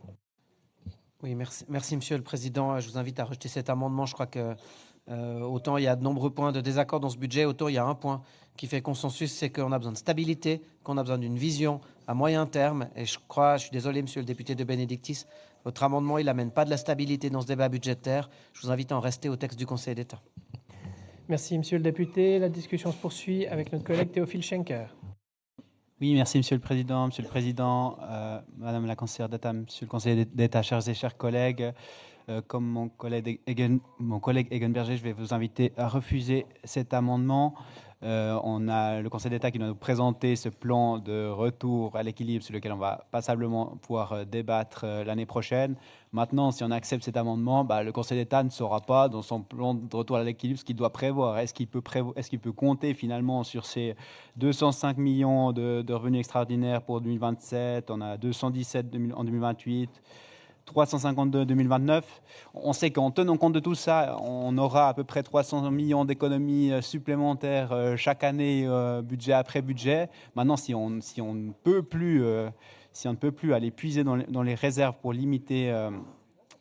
Speaker 16: Oui, merci, Monsieur le Président. Je vous invite à rejeter cet amendement. Je crois que autant il y a de nombreux points de désaccord dans ce budget, autant il y a un point qui fait consensus, c'est qu'on a besoin de stabilité, qu'on a besoin d'une vision à moyen terme. Et je suis désolé, Monsieur le député de Benedictis, votre amendement, il n'amène pas de la stabilité dans ce débat budgétaire. Je vous invite à en rester au texte du Conseil d'État.
Speaker 1: Merci, Monsieur le député. La discussion se poursuit avec notre collègue Théophile Schenker.
Speaker 12: Oui, merci Monsieur le Président. Madame la conseillère d'État, Monsieur le conseiller d'État, chers et chers collègues, comme mon collègue Eggenberger, je vais vous inviter à refuser cet amendement. On a le Conseil d'État qui va nous présenter ce plan de retour à l'équilibre sur lequel on va passablement pouvoir débattre l'année prochaine. Maintenant, si on accepte cet amendement, le Conseil d'État ne saura pas dans son plan de retour à l'équilibre ce qu'il doit prévoir. Est-ce qu'il peut compter finalement sur ces 205 millions de revenus extraordinaires pour 2027, on a 217 en 2028, 352 en 2029. On sait qu'en tenant compte de tout ça, on aura à peu près 300 millions d'économies supplémentaires chaque année, budget après budget. Maintenant, si on ne peut plus aller puiser dans les réserves pour limiter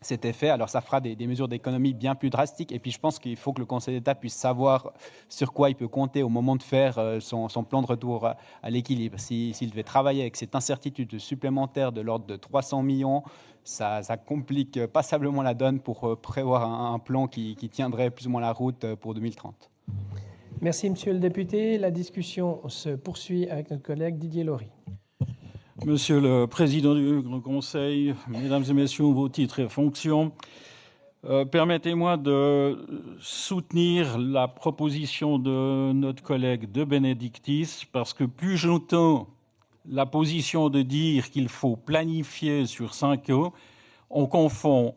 Speaker 12: cet effet, alors ça fera des mesures d'économie bien plus drastiques. Et puis je pense qu'il faut que le Conseil d'État puisse savoir sur quoi il peut compter au moment de faire son plan de retour à l'équilibre. S'il devait travailler avec cette incertitude supplémentaire de l'ordre de 300 millions, ça complique passablement la donne pour prévoir un plan qui tiendrait plus ou moins la route pour 2030.
Speaker 1: Merci, Monsieur le député. La discussion se poursuit avec notre collègue Didier Laury.
Speaker 13: Monsieur le Président du Conseil, Mesdames et Messieurs, vos titres et fonctions, permettez-moi de soutenir la proposition de notre collègue de Benedictis, parce que plus j'entends la position de dire qu'il faut planifier sur 5 ans, on confond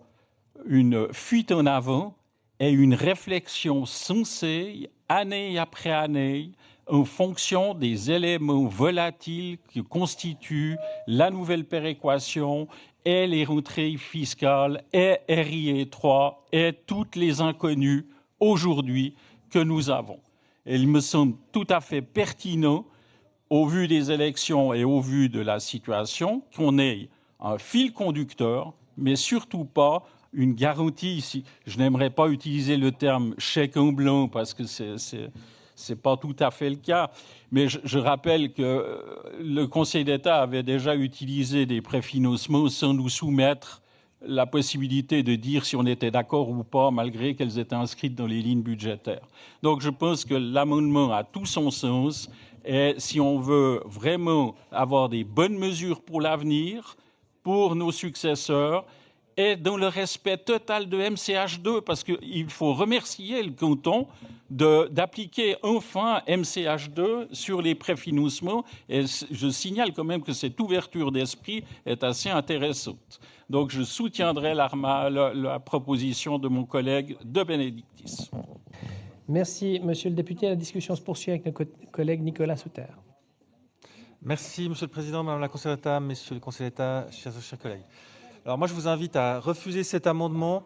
Speaker 13: une fuite en avant et une réflexion sensée, année après année, en fonction des éléments volatiles qui constituent la nouvelle péréquation et les rentrées fiscales et RIE 3 et toutes les inconnues aujourd'hui que nous avons. Et il me semble tout à fait pertinent, au vu des élections et au vu de la situation, qu'on ait un fil conducteur, mais surtout pas une garantie. Ici, je n'aimerais pas utiliser le terme chèque en blanc parce que c'est pas tout à fait le cas. Mais je rappelle que le Conseil d'État avait déjà utilisé des préfinancements sans nous soumettre la possibilité de dire si on était d'accord ou pas, malgré qu'elles étaient inscrites dans les lignes budgétaires. Donc je pense que l'amendement a tout son sens. Et si on veut vraiment avoir des bonnes mesures pour l'avenir, pour nos successeurs, et dans le respect total de MCH2, parce qu'il faut remercier le canton d'appliquer enfin MCH2 sur les préfinancements. Et je signale quand même que cette ouverture d'esprit est assez intéressante. Donc je soutiendrai la proposition de mon collègue de Benedictis.
Speaker 1: Merci, Monsieur le député. La discussion se poursuit avec notre collègue Nicolas Souter.
Speaker 14: Merci, Monsieur le Président, Madame la Conseillère d'État, Messieurs le Conseil d'État, chers collègues. Alors moi, je vous invite à refuser cet amendement.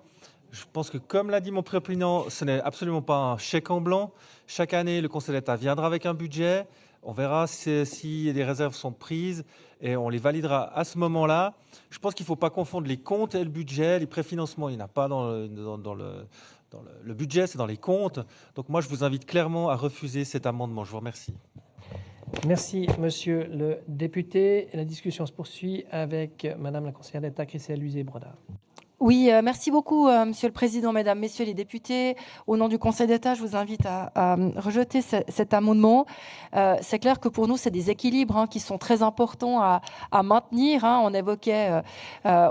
Speaker 14: Je pense que, comme l'a dit mon préopinant, ce n'est absolument pas un chèque en blanc. Chaque année, le Conseil d'État viendra avec un budget. On verra si des réserves sont prises et on les validera à ce moment-là. Je pense qu'il ne faut pas confondre les comptes et le budget. Les préfinancements, il n'y en a pas dans le budget, c'est dans les comptes. Donc moi, je vous invite clairement à refuser cet amendement. Je vous remercie.
Speaker 1: Merci, Monsieur le député. La discussion se poursuit avec Madame la conseillère d'État, Christelle Luzet-Brodard.
Speaker 10: Oui, merci beaucoup, Monsieur le Président, Mesdames, Messieurs les députés. Au nom du Conseil d'État, je vous invite à rejeter cet amendement. C'est clair que pour nous, c'est des équilibres qui sont très importants à maintenir. On évoquait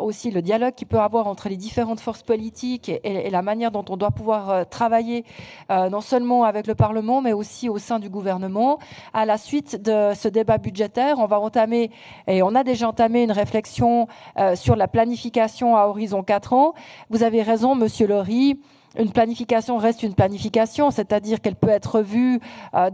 Speaker 10: aussi le dialogue qu'il peut avoir entre les différentes forces politiques et la manière dont on doit pouvoir travailler non seulement avec le Parlement, mais aussi au sein du gouvernement. À la suite de ce débat budgétaire, on va entamer, et on a déjà entamé une réflexion sur la planification à horizon 4 ans. Vous avez raison, Monsieur Lory. Une planification reste une planification, c'est-à-dire qu'elle peut être vue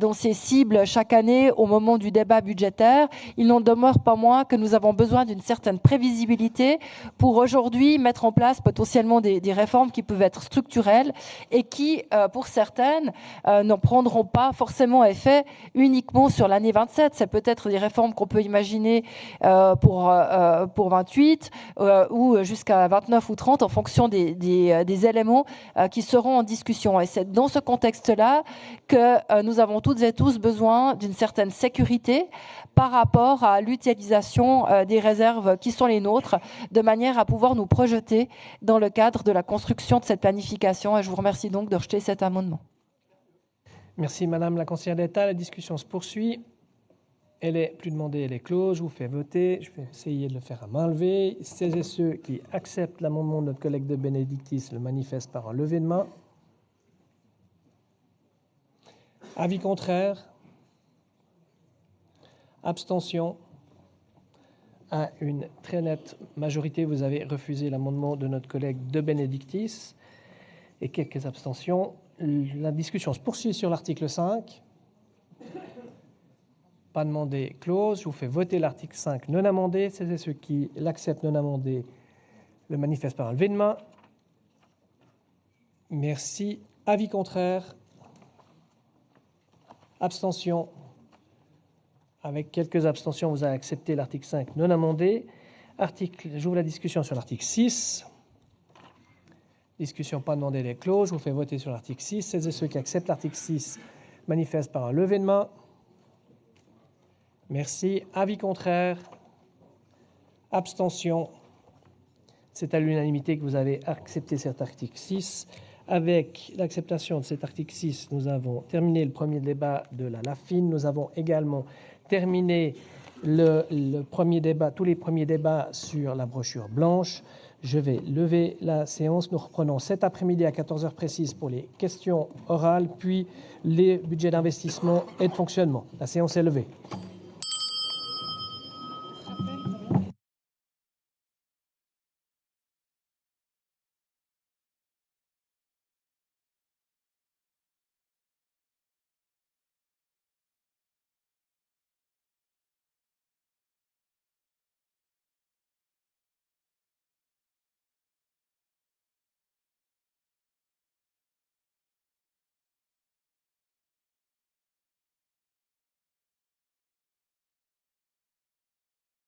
Speaker 10: dans ses cibles chaque année au moment du débat budgétaire. Il n'en demeure pas moins que nous avons besoin d'une certaine prévisibilité pour aujourd'hui mettre en place potentiellement des réformes qui peuvent être structurelles et qui, pour certaines, n'en prendront pas forcément effet uniquement sur l'année 27. C'est peut-être des réformes qu'on peut imaginer pour 28 ou jusqu'à 29 ou 30 en fonction des éléments qui seront en discussion. Et c'est dans ce contexte-là que nous avons toutes et tous besoin d'une certaine sécurité par rapport à l'utilisation des réserves qui sont les nôtres, de manière à pouvoir nous projeter dans le cadre de la construction de cette planification. Et je vous remercie donc de rejeter cet amendement.
Speaker 1: Merci Madame la conseillère d'État. La discussion se poursuit. Elle est plus demandée, elle est close. Je vous fais voter. Je vais essayer de le faire à main levée. Celles et ceux qui acceptent l'amendement de notre collègue de Benedictis le manifestent par un lever de main. Avis contraire. Abstention. À une très nette majorité, vous avez refusé l'amendement de notre collègue de Benedictis. Et quelques abstentions. La discussion se poursuit sur l'article 5. Pas demandé, close. Je vous fais voter l'article 5 non amendé. Celles et ceux qui l'acceptent non amendé le manifestent par un lever de main. Merci. Avis contraire. Abstention. Avec quelques abstentions, vous avez accepté l'article 5 non amendé. J'ouvre la discussion sur l'article 6. Discussion pas demandée, elle est close. Je vous fais voter sur l'article 6. Celles et ceux qui acceptent l'article 6 manifestent par un lever de main. Merci. Avis contraire. Abstention. C'est à l'unanimité que vous avez accepté cet article 6. Avec l'acceptation de cet article 6, nous avons terminé le premier débat de la LAFIN. Nous avons également terminé le premier débat, tous les premiers débats sur la brochure blanche. Je vais lever la séance. Nous reprenons cet après-midi à 14h précises pour les questions orales, puis les budgets d'investissement et de fonctionnement. La séance est levée.